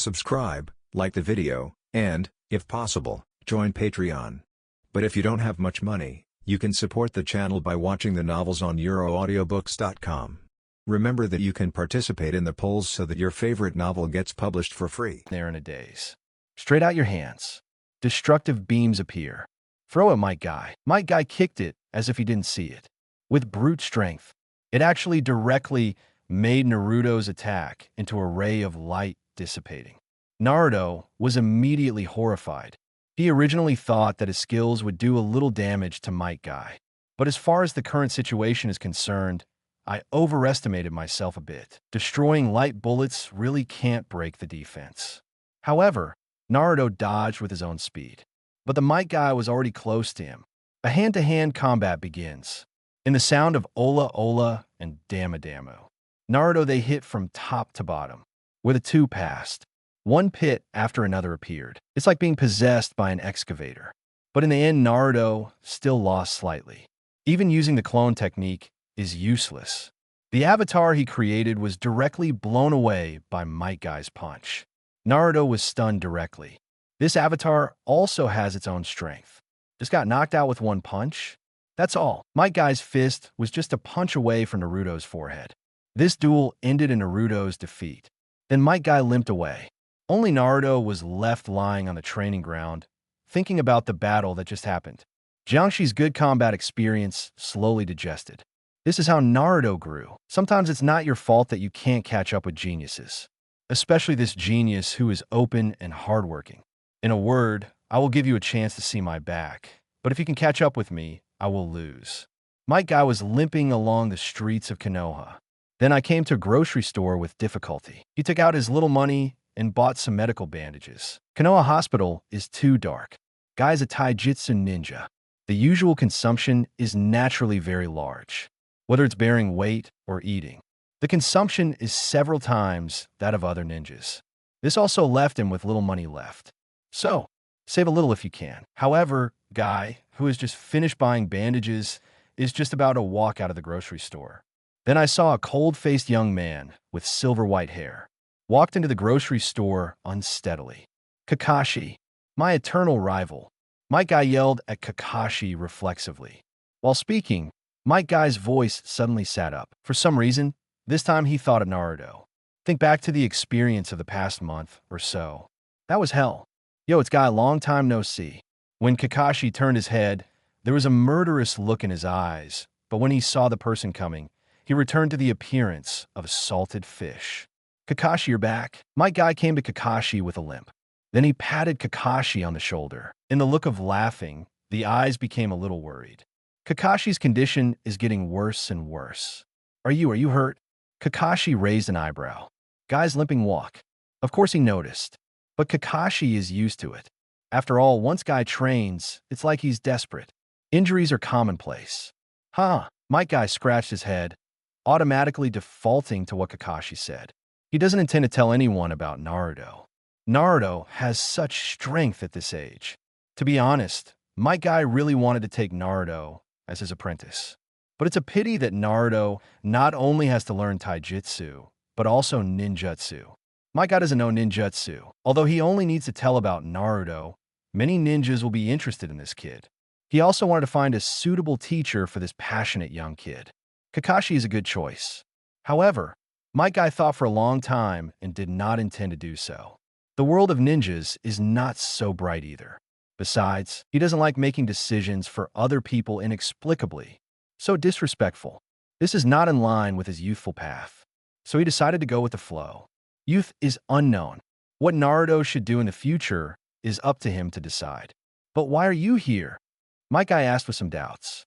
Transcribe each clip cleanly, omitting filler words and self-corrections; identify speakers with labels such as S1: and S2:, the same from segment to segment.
S1: subscribe, like the video, and, if possible, join Patreon. But if you don't have much money, you can support the channel by watching the novels on euroaudiobooks.com. Remember that you can participate in the polls so that your favorite novel gets published for free.
S2: There in a daze. Straight out your hands. Destructive beams appear. Throw it, Might Guy. Might Guy kicked it as if he didn't see it. With brute strength, it actually directly made Naruto's attack into a ray of light dissipating. Naruto was immediately horrified. He originally thought that his skills would do a little damage to Might Guy. But as far as the current situation is concerned, I overestimated myself a bit. Destroying light bullets really can't break the defense. However, Naruto dodged with his own speed. But the Might Guy was already close to him. A hand-to-hand combat begins. In the sound of Ola Ola and Dama Damu, Naruto they hit from top to bottom. Where the two passed, one pit after another appeared. It's like being possessed by an excavator. But in the end, Naruto still lost slightly. Even using the clone technique is useless. The avatar he created was directly blown away by Might Guy's punch. Naruto was stunned directly. This avatar also has its own strength. Just got knocked out with one punch. That's all. Might Guy's fist was just a punch away from Naruto's forehead. This duel ended in Naruto's defeat. Then Might Guy limped away. Only Naruto was left lying on the training ground, thinking about the battle that just happened. Jiangxi's good combat experience slowly digested. This is how Naruto grew. Sometimes it's not your fault that you can't catch up with geniuses, especially this genius who is open and hardworking. In a word, I will give you a chance to see my back, but if you can catch up with me, I will lose. Might Guy was limping along the streets of Konoha. Then I came to a grocery store with difficulty. He took out his little money and bought some medical bandages. Konoha Hospital is too dark. Guy's a taijutsu ninja. The usual consumption is naturally very large, whether it's bearing weight or eating. The consumption is several times that of other ninjas. This also left him with little money left. So, save a little if you can. However, Guy, who has just finished buying bandages, is just about to walk out of the grocery store. Then I saw a cold-faced young man with silver-white hair walked into the grocery store unsteadily. Kakashi, my eternal rival. Might Guy yelled at Kakashi reflexively. While speaking, Might Guy's voice suddenly sat up. For some reason, this time he thought of Naruto. Think back to the experience of the past month or so. That was hell. Yo, it's Guy, long time no see. When Kakashi turned his head, there was a murderous look in his eyes, but when he saw the person coming, he returned to the appearance of a salted fish. Kakashi, you're back. Might Guy came to Kakashi with a limp. Then he patted Kakashi on the shoulder. In the look of laughing, the eyes became a little worried. Kakashi's condition is getting worse and worse. Are you hurt? Kakashi raised an eyebrow. Guy's limping walk. Of course he noticed, but Kakashi is used to it. After all, once Guy trains, it's like he's desperate. Injuries are commonplace. Huh, Might Guy scratched his head, automatically defaulting to what Kakashi said. He doesn't intend to tell anyone about Naruto. Naruto has such strength at this age. To be honest, Might Guy really wanted to take Naruto as his apprentice. But it's a pity that Naruto not only has to learn taijutsu, but also ninjutsu. Might Guy doesn't know ninjutsu. Although he only needs to tell about Naruto, many ninjas will be interested in this kid. He also wanted to find a suitable teacher for this passionate young kid. Kakashi is a good choice. However, Might Guy thought for a long time and did not intend to do so. The world of ninjas is not so bright either. Besides, he doesn't like making decisions for other people inexplicably. So disrespectful. This is not in line with his youthful path. So he decided to go with the flow. Youth is unknown. What Naruto should do in the future is up to him to decide. But why are you here? Might Guy asked with some doubts.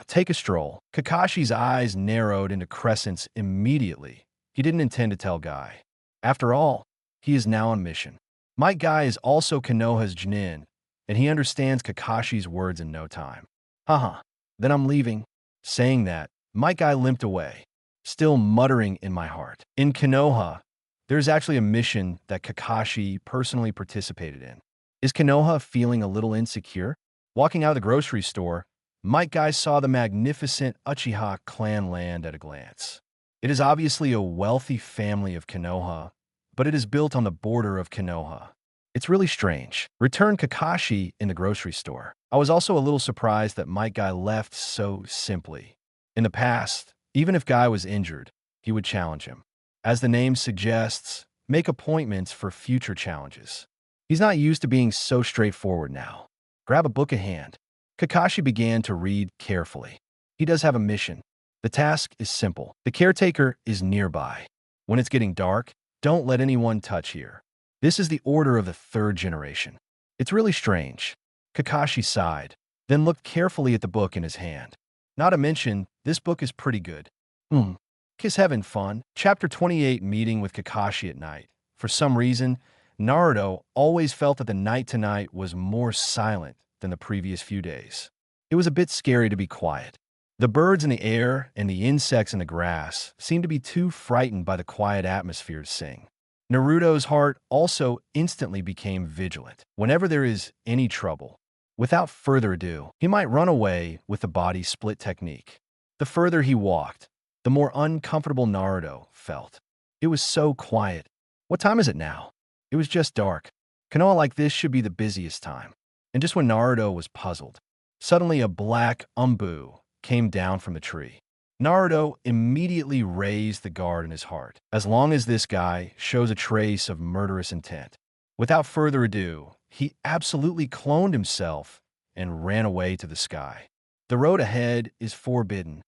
S2: Take a stroll. Kakashi's eyes narrowed into crescents immediately. He didn't intend to tell Guy. After all, he is now on mission. Might Guy is also Konoha's Jnin, and he understands Kakashi's words in no time. Then I'm leaving. Saying that, Might Guy limped away, still muttering in my heart. In Konoha, there's actually a mission that Kakashi personally participated in. Is Konoha feeling a little insecure? Walking out of the grocery store, Might Guy saw the magnificent Uchiha clan land at a glance. It is obviously a wealthy family of Konoha, but it is built on the border of Konoha. It's really strange. Returned Kakashi in the grocery store. I was also a little surprised that Might Guy left so simply. In the past, even if Guy was injured, he would challenge him. As the name suggests, make appointments for future challenges. He's not used to being so straightforward now. Grab a book at hand. Kakashi began to read carefully. He does have a mission. The task is simple. The caretaker is nearby. When it's getting dark, don't let anyone touch here. This is the order of the third generation. It's really strange. Kakashi sighed, then looked carefully at the book in his hand. Not to mention, this book is pretty good. Kiss having fun. Chapter 28, Meeting with Kakashi at Night. For some reason, Naruto always felt that the night tonight was more silent than the previous few days. It was a bit scary to be quiet. The birds in the air and the insects in the grass seemed to be too frightened by the quiet atmosphere to sing. Naruto's heart also instantly became vigilant. Whenever there is any trouble, without further ado, he might run away with the body split technique. The further he walked, the more uncomfortable Naruto felt. It was so quiet. What time is it now? It was just dark. Konoha like this should be the busiest time. And just when Naruto was puzzled, suddenly a black umbu came down from the tree. Naruto immediately raised the guard in his heart, as long as this guy shows a trace of murderous intent. Without further ado, he absolutely cloned himself and ran away to the sky. The road ahead is forbidden,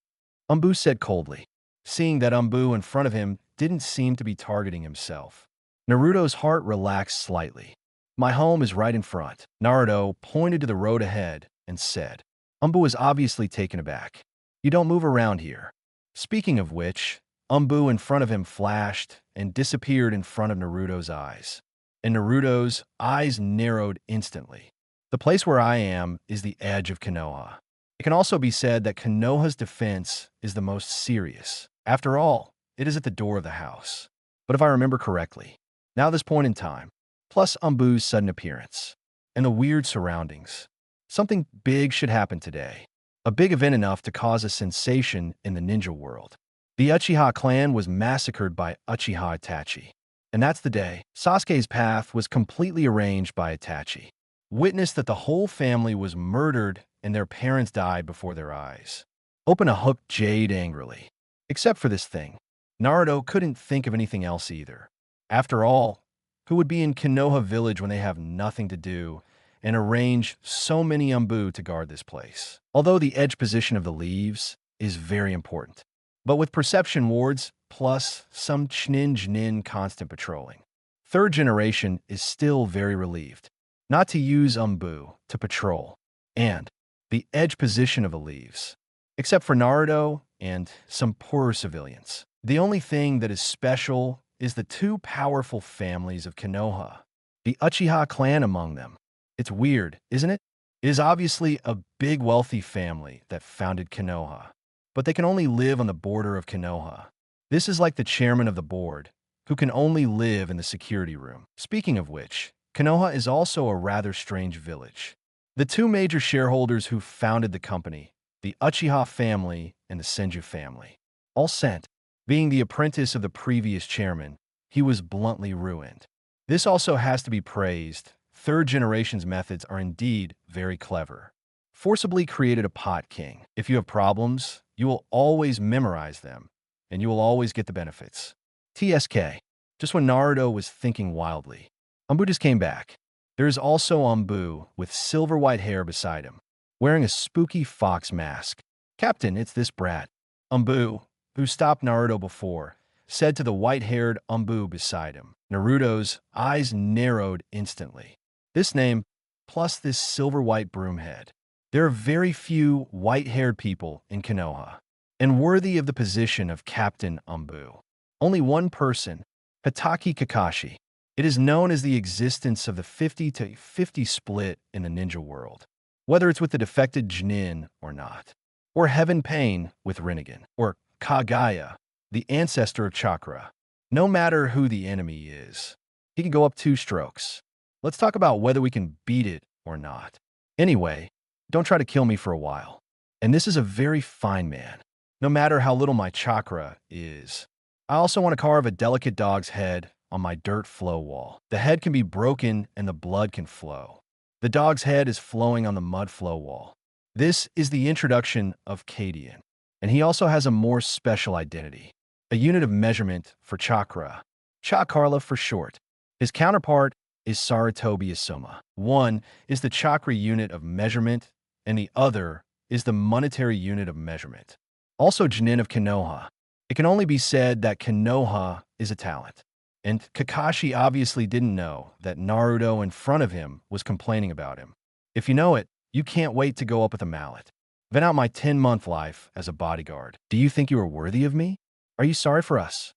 S2: Umbu said coldly, seeing that Umbu in front of him didn't seem to be targeting himself. Naruto's heart relaxed slightly. My home is right in front. Naruto pointed to the road ahead and said. Umbu was obviously taken aback. You don't move around here. Speaking of which, Umbu in front of him flashed and disappeared in front of Naruto's eyes. And Naruto's eyes narrowed instantly. The place where I am is the edge of Konoha. It can also be said that Konoha's defense is the most serious. After all, it is at the door of the house. But if I remember correctly, now this point in time, plus Umbu's sudden appearance, and the weird surroundings, something big should happen today. A big event enough to cause a sensation in the ninja world. The Uchiha clan was massacred by Uchiha Itachi. And that's the day Sasuke's path was completely arranged by Itachi. Witness that the whole family was murdered and their parents died before their eyes. Open a hooked jade angrily. Except for this thing, Naruto couldn't think of anything else either. After all, who would be in Konoha village when they have nothing to do and arrange so many Umbu to guard this place? Although the edge position of the leaves is very important. But with perception wards, plus some Chnin constant patrolling, third generation is still very relieved not to use Umbu to patrol, and the edge position of the leaves, except for Naruto and some poorer civilians. The only thing that is special is the two powerful families of Konoha, the Uchiha clan among them. It's weird, isn't it? It is obviously a big wealthy family that founded Konoha, but they can only live on the border of Konoha. This is like the chairman of the board, who can only live in the security room. Speaking of which, Konoha is also a rather strange village. The two major shareholders who founded the company, the Uchiha family and the Senju family, all sent. Being the apprentice of the previous chairman, he was bluntly ruined. This also has to be praised. Third generation's methods are indeed very clever. Forcibly created a pot king. If you have problems, you will always memorize them, and you will always get the benefits. TSK. Just when Naruto was thinking wildly, Umbu just came back. There is also Umbu with silver white hair beside him, wearing a spooky fox mask. Captain, it's this brat. Umbu, who stopped Naruto before, said to the white-haired Umbu beside him. Naruto's eyes narrowed instantly. This name, plus this silver-white broomhead. There are very few white-haired people in Konoha, and worthy of the position of Captain Umbu. Only one person, Hitaki Kakashi. It is known as the existence of the 50-50 split in the ninja world, whether it's with the defected Jnin or not, or Heaven Pain with Rinnegan, or Kagaya, the ancestor of Chakra. No matter who the enemy is, he can go up 2 strokes. Let's talk about whether we can beat it or not. Anyway, don't try to kill me for a while. And this is a very fine man, no matter how little my chakra is. I also want to carve a delicate dog's head on my dirt flow wall. The head can be broken and the blood can flow. The dog's head is flowing on the mud flow wall. This is the introduction of Kadian, and he also has a more special identity, a unit of measurement for chakra, chakarla for short. His counterpart is Saratobi Isoma. One is the chakra unit of measurement, and the other is the monetary unit of measurement. Also Jinin of Konoha. It can only be said that Konoha is a talent. And Kakashi obviously didn't know that Naruto in front of him was complaining about him. If you know it, you can't wait to go up with a mallet. Been out my 10-month life as a bodyguard. Do you think you are worthy of me? Are you sorry for us?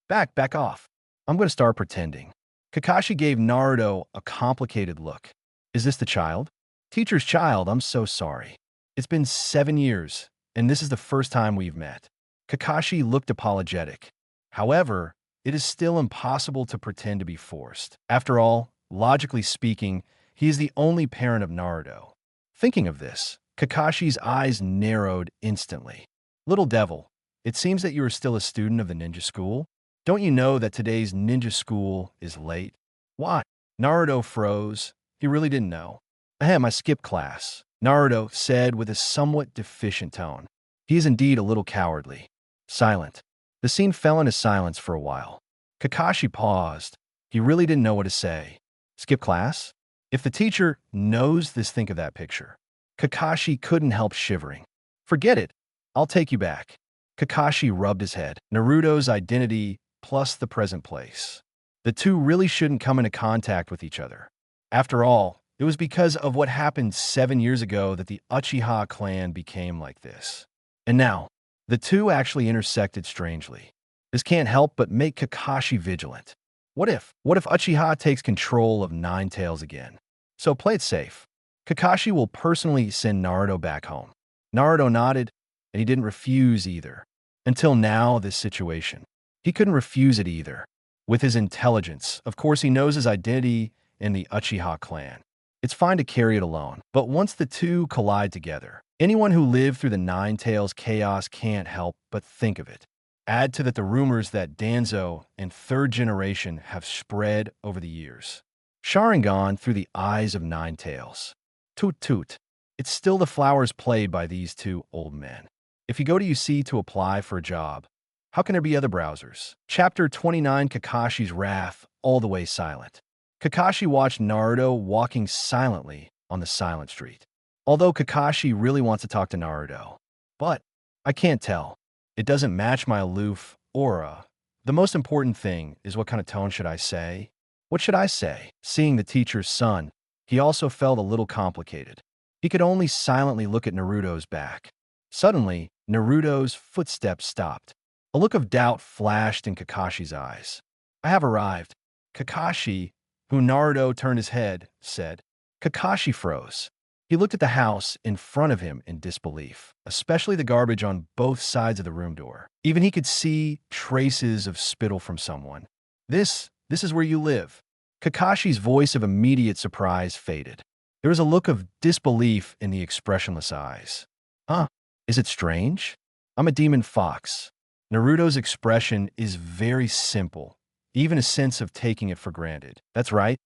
S2: Back off. I'm going to start pretending. Kakashi gave Naruto a complicated look. Is this the child? Teacher's child, I'm so sorry. It's been 7 years, and this is the first time we've met. Kakashi looked apologetic. However, it is still impossible to pretend to be forced. After all, logically speaking, he is the only parent of Naruto. Thinking of this, Kakashi's eyes narrowed instantly. Little devil, it seems that you are still a student of the ninja school. Don't you know that today's ninja school is late? Why? Naruto froze. He really didn't know. Ahem, I skipped class, Naruto said with a somewhat deficient tone. He is indeed a little cowardly. Silent. The scene fell into silence for a while. Kakashi paused. He really didn't know what to say. Skip class? If the teacher knows this, think of that picture. Kakashi couldn't help shivering. Forget it. I'll take you back. Kakashi rubbed his head. Naruto's identity plus the present place. The two really shouldn't come into contact with each other. After all, it was because of what happened 7 years ago that the Uchiha clan became like this. And now, the two actually intersected strangely. This can't help but make Kakashi vigilant. What if Uchiha takes control of Nine Tails again? So play it safe. Kakashi will personally send Naruto back home. Naruto nodded, and he didn't refuse either. Until now, this situation. He couldn't refuse it either. With his intelligence, of course he knows his identity in the Uchiha clan. It's fine to carry it alone, but once the two collide together, anyone who lived through the Nine Tails chaos can't help but think of it. Add to that the rumors that Danzo and third generation have spread over the years. Sharingan through the eyes of Nine Tails. Toot toot. It's still the flowers played by these two old men. If you go to UC to apply for a job, how can there be other browsers? Chapter 29, Kakashi's Wrath, all the way silent. Kakashi watched Naruto walking silently on the silent street. Although Kakashi really wants to talk to Naruto. But I can't tell. It doesn't match my aloof aura. The most important thing is what kind of tone should I say? What should I say? Seeing the teacher's son, he also felt a little complicated. He could only silently look at Naruto's back. Suddenly, Naruto's footsteps stopped. A look of doubt flashed in Kakashi's eyes. I have arrived. Kakashi, who Naruto turned his head, said. Kakashi froze. He looked at the house in front of him in disbelief, especially the garbage on both sides of the room door. Even he could see traces of spittle from someone. This is where you live. Kakashi's voice of immediate surprise faded. There was a look of disbelief in the expressionless eyes. Huh? Is it strange? I'm a demon fox. Naruto's expression is very simple, even a sense of taking it for granted. That's right.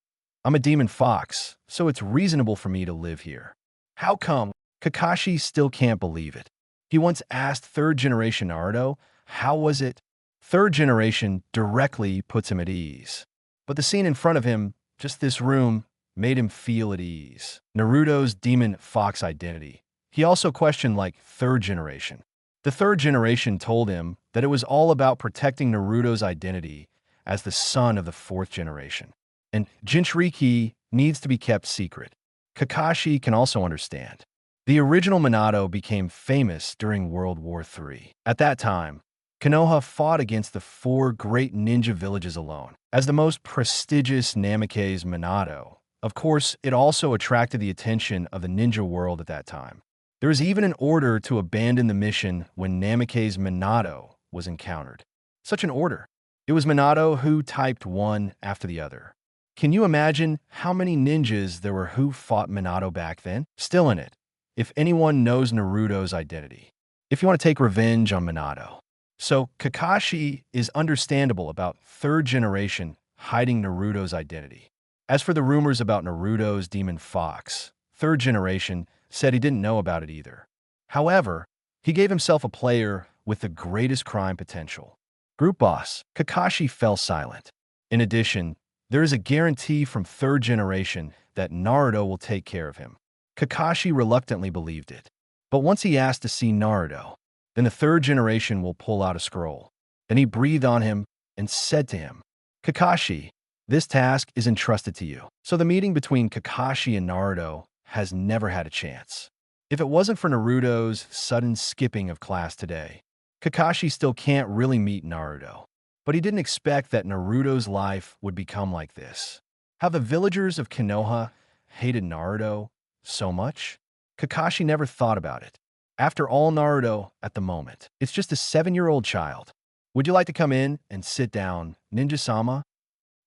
S2: I'm a demon fox, so it's reasonable for me to live here. How come? Kakashi still can't believe it. He once asked third generation Naruto, how was it? Third generation directly puts him at ease. But the scene in front of him, just this room, made him feel at ease. Naruto's demon fox identity. He also questioned like third generation. The third generation told him that it was all about protecting Naruto's identity as the son of the fourth generation. And Jinchuriki needs to be kept secret. Kakashi can also understand. The original Minato became famous during World War III. At that time, Konoha fought against the 4 great ninja villages alone. As the most prestigious Namake's Minato, of course, it also attracted the attention of the ninja world at that time. There was even an order to abandon the mission when Namake's Minato was encountered. Such an order. It was Minato who typed one after the other. Can you imagine how many ninjas there were who fought Minato back then? Still in it, if anyone knows Naruto's identity. If you want to take revenge on Minato. So Kakashi is understandable about third generation hiding Naruto's identity. As for the rumors about Naruto's demon fox, third generation said he didn't know about it either. However, he gave himself a player with the greatest crime potential. Group boss, Kakashi fell silent. In addition, there is a guarantee from third generation that Naruto will take care of him. Kakashi reluctantly believed it. But once he asked to see Naruto, then the third generation will pull out a scroll. Then he breathed on him and said to him, Kakashi, this task is entrusted to you. So the meeting between Kakashi and Naruto has never had a chance. If it wasn't for Naruto's sudden skipping of class today, Kakashi still can't really meet Naruto. But he didn't expect that Naruto's life would become like this. How the villagers of Konoha hated Naruto so much? Kakashi never thought about it. After all, Naruto, at the moment, it's just a 7-year-old child. Would you like to come in and sit down, Ninja-sama?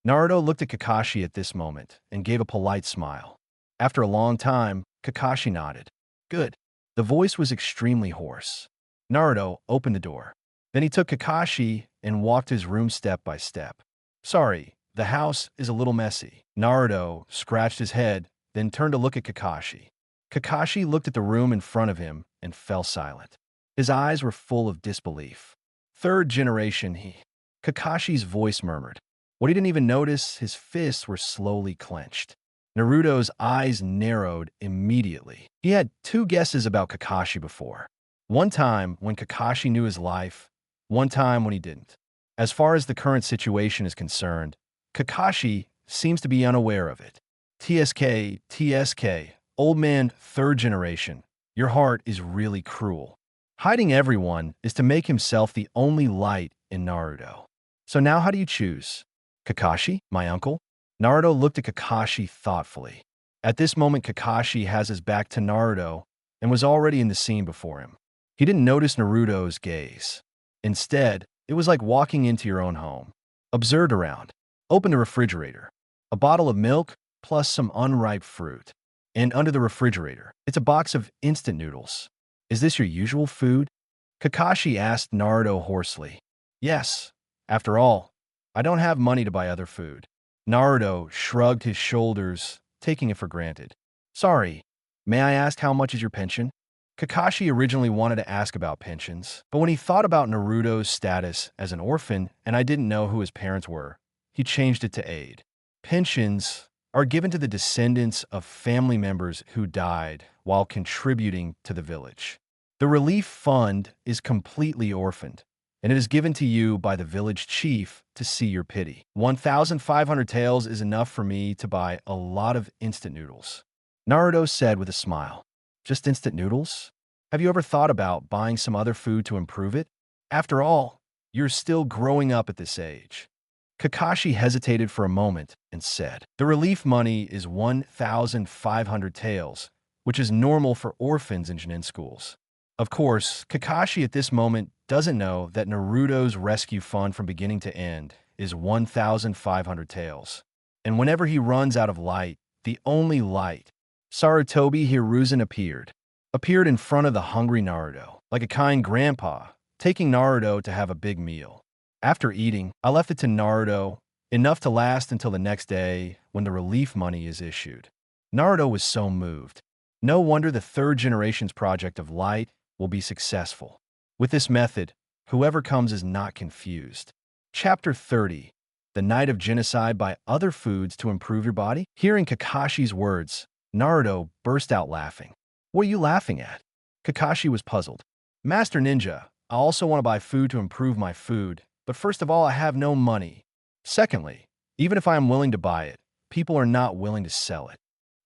S2: Naruto looked at Kakashi at this moment and gave a polite smile. After a long time, Kakashi nodded. Good. The voice was extremely hoarse. Naruto opened the door. Then he took Kakashi and walked his room step by step. Sorry, the house is a little messy. Naruto scratched his head, then turned to look at Kakashi. Kakashi looked at the room in front of him and fell silent. His eyes were full of disbelief. Third generation, Kakashi's voice murmured. What he didn't even notice, his fists were slowly clenched. Naruto's eyes narrowed immediately. He had 2 guesses about Kakashi before. One time when Kakashi knew his life, one time when he didn't. As far as the current situation is concerned, Kakashi seems to be unaware of it. TSK, old man third generation, your heart is really cruel. Hiding everyone is to make himself the only light in Naruto. So now how do you choose? Kakashi, my uncle? Naruto looked at Kakashi thoughtfully. At this moment, Kakashi has his back to Naruto and was already in the scene before him. He didn't notice Naruto's gaze. Instead, it was like walking into your own home. Observed around. Open the refrigerator. A bottle of milk plus some unripe fruit. And under the refrigerator, it's a box of instant noodles. Is this your usual food? Kakashi asked Naruto hoarsely. Yes. After all, I don't have money to buy other food. Naruto shrugged his shoulders, taking it for granted. Sorry, may I ask how much is your pension? Kakashi originally wanted to ask about pensions, but when he thought about Naruto's status as an orphan and I didn't know who his parents were, he changed it to aid. Pensions are given to the descendants of family members who died while contributing to the village. The relief fund is completely orphaned, and it is given to you by the village chief to see your pity. 1,500 taels is enough for me to buy a lot of instant noodles. Naruto said with a smile. Just instant noodles? Have you ever thought about buying some other food to improve it? After all, you're still growing up at this age. Kakashi hesitated for a moment and said, the relief money is 1,500 taels, which is normal for orphans in Jonin schools. Of course, Kakashi at this moment doesn't know that Naruto's rescue fund from beginning to end is 1,500 taels. And whenever he runs out of light, the only light, Sarutobi Hiruzen appeared in front of the hungry Naruto, like a kind grandpa, taking Naruto to have a big meal. After eating, I left it to Naruto, enough to last until the next day when the relief money is issued. Naruto was so moved. No wonder the third generation's project of light will be successful. With this method, whoever comes is not confused. Chapter 30. The Night of Genocide by Other Foods to Improve Your Body? Hearing Kakashi's words, Naruto burst out laughing. What are you laughing at? Kakashi was puzzled. Master Ninja, I also want to buy food to improve my food, but first of all, I have no money. Secondly, even if I am willing to buy it, people are not willing to sell it.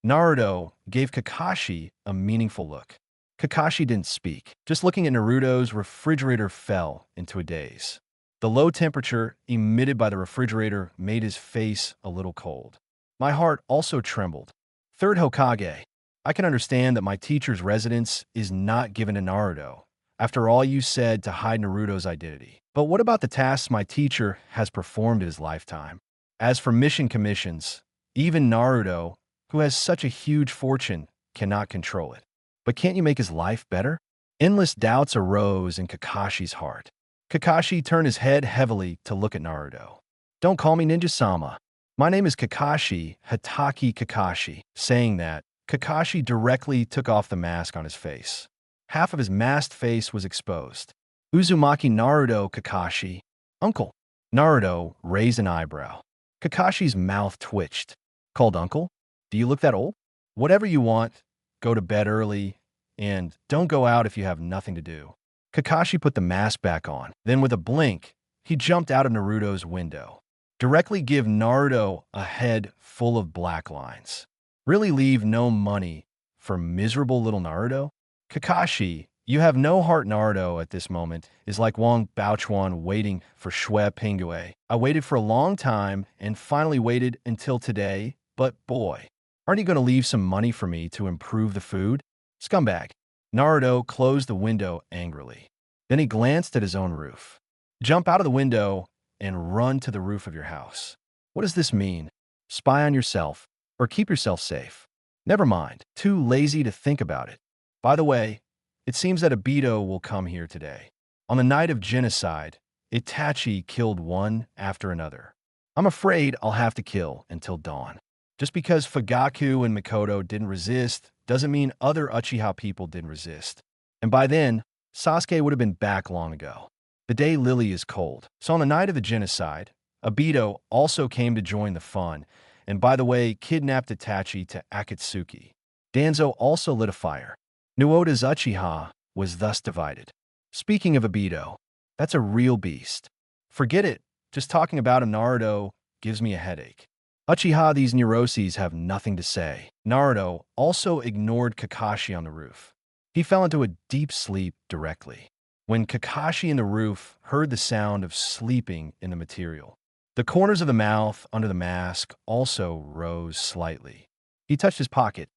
S2: Naruto gave Kakashi a meaningful look. Kakashi didn't speak. Just looking at Naruto's refrigerator fell into a daze. The low temperature emitted by the refrigerator made his face a little cold. My heart also trembled. Third Hokage, I can understand that my teacher's residence is not given to Naruto, after all you said to hide Naruto's identity. But what about the tasks my teacher has performed in his lifetime? As for mission commissions, even Naruto, who has such a huge fortune, cannot control it. But can't you make his life better? Endless doubts arose in Kakashi's heart. Kakashi turned his head heavily to look at Naruto. Don't call me Ninja-sama. My name is Kakashi, Hataki Kakashi. Saying that, Kakashi directly took off the mask on his face. Half of his masked face was exposed. Uzumaki Naruto Kakashi. Uncle. Naruto raised an eyebrow. Kakashi's mouth twitched. Called uncle? Do you look that old? Whatever you want, go to bed early, and don't go out if you have nothing to do. Kakashi put the mask back on. Then with a blink, he jumped out of Naruto's window. Directly give Naruto a head full of black lines. Really leave no money for miserable little Naruto? Kakashi, you have no heart. Naruto at this moment is like Wang Baochuan waiting for Shui Pingue. I waited for a long time and finally waited until today, but boy, aren't you going to leave some money for me to improve the food? Scumbag. Naruto closed the window angrily. Then he glanced at his own roof. Jump out of the window and run to the roof of your house. What does this mean? Spy on yourself or keep yourself safe? Never mind. Too lazy to think about it. By the way, it seems that Obito will come here today. On the night of genocide, Itachi killed one after another. I'm afraid I'll have to kill until dawn. Just because Fugaku and Mikoto didn't resist doesn't mean other Uchiha people didn't resist. And by then, Sasuke would have been back long ago. The day Lily is cold. So on the night of the genocide, Obito also came to join the fun, and by the way, kidnapped Itachi to Akatsuki. Danzo also lit a fire. Nuoda's Uchiha was thus divided. Speaking of Obito, that's a real beast. Forget it, just talking about him Naruto gives me a headache. Uchiha, these neuroses have nothing to say. Naruto also ignored Kakashi on the roof. He fell into a deep sleep directly. When Kakashi in the roof heard the sound of sleeping in the material, the corners of the mouth under the mask also rose slightly. He touched his pocket.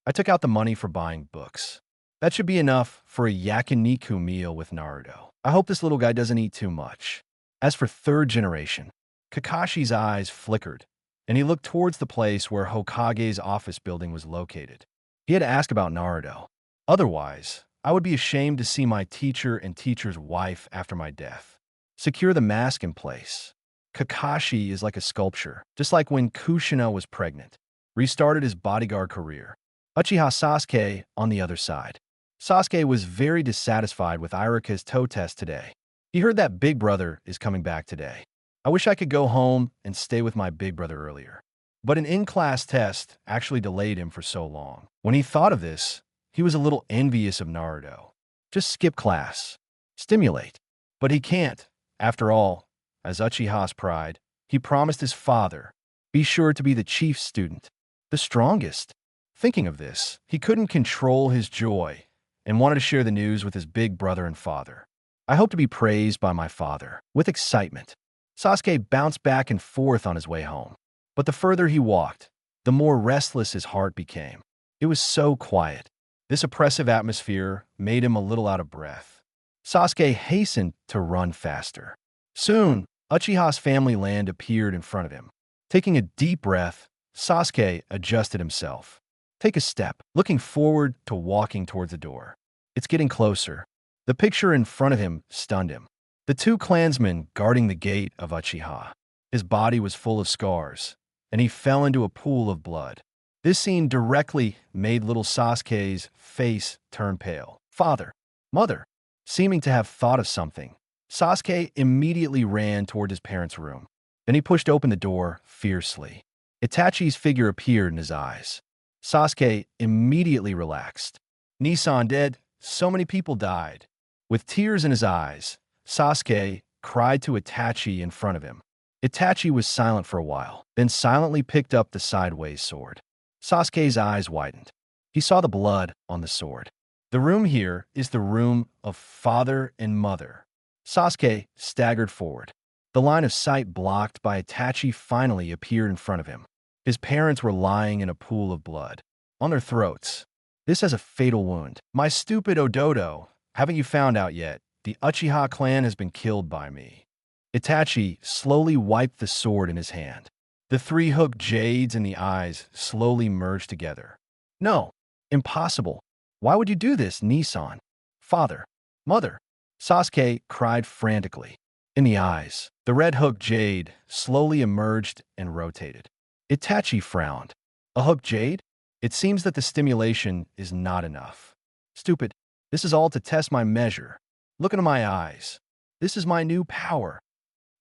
S2: I took out the money for buying books. That should be enough for a yakiniku meal with Naruto. I hope this little guy doesn't eat too much. As for third generation, Kakashi's eyes flickered, and he looked towards the place where Hokage's office building was located. He had asked about Naruto. Otherwise, I would be ashamed to see my teacher and teacher's wife after my death. Secure the mask in place. Kakashi is like a sculpture, just like when Kushina was pregnant. Restarted his bodyguard career. Uchiha Sasuke on the other side. Sasuke was very dissatisfied with Iruka's toe test today. He heard that Big Brother is coming back today. I wish I could go home and stay with my big brother earlier. But an in-class test actually delayed him for so long. When he thought of this, he was a little envious of Naruto. Just skip class. Stimulate. But he can't. After all, as Uchiha's pride, he promised his father, be sure to be the chief student, the strongest. Thinking of this, he couldn't control his joy and wanted to share the news with his big brother and father. I hope to be praised by my father. With excitement, Sasuke bounced back and forth on his way home. But the further he walked, the more restless his heart became. It was so quiet. This oppressive atmosphere made him a little out of breath. Sasuke hastened to run faster. Soon, Uchiha's family land appeared in front of him. Taking a deep breath, Sasuke adjusted himself. Take a step, looking forward to walking towards the door. It's getting closer. The picture in front of him stunned him. The two clansmen guarding the gate of Uchiha. His body was full of scars, and he fell into a pool of blood. This scene directly made little Sasuke's face turn pale. Father, mother, seeming to have thought of something, Sasuke immediately ran toward his parents' room. Then he pushed open the door fiercely. Itachi's figure appeared in his eyes. Sasuke immediately relaxed. Nissan dead, so many people died. With tears in his eyes, Sasuke cried to Itachi in front of him. Itachi was silent for a while, then silently picked up the sideways sword. Sasuke's eyes widened. He saw the blood on the sword. The room here is the room of father and mother. Sasuke staggered forward. The line of sight blocked by Itachi finally appeared in front of him. His parents were lying in a pool of blood. On their throats. This has a fatal wound. My stupid Ododo, haven't you found out yet? The Uchiha clan has been killed by me. Itachi slowly wiped the sword in his hand. The three hooked jades in the eyes slowly merged together. No, impossible. Why would you do this, Nissan? Father, mother. Sasuke cried frantically. In the eyes, the red hook jade slowly emerged and rotated. Itachi frowned. A hook jade? It seems that the stimulation is not enough. Stupid. This is all to test my measure. Look into my eyes. This is my new power.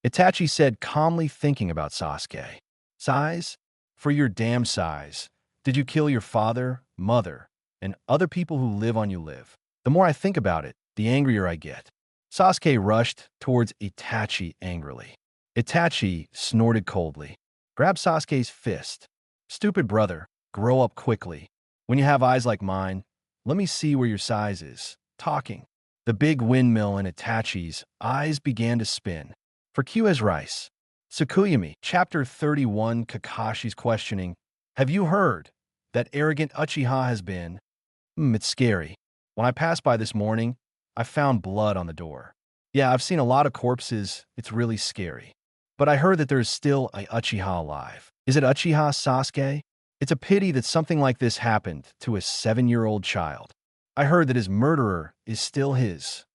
S2: Itachi said, calmly thinking about Sasuke. Size? For your damn size. Did you kill your father, mother, and other people who live on you live? The more I think about it, the angrier I get. Sasuke rushed towards Itachi angrily. Itachi snorted coldly. Grabbed Sasuke's fist. Stupid brother, grow up quickly. When you have eyes like mine, let me see where your size is. Talking. The big windmill in Itachi's eyes began to spin. For Q as rice. Tsukuyami, Chapter 31, Kakashi's questioning. Have you heard that arrogant Uchiha has been? It's scary. When I passed by this morning, I found blood on the door. Yeah, I've seen a lot of corpses. It's really scary. But I heard that there's still a Uchiha alive. Is it Uchiha Sasuke? It's a pity that something like this happened to a 7-year-old child. I heard that his murderer is still his.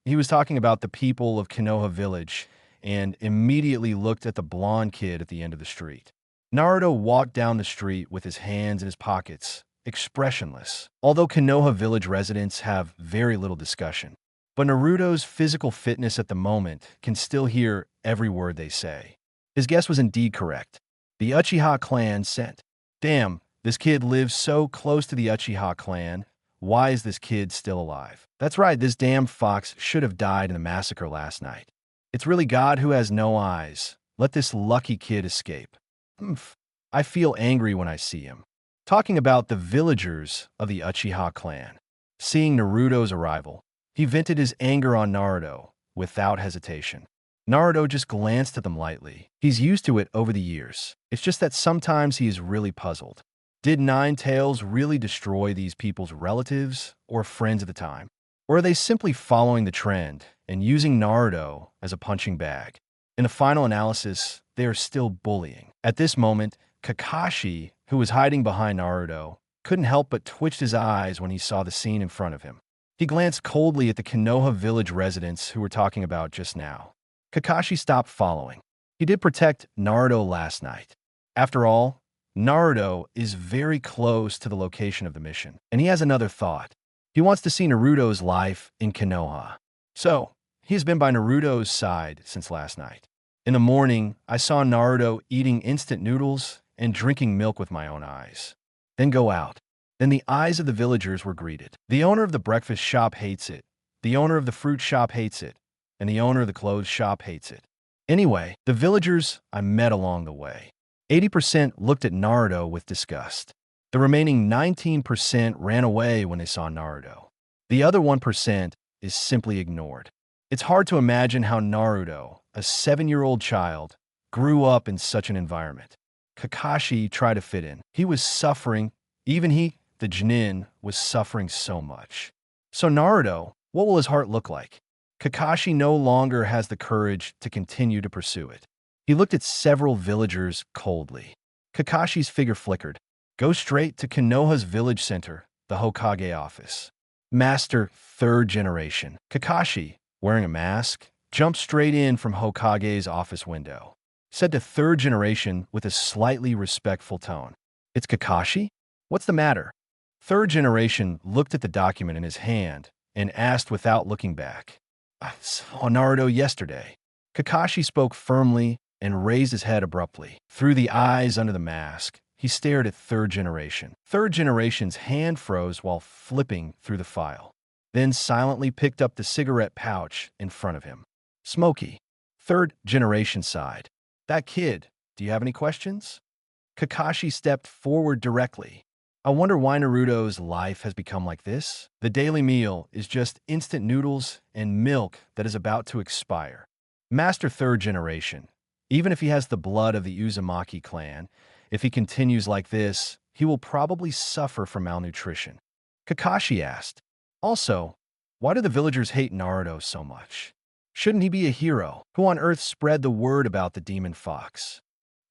S2: He was talking about the people of Konoha village and immediately looked at the blonde kid at the end of the street. Naruto walked down the street with his hands in his pockets, expressionless. Although Konoha village residents have very little discussion, but Naruto's physical fitness at the moment can still hear every word they say. His guess was indeed correct. The Uchiha clan sent. Damn, this kid lives so close to the Uchiha clan. Why is this kid still alive? That's right, this damn fox should have died in the massacre last night. It's really God who has no eyes. Let this lucky kid escape. I feel angry when I see him. Talking about the villagers of the Uchiha clan. Seeing Naruto's arrival, he vented his anger on Naruto without hesitation. Naruto just glanced at them lightly. He's used to it over the years. It's just that sometimes he is really puzzled. Did Nine Tails really destroy these people's relatives or friends at the time? Or are they simply following the trend and using Naruto as a punching bag? In the final analysis, they are still bullying. At this moment, Kakashi, who was hiding behind Naruto, couldn't help but twitch his eyes when he saw the scene in front of him. He glanced coldly at the Konoha village residents who were talking about just now. Kakashi stopped following. He did protect Naruto last night. After all, Naruto is very close to the location of the mission, and he has another thought. He wants to see Naruto's life in Konoha. So, he's been by Naruto's side since last night. In the morning, I saw Naruto eating instant noodles and drinking milk with my own eyes. Then go out. Then the eyes of the villagers were greeted. The owner of the breakfast shop hates it. The owner of the fruit shop hates it. And the owner of the clothes shop hates it. Anyway, the villagers I met along the way. 80% looked at Naruto with disgust. The remaining 19% ran away when they saw Naruto. The other 1% is simply ignored. It's hard to imagine how Naruto, a 7-year-old child, grew up in such an environment. Kakashi tried to fit in. He was suffering. Even he, the Chunin, was suffering so much. So Naruto, what will his heart look like? Kakashi no longer has the courage to continue to pursue it. He looked at several villagers coldly. Kakashi's figure flickered. Go straight to Konoha's village center, the Hokage office. Master, 3rd generation. Kakashi, wearing a mask, jumped straight in from Hokage's office window. Said to 3rd generation with a slightly respectful tone. It's Kakashi? What's the matter? 3rd generation looked at the document in his hand and asked without looking back. I saw Naruto yesterday. Kakashi spoke firmly and raised his head abruptly. Through the eyes under the mask, he stared at 3rd generation. 3rd generation's hand froze while flipping through the file, then silently picked up the cigarette pouch in front of him. Smoky. 3rd generation sighed. That kid, do you have any questions? Kakashi stepped forward directly. I wonder why Naruto's life has become like this. The daily meal is just instant noodles and milk that is about to expire. Master 3rd generation. Even if he has the blood of the Uzumaki clan, if he continues like this, he will probably suffer from malnutrition. Kakashi asked. Also, why do the villagers hate Naruto so much? Shouldn't he be a hero? Who on earth spread the word about the demon fox?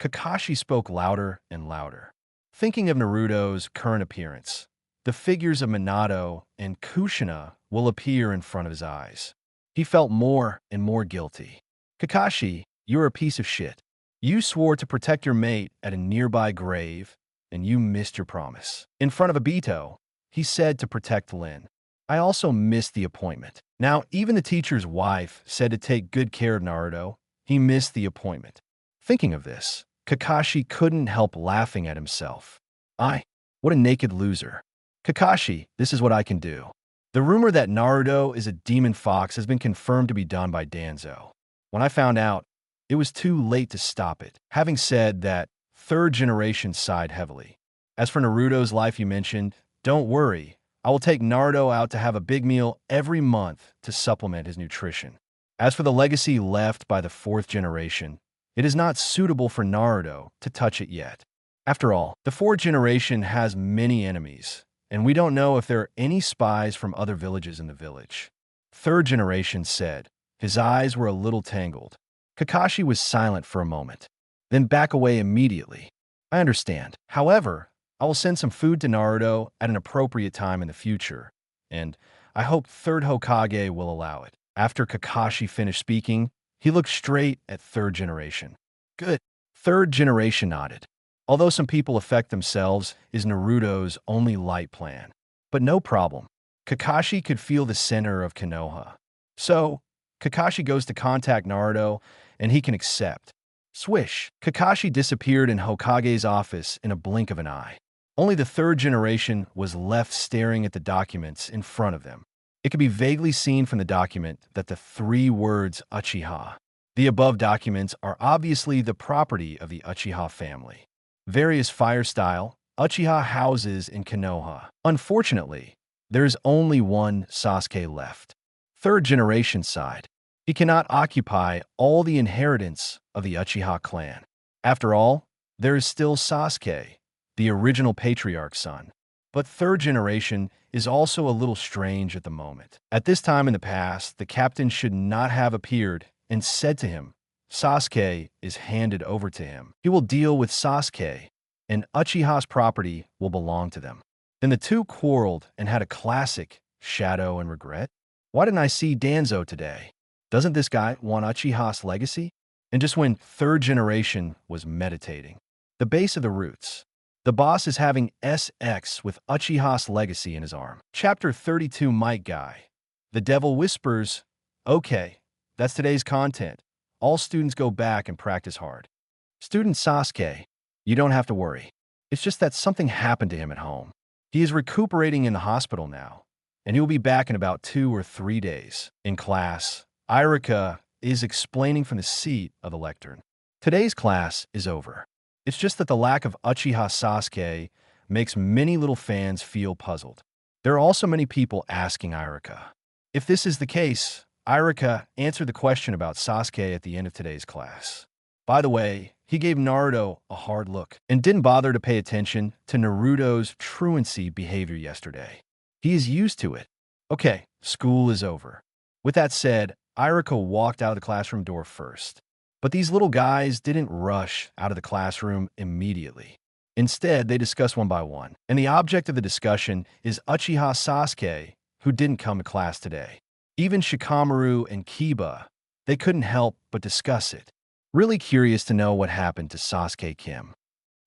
S2: Kakashi spoke louder and louder. Thinking of Naruto's current appearance, the figures of Minato and Kushina will appear in front of his eyes. He felt more and more guilty. Kakashi, you're a piece of shit. You swore to protect your mate at a nearby grave, and you missed your promise. In front of Obito, he said to protect Lin. I also missed the appointment. Now, even the teacher's wife said to take good care of Naruto. He missed the appointment. Thinking of this, Kakashi couldn't help laughing at himself. What a naked loser. Kakashi, this is what I can do. The rumor that Naruto is a demon fox has been confirmed to be done by Danzo. When I found out, it was too late to stop it. Having said that, third generation sighed heavily. As for Naruto's life you mentioned, don't worry. I will take Naruto out to have a big meal every month to supplement his nutrition. As for the legacy left by the fourth generation, it is not suitable for Naruto to touch it yet. After all, the fourth generation has many enemies, and we don't know if there are any spies from other villages in the village. Third generation said. His eyes were a little tangled. Kakashi was silent for a moment, then back away immediately. I understand. However, I will send some food to Naruto at an appropriate time in the future, and I hope third Hokage will allow it. After Kakashi finished speaking, he looked straight at third generation. Good. Third generation nodded. Although some people affect themselves is Naruto's only light plan. But no problem. Kakashi could feel the center of Konoha. So, Kakashi goes to contact Naruto, and he can accept. Swish! Kakashi disappeared in Hokage's office in a blink of an eye. Only the third generation was left staring at the documents in front of them. It could be vaguely seen from the document that the three words Uchiha. The above documents are obviously the property of the Uchiha family. Various fire-style Uchiha houses in Konoha. Unfortunately, there is only one Sasuke left. Third generation side. He cannot occupy all the inheritance of the Uchiha clan. After all, there is still Sasuke, the original patriarch's son. But third generation is also a little strange at the moment. At this time in the past, the captain should not have appeared and said to him, Sasuke is handed over to him. He will deal with Sasuke, and Uchiha's property will belong to them. Then the two quarreled and had a classic shadow and regret. Why didn't I see Danzo today? Doesn't this guy want Uchiha's legacy? And just when third generation was meditating. The base of the roots. The boss is having SX with Uchiha's legacy in his arm. Chapter 32 Might Guy. The devil whispers, okay, that's today's content. All students go back and practice hard. Student Sasuke, you don't have to worry. It's just that something happened to him at home. He is recuperating in the hospital now, and he will be back in about 2 or 3 days. In class, Irika is explaining from the seat of the lectern. Today's class is over. It's just that the lack of Uchiha Sasuke makes many little fans feel puzzled. There are also many people asking Irika. If this is the case, Irika answered the question about Sasuke at the end of today's class. By the way, he gave Naruto a hard look and didn't bother to pay attention to Naruto's truancy behavior yesterday. He is used to it. Okay, school is over. With that said, Irika walked out of the classroom door first. But these little guys didn't rush out of the classroom immediately. Instead, they discussed one by one. And the object of the discussion is Uchiha Sasuke, who didn't come to class today. Even Shikamaru and Kiba, they couldn't help but discuss it. Really curious to know what happened to Sasuke Kim.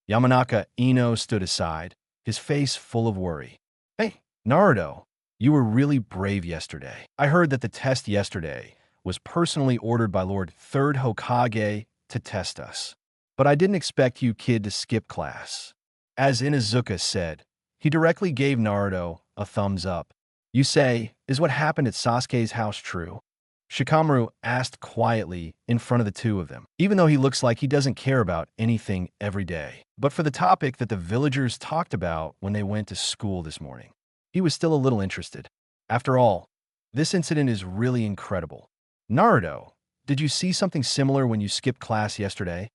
S2: Yamanaka Ino stood aside, his face full of worry. Hey, Naruto, you were really brave yesterday. I heard that the test yesterday was personally ordered by Lord Third Hokage to test us. But I didn't expect you kid to skip class. As Inuzuka said, he directly gave Naruto a thumbs up. You say, is what happened at Sasuke's house true? Shikamaru asked quietly in front of the two of them, even though he looks like he doesn't care about anything every day. But for the topic that the villagers talked about when they went to school this morning, he was still a little interested. After all, this incident is really incredible. Naruto, did you see something similar when you skipped class yesterday?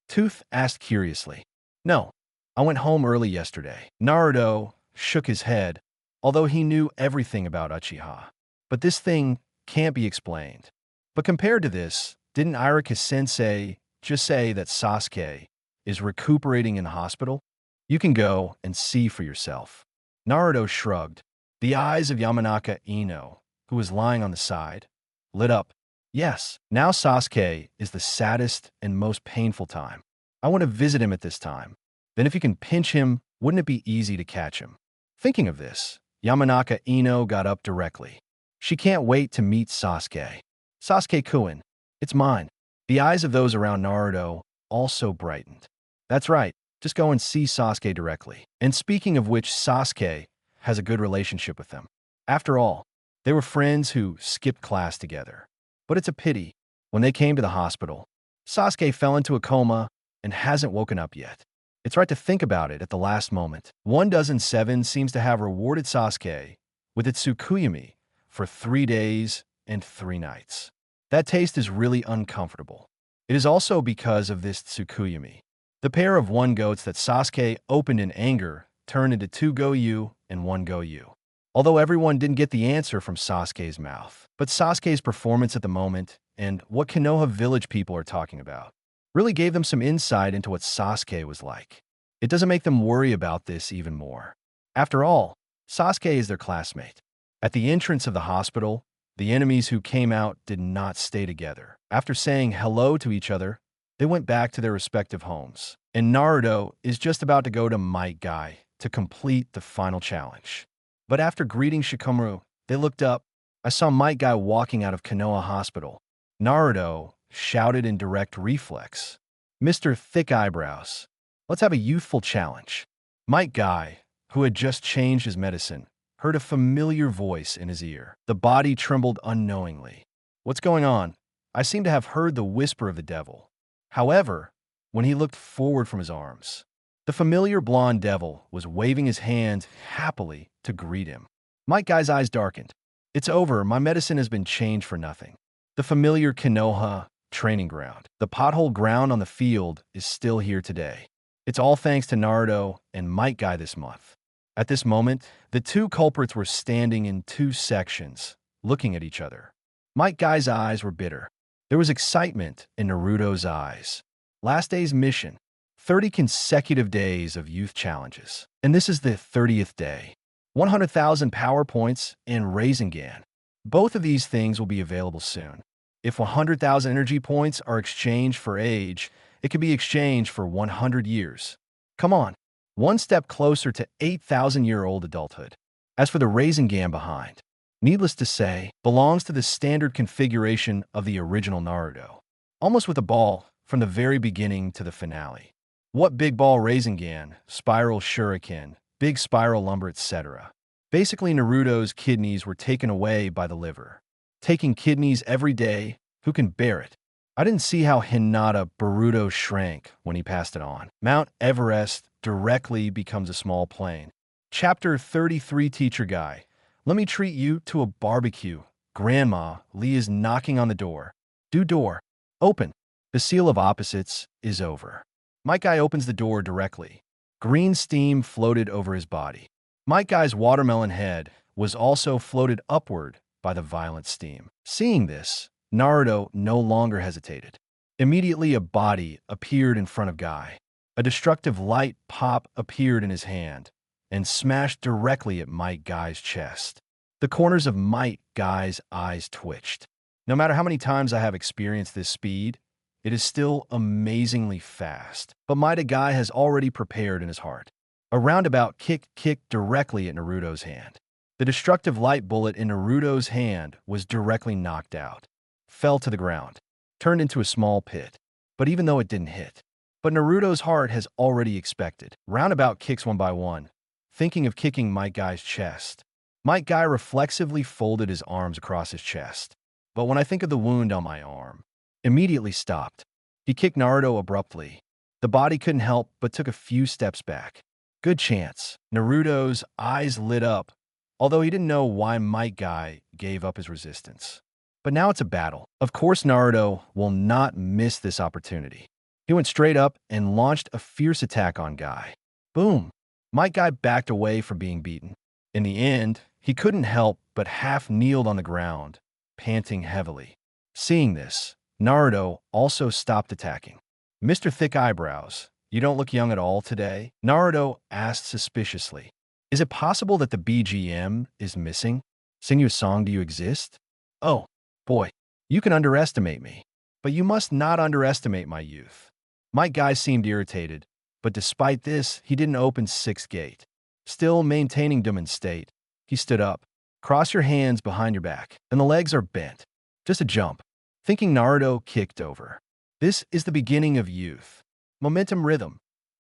S2: Tooth asked curiously. No, I went home early yesterday. Naruto shook his head, although he knew everything about Uchiha. But this thing can't be explained. But compared to this, didn't Irika-sensei just say that Sasuke is recuperating in the hospital? You can go and see for yourself. Naruto shrugged. The eyes of Yamanaka Ino, who was lying on the side, lit up. Yes, now Sasuke is the saddest and most painful time. I want to visit him at this time. Then if you can pinch him, wouldn't it be easy to catch him? Thinking of this, Yamanaka Ino got up directly. She can't wait to meet Sasuke. Sasuke-kun, it's mine. The eyes of those around Naruto also brightened. That's right, just go and see Sasuke directly. And speaking of which, Sasuke has a good relationship with them. After all, they were friends who skipped class together. But it's a pity. When they came to the hospital, Sasuke fell into a coma and hasn't woken up yet. It's right to think about it at the last moment. 1,007 seems to have rewarded Sasuke with its Tsukuyami for 3 days and 3 nights. That taste is really uncomfortable. It is also because of this Tsukuyami. The pair of 1 goats that Sasuke opened in anger turned into 2 Goyu and 1 Goyu. Although everyone didn't get the answer from Sasuke's mouth. But Sasuke's performance at the moment and what Konoha village people are talking about really gave them some insight into what Sasuke was like. It doesn't make them worry about this even more. After all, Sasuke is their classmate. At the entrance of the hospital, the enemies who came out did not stay together. After saying hello to each other, they went back to their respective homes. And Naruto is just about to go to Might Guy to complete the final challenge. But after greeting Shikamaru, they looked up. I saw Might Guy walking out of Konoha Hospital. Naruto shouted in direct reflex, "Mr. Thick Eyebrows, let's have a youthful challenge." Might Guy, who had just changed his medicine, heard a familiar voice in his ear. The body trembled unknowingly. What's going on? I seem to have heard the whisper of the devil. However, when he looked forward from his arms, the familiar blonde devil was waving his hands happily to greet him. Might Guy's eyes darkened. It's over, my medicine has been changed for nothing. The familiar Konoha training ground. The pothole ground on the field is still here today. It's all thanks to Naruto and Might Guy this month. At this moment, the 2 culprits were standing in 2 sections, looking at each other. Might Guy's eyes were bitter. There was excitement in Naruto's eyes. Last day's mission, 30 consecutive days of youth challenges. And this is the 30th day. 100,000 power points and Rasengan. Both of these things will be available soon. If 100,000 energy points are exchanged for age, it can be exchanged for 100 years. Come on, 1 step closer to 8,000-year-old adulthood. As for the Rasengan behind, needless to say, belongs to the standard configuration of the original Naruto. Almost with a ball from the very beginning to the finale. What big ball Rasengan, spiral shuriken, big spiral lumber, etc. Basically, Naruto's kidneys were taken away by the liver. Taking kidneys every day, who can bear it? I didn't see how Hinata Boruto shrank when he passed it on. Mount Everest directly becomes a small plane. Chapter 33 Teacher Guy. Let me treat you to a barbecue. Grandma, Lee is knocking on the door. Do door. Open. The seal of opposites is over. Might Guy opens the door directly. Green steam floated over his body. Might Guy's watermelon head was also floated upward by the violent steam. Seeing this, Naruto no longer hesitated. Immediately a body appeared in front of Guy. A destructive light pop appeared in his hand and smashed directly at Might Guy's chest. The corners of Might Guy's eyes twitched. No matter how many times I have experienced this speed, it is still amazingly fast. But Might Guy has already prepared in his heart. A roundabout kick kicked directly at Naruto's hand. The destructive light bullet in Naruto's hand was directly knocked out, fell to the ground, turned into a small pit. But even though it didn't hit, but Naruto's heart has already expected. Roundabout kicks one by one, thinking of kicking Might Guy's chest. Might Guy reflexively folded his arms across his chest. But when I think of the wound on my arm, immediately stopped. He kicked Naruto abruptly. The body couldn't help but took a few steps back. Good chance. Naruto's eyes lit up, although he didn't know why Might Guy gave up his resistance. But now it's a battle. Of course, Naruto will not miss this opportunity. He went straight up and launched a fierce attack on Guy. Boom! Might Guy backed away from being beaten. In the end, he couldn't help but half kneeled on the ground, panting heavily. Seeing this, Naruto also stopped attacking. Mr. Thick Eyebrows, you don't look young at all today? Naruto asked suspiciously. Is it possible that the BGM is missing? Sing you a song, do you exist? Oh, boy. You can underestimate me, but you must not underestimate my youth. Might Guy seemed irritated, but despite this, he didn't open sixth gate. Still maintaining demon state, he stood up. Cross your hands behind your back, and the legs are bent. Just a jump. Thinking Naruto kicked over. This is the beginning of youth. Momentum rhythm.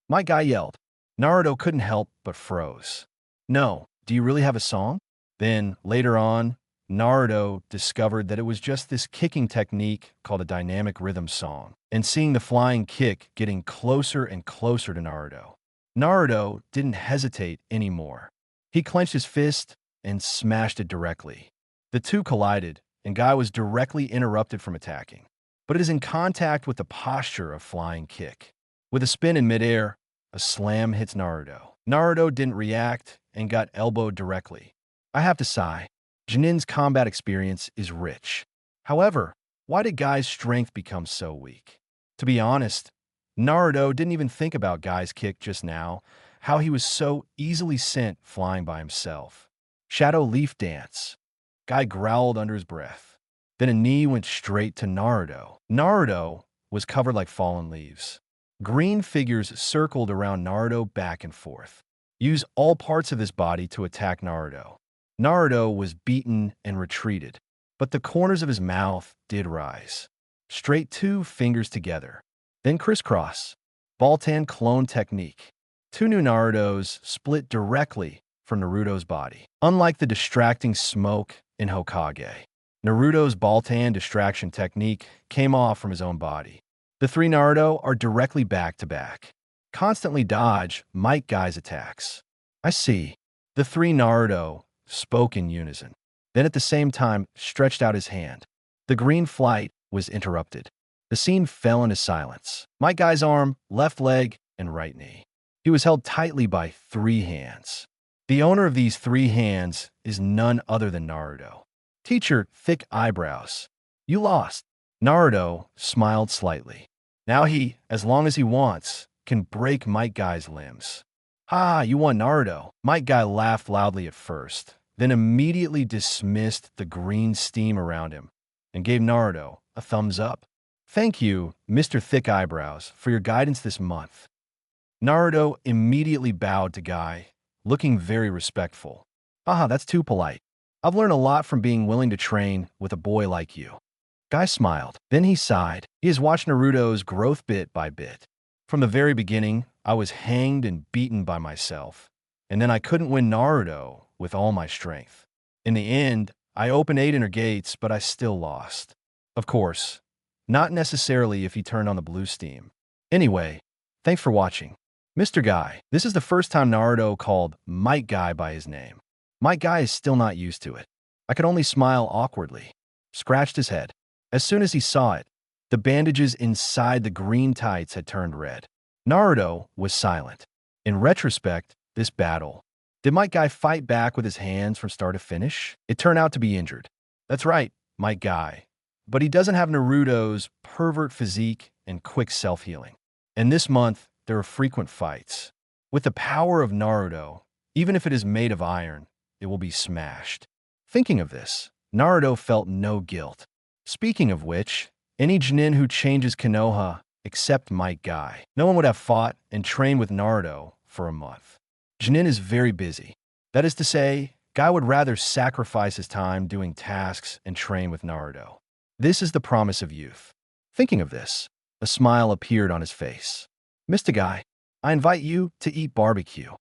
S2: Might Guy yelled. Naruto couldn't help but froze. No, do you really have a song? Then, later on, Naruto discovered that it was just this kicking technique called a dynamic rhythm song, and seeing the flying kick getting closer and closer to Naruto. Naruto didn't hesitate anymore. He clenched his fist and smashed it directly. The two collided, and Guy was directly interrupted from attacking. But it is in contact with the posture of flying kick. With a spin in midair, a slam hits Naruto. Naruto didn't react and got elbowed directly. I have to sigh. Jonin's combat experience is rich. However, why did Guy's strength become so weak? To be honest, Naruto didn't even think about Guy's kick just now, how he was so easily sent flying by himself. Shadow Leaf Dance. Guy growled under his breath. Then a knee went straight to Naruto. Naruto was covered like fallen leaves. Green figures circled around Naruto back and forth. Use all parts of his body to attack Naruto. Naruto was beaten and retreated, but the corners of his mouth did rise. Straight two fingers together. Then crisscross. Baltan clone technique. Two new Narutos split directly from Naruto's body. Unlike the distracting smoke in Hokage, Naruto's Baltan distraction technique came off from his own body. The three Naruto are directly back to back. Constantly dodge Might Guy's attacks. I see. The three Naruto spoke in unison. Then at the same time stretched out his hand. The green flight was interrupted. The scene fell into silence. Might Guy's arm, left leg, and right knee. He was held tightly by three hands. The owner of these three hands is none other than Naruto. Teacher, thick eyebrows. You lost. Naruto smiled slightly. Now he, as long as he wants, can break Might Guy's limbs. Ah, you won, Naruto. Might Guy laughed loudly at first, then immediately dismissed the green steam around him and gave Naruto a thumbs up. Thank you, Mr. Thick Eyebrows, for your guidance this month. Naruto immediately bowed to Guy, looking very respectful. Haha, that's too polite. I've learned a lot from being willing to train with a boy like you. Guy smiled. Then he sighed. He has watched Naruto's growth bit by bit. From the very beginning, I was hanged and beaten by myself. And then I couldn't win Naruto with all my strength. In the end, I opened 8 inner gates, but I still lost. Of course, not necessarily if he turned on the blue steam. Anyway, thanks for watching. Mr. Guy, this is the first time Naruto called Might Guy by his name. Might Guy is still not used to it. I could only smile awkwardly. Scratched his head. As soon as he saw it, the bandages inside the green tights had turned red. Naruto was silent. In retrospect, this battle. Did Might Guy fight back with his hands from start to finish? It turned out to be injured. That's right, Might Guy. But he doesn't have Naruto's pervert physique and quick self-healing. And this month, there are frequent fights. With the power of Naruto, even if it is made of iron, it will be smashed. Thinking of this, Naruto felt no guilt. Speaking of which, any Jonin who changes Konoha except Might Guy, no one would have fought and trained with Naruto for a month. Jonin is very busy. That is to say, Guy would rather sacrifice his time doing tasks and train with Naruto. This is the promise of youth. Thinking of this, a smile appeared on his face. Mr. Guy, I invite you to eat barbecue.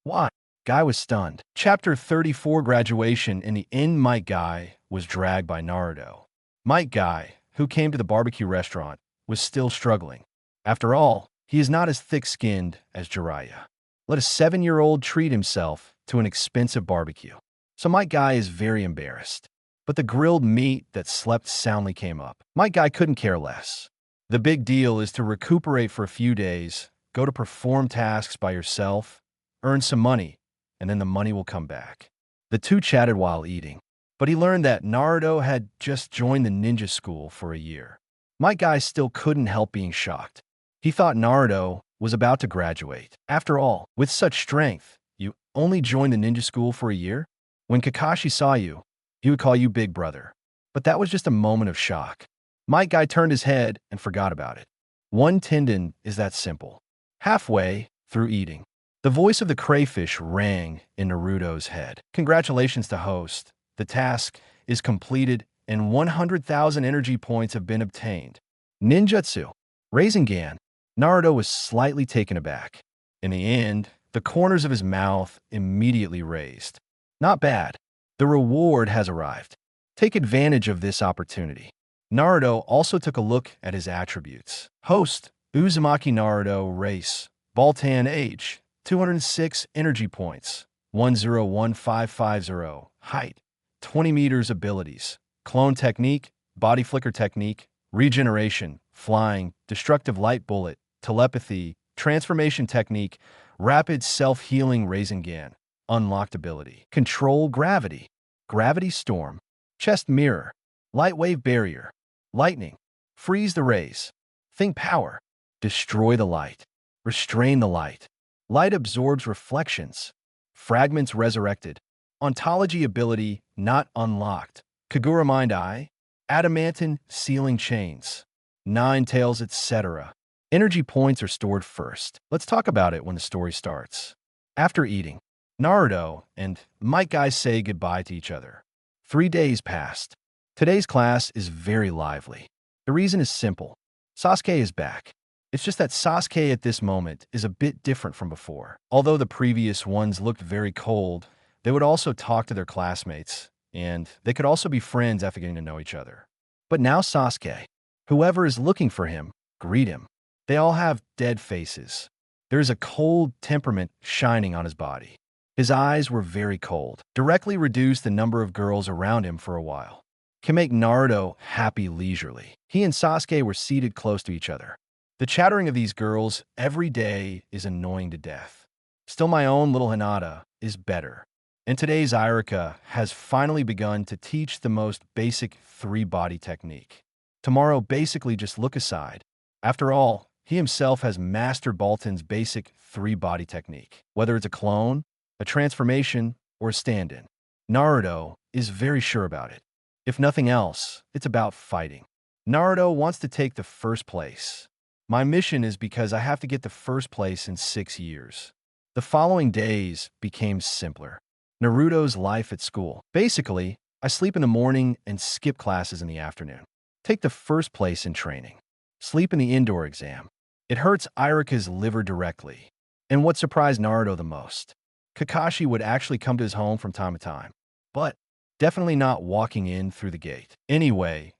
S2: Why? Guy was stunned. Chapter 34 Graduation. In the end, Might Guy was dragged by Naruto. Might Guy, who came to the barbecue restaurant, was still struggling. After all, he is not as thick-skinned as Jiraiya. Let a 7-year-old treat himself to an expensive barbecue. So Might Guy is very embarrassed. But the grilled meat that slept soundly came up. Might Guy couldn't care less. The big deal is to recuperate for a few days, go to perform tasks by yourself, earn some money, and then the money will come back. The two chatted while eating, but he learned that Naruto had just joined the ninja school for a year. Might Guy still couldn't help being shocked. He thought Naruto was about to graduate. After all, with such strength, you only joined the ninja school for a year? When Kakashi saw you, he would call you Big Brother. But that was just a moment of shock. Might Guy turned his head and forgot about it. One tendon is that simple. Halfway through eating, the voice of the crayfish rang in Naruto's head. Congratulations to host. The task is completed and 100,000 energy points have been obtained. Ninjutsu. Rasengan. Naruto was slightly taken aback. In the end, the corners of his mouth immediately raised. Not bad. The reward has arrived. Take advantage of this opportunity. Naruto also took a look at his attributes. Host, Uzumaki Naruto, race, Baltan age, 206 energy points, 101550, height, 20 meters abilities, clone technique, body flicker technique, regeneration, flying, destructive light bullet, telepathy, transformation technique, rapid self-healing Rasengan, unlocked ability, control gravity, gravity storm, chest mirror, light wave barrier, lightning, freeze the rays, think power, destroy the light, restrain the light, light absorbs reflections, fragments resurrected, ontology ability not unlocked, Kagura mind eye, adamantine sealing chains, nine tails, etc. Energy points are stored first. Let's talk about it when the story starts. After eating, Naruto and Might Guy say goodbye to each other. 3 days passed. Today's class is very lively. The reason is simple. Sasuke is back. It's just that Sasuke at this moment is a bit different from before. Although the previous ones looked very cold, they would also talk to their classmates, and they could also be friends after getting to know each other. But now Sasuke, whoever is looking for him, greet him. They all have dead faces. There is a cold temperament shining on his body. His eyes were very cold, directly reduced the number of girls around him for a while. Can make Naruto happy leisurely. He and Sasuke were seated close to each other. The chattering of these girls every day is annoying to death. Still, my own little Hinata is better. And today's Irika has finally begun to teach the most basic 3-body technique. Tomorrow, basically just look aside. After all, he himself has mastered Baltan's basic 3-body technique. Whether it's a clone, a transformation, or a stand-in, Naruto is very sure about it. If nothing else, it's about fighting. Naruto wants to take the first place. My mission is because I have to get the first place in 6 years. The following days became simpler. Naruto's life at school. Basically, I sleep in the morning and skip classes in the afternoon. Take the first place in training. Sleep in the indoor exam. It hurts Irika's liver directly. And what surprised Naruto the most? Kakashi would actually come to his home from time to time. But definitely not walking in through the gate. Anyway,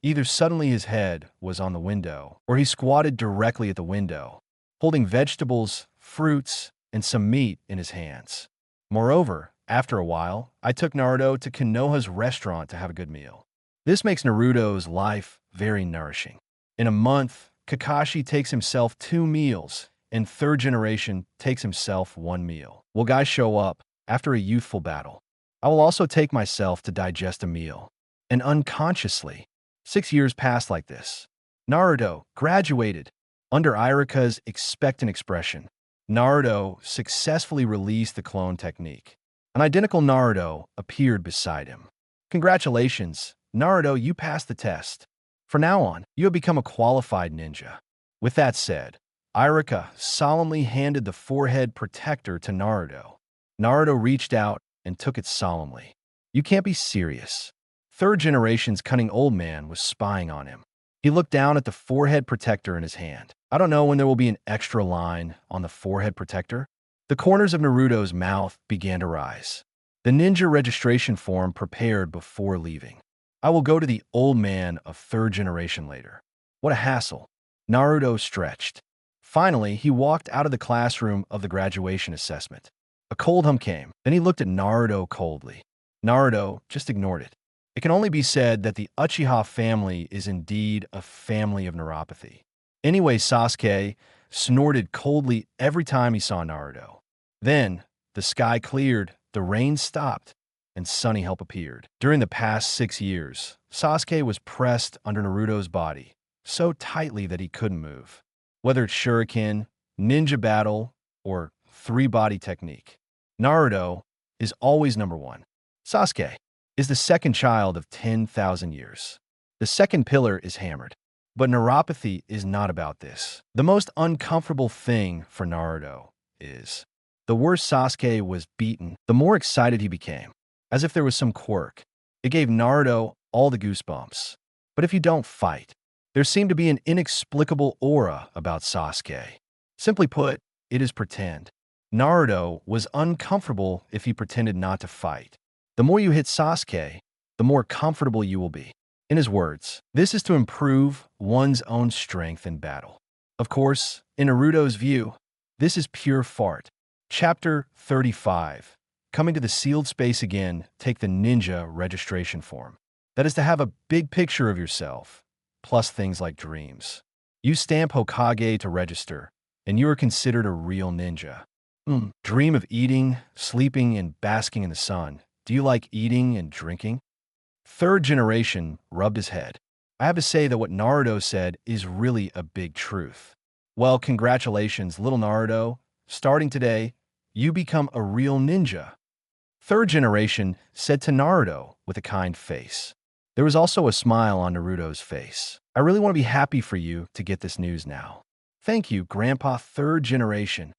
S2: either suddenly his head was on the window, or he squatted directly at the window, holding vegetables, fruits, and some meat in his hands. Moreover, after a while, I took Naruto to Konoha's restaurant to have a good meal. This makes Naruto's life very nourishing. In a month, Kakashi takes himself 2 meals, and third generation takes himself 1 meal. Will guys show up after a youthful battle? I will also take myself to digest a meal. And unconsciously, 6 years passed like this. Naruto graduated. Under Irika's expectant expression, Naruto successfully released the clone technique. An identical Naruto appeared beside him. Congratulations, Naruto, you passed the test. From now on, you have become a qualified ninja. With that said, Irika solemnly handed the forehead protector to Naruto. Naruto reached out and took it solemnly. You can't be serious. Third generation's cunning old man was spying on him. He looked down at the forehead protector in his hand. I don't know when there will be an extra line on the forehead protector. The corners of Naruto's mouth began to rise. The ninja registration form prepared before leaving. I will go to the old man of third generation later. What a hassle. Naruto stretched. Finally, he walked out of the classroom of the graduation assessment. A cold hum came. Then he looked at Naruto coldly. Naruto just ignored it. It can only be said that the Uchiha family is indeed a family of neuropathy. Anyway, Sasuke snorted coldly every time he saw Naruto. Then, the sky cleared, the rain stopped, and sunny help appeared. During the past 6 years, Sasuke was pressed under Naruto's body so tightly that he couldn't move. Whether it's shuriken, ninja battle, or 3-body technique, Naruto is always number 1. Sasuke, is the second child of 10,000 years. The second pillar is hammered. But neuropathy is not about this. The most uncomfortable thing for Naruto is the worse Sasuke was beaten, the more excited he became, as if there was some quirk. It gave Naruto all the goosebumps. But if you don't fight, there seemed to be an inexplicable aura about Sasuke. Simply put, it is pretend. Naruto was uncomfortable if he pretended not to fight. The more you hit Sasuke, the more comfortable you will be. In his words, this is to improve one's own strength in battle. Of course, in Naruto's view, this is pure fart. Chapter 35. Coming to the sealed space again, take the ninja registration form. That is to have a big picture of yourself, plus things like dreams. You stamp Hokage to register, and you are considered a real ninja. Dream of eating, sleeping, and basking in the sun. Do you like eating and drinking? Third generation rubbed his head. I have to say that what Naruto said is really a big truth. Well, congratulations, little Naruto. Starting today, you become a real ninja. Third generation said to Naruto with a kind face. There was also a smile on Naruto's face. I really want to be happy for you to get this news now. Thank you, Grandpa Third Generation.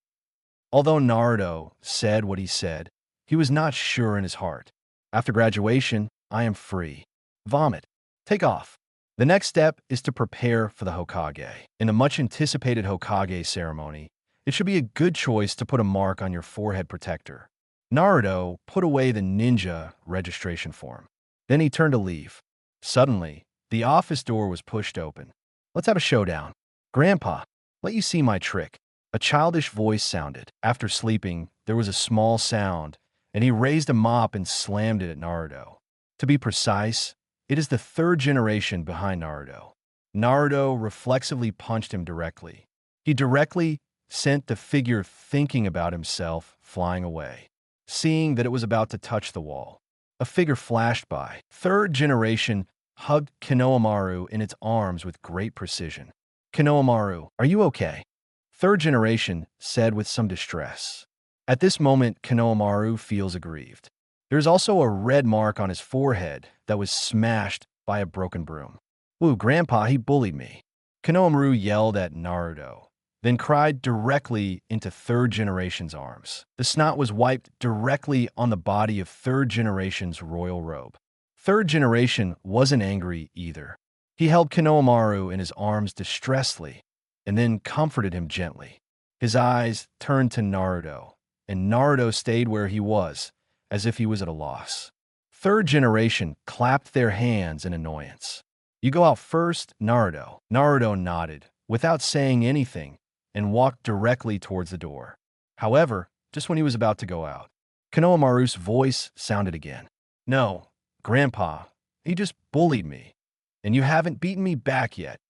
S2: Although Naruto said what he said, he was not sure in his heart. After graduation, I am free. Vomit. Take off. The next step is to prepare for the Hokage. In a much-anticipated Hokage ceremony, it should be a good choice to put a mark on your forehead protector. Naruto put away the ninja registration form. Then he turned to leave. Suddenly, the office door was pushed open. Let's have a showdown. Grandpa, let you see my trick. A childish voice sounded. After sleeping, there was a small sound, and he raised a mop and slammed it at Naruto. To be precise, it is the third generation behind Naruto. Naruto reflexively punched him directly. He directly sent the figure thinking about himself flying away. Seeing that it was about to touch the wall, a figure flashed by. Third generation hugged Konohamaru in its arms with great precision. Konohamaru, are you okay? Third generation said with some distress. At this moment, Konohamaru feels aggrieved. There's also a red mark on his forehead that was smashed by a broken broom. Ooh, Grandpa, he bullied me. Konohamaru yelled at Naruto, then cried directly into third generation's arms. The snot was wiped directly on the body of third generation's royal robe. Third generation wasn't angry either. He held Konohamaru in his arms distressfully and then comforted him gently. His eyes turned to Naruto, and Naruto stayed where he was, as if he was at a loss. Third generation clapped their hands in annoyance. You go out first, Naruto. Naruto nodded, without saying anything, and walked directly towards the door. However, just when he was about to go out, Konohamaru's voice sounded again. No, Grandpa, he just bullied me, and you haven't beaten me back yet.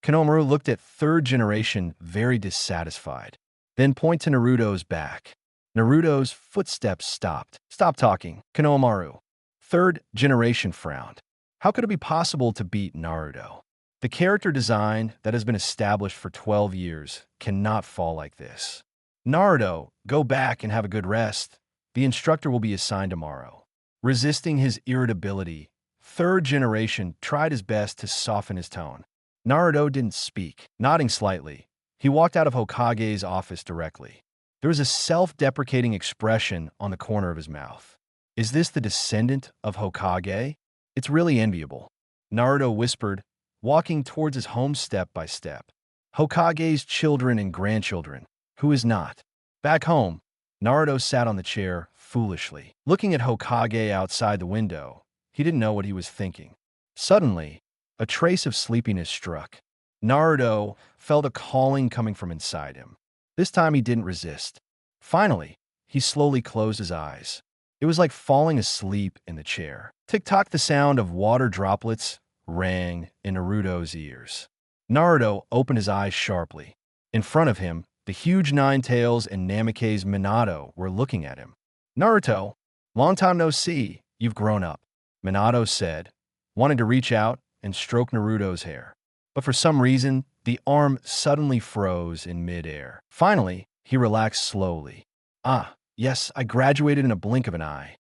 S2: Konohamaru looked at third generation very dissatisfied, then pointed to Naruto's back. Naruto's footsteps stopped. Stop talking, Konohamaru. Third generation frowned. How could it be possible to beat Naruto? The character design that has been established for 12 years cannot fall like this. Naruto, go back and have a good rest. The instructor will be assigned tomorrow. Resisting his irritability, third generation tried his best to soften his tone. Naruto didn't speak. Nodding slightly, he walked out of Hokage's office directly. There was a self-deprecating expression on the corner of his mouth. Is this the descendant of Hokage? It's really enviable. Naruto whispered, walking towards his home step by step. Hokage's children and grandchildren. Who is not? Back home, Naruto sat on the chair foolishly. Looking at Hokage outside the window, he didn't know what he was thinking. Suddenly, a trace of sleepiness struck. Naruto felt a calling coming from inside him. This time he didn't resist. Finally, he slowly closed his eyes. It was like falling asleep in the chair. Tick-tock, the sound of water droplets rang in Naruto's ears. Naruto opened his eyes sharply. In front of him, the huge Nine-Tails and Namikaze Minato were looking at him. Naruto, long time no see, you've grown up, Minato said, wanting to reach out and stroke Naruto's hair. But for some reason, the arm suddenly froze in mid-air. Finally, he relaxed slowly. Ah, yes, I graduated in a blink of an eye.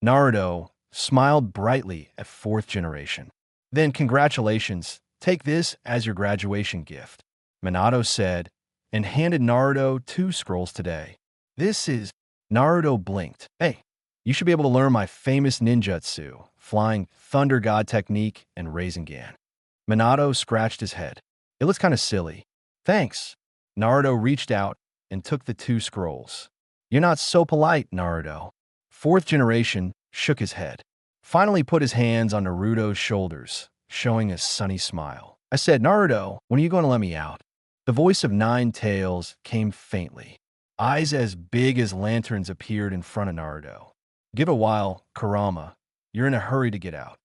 S2: Naruto smiled brightly at fourth generation. Then congratulations, take this as your graduation gift, Minato said, and handed Naruto 2 scrolls today. This is... Naruto blinked. Hey, you should be able to learn my famous ninjutsu, flying thunder god technique and Rasengan. Minato scratched his head. It looks kind of silly. Thanks. Naruto reached out and took the 2 scrolls. You're not so polite, Naruto. Fourth generation shook his head. Finally put his hands on Naruto's shoulders, showing a sunny smile. I said, Naruto, when are you going to let me out? The voice of Nine Tails came faintly. Eyes as big as lanterns appeared in front of Naruto. Give a while, Kurama. You're in a hurry to get out.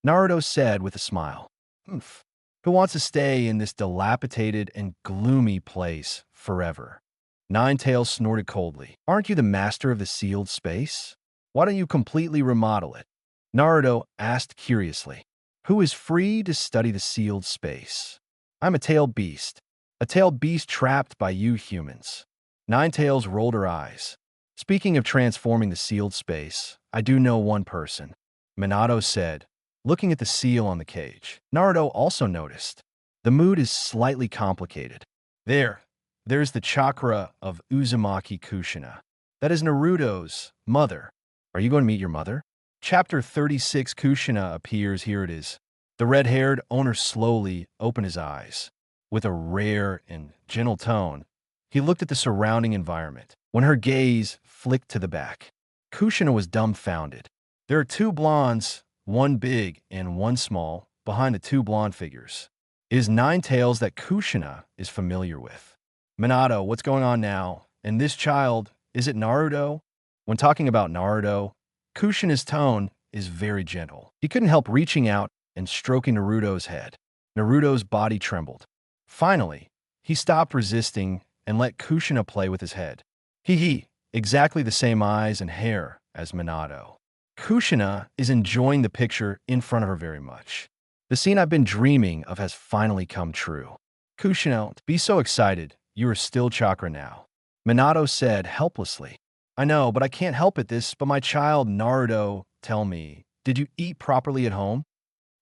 S2: Naruto said with a smile. Humph. Who wants to stay in this dilapidated and gloomy place forever? Nine Tails snorted coldly. Aren't you the master of the sealed space? Why don't you completely remodel it? Naruto asked curiously. Who is free to study the sealed space? I'm a tailed beast. A tailed beast trapped by you humans. Nine Tails rolled her eyes. Speaking of transforming the sealed space, I do know one person, Minato said, looking at the seal on the cage. Naruto also noticed. The mood is slightly complicated. There's the chakra of Uzumaki Kushina. That is Naruto's mother. Are you going to meet your mother? Chapter 36 Kushina appears. Here it is. The red-haired owner slowly opened his eyes. With a rare and gentle tone, he looked at the surrounding environment. When her gaze flicked to the back, Kushina was dumbfounded. There are 2 blondes, one big and one small, behind the 2 blonde figures. It is Nine Tails that Kushina is familiar with. Minato, what's going on now? And this child, is it Naruto? When talking about Naruto, Kushina's tone is very gentle. He couldn't help reaching out and stroking Naruto's head. Naruto's body trembled. Finally, he stopped resisting and let Kushina play with his head. Exactly the same eyes and hair as Minato. Kushina is enjoying the picture in front of her very much. The scene I've been dreaming of has finally come true. Kushina, be so excited. You are still chakra now. Minato said helplessly. I know, but I can't help it. But my child Naruto, tell me, did you eat properly at home?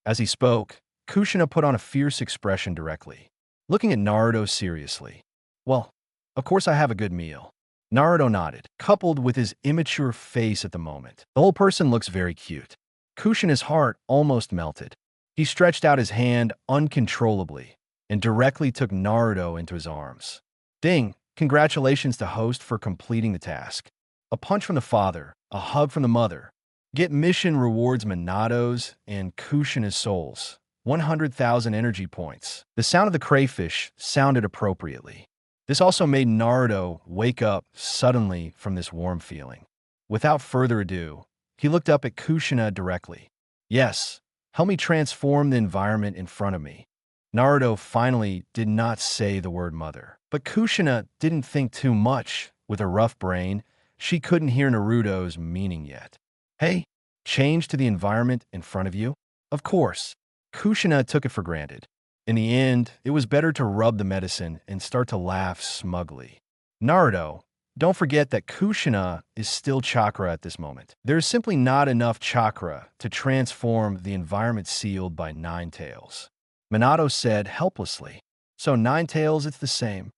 S2: As he spoke, Kushina put on a fierce expression directly, looking at Naruto seriously. Well, of course I have a good meal. Naruto nodded, coupled with his immature face at the moment. The whole person looks very cute. Kushina's heart almost melted. He stretched out his hand uncontrollably and directly took Naruto into his arms. Ding! Congratulations to host for completing the task. A punch from the father, a hug from the mother. Get mission rewards Minato's and Kushina's souls. 100,000 energy points. The sound of the crayfish sounded appropriately. This also made Naruto wake up suddenly from this warm feeling. Without further ado, he looked up at Kushina directly. Yes, help me transform the environment in front of me. Naruto finally did not say the word mother. But Kushina didn't think too much. With a rough brain, she couldn't hear Naruto's meaning yet. Hey, change to the environment in front of you? Of course. Kushina took it for granted. In the end, it was better to rub the medicine and start to laugh smugly. Naruto, don't forget that Kushina is still chakra at this moment. There is simply not enough chakra to transform the environment sealed by Nine Tails. Minato said helplessly. So Nine Tails, it's the same.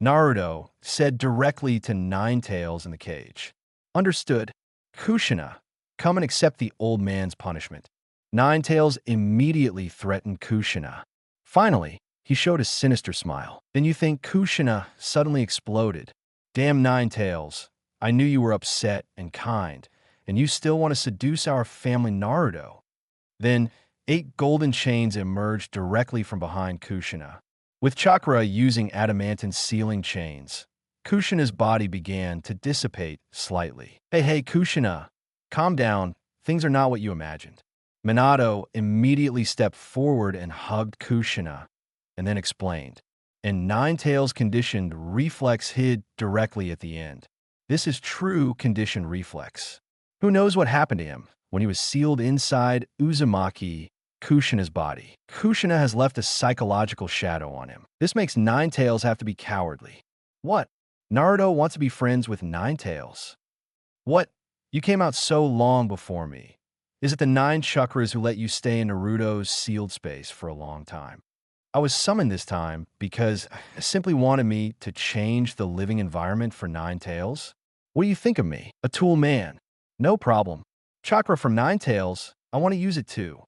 S2: Naruto said directly to Nine Tails in the cage. Understood. Kushina, come and accept the old man's punishment. Nine Tails immediately threatened Kushina. Finally, he showed a sinister smile. Then you think Kushina suddenly exploded. Damn Nine Tails, I knew you were upset and kind, and you still want to seduce our family Naruto. Then 8 golden chains emerged directly from behind Kushina. With chakra using adamantine sealing chains, Kushina's body began to dissipate slightly. Hey, Kushina, calm down. Things are not what you imagined. Minato immediately stepped forward and hugged Kushina, and then explained. And Nine Tails' conditioned reflex hid directly at the end. This is true conditioned reflex. Who knows what happened to him when he was sealed inside Uzumaki Kushina's body? Kushina has left a psychological shadow on him. This makes Nine Tails have to be cowardly. What? Naruto wants to be friends with Nine Tails? What? You came out so long before me. Is it the 9 chakras who let you stay in Naruto's sealed space for a long time? I was summoned this time because I simply wanted me to change the living environment for 9 tails. What do you think of me? A tool man? No problem. Chakra from 9 tails, I want to use it too.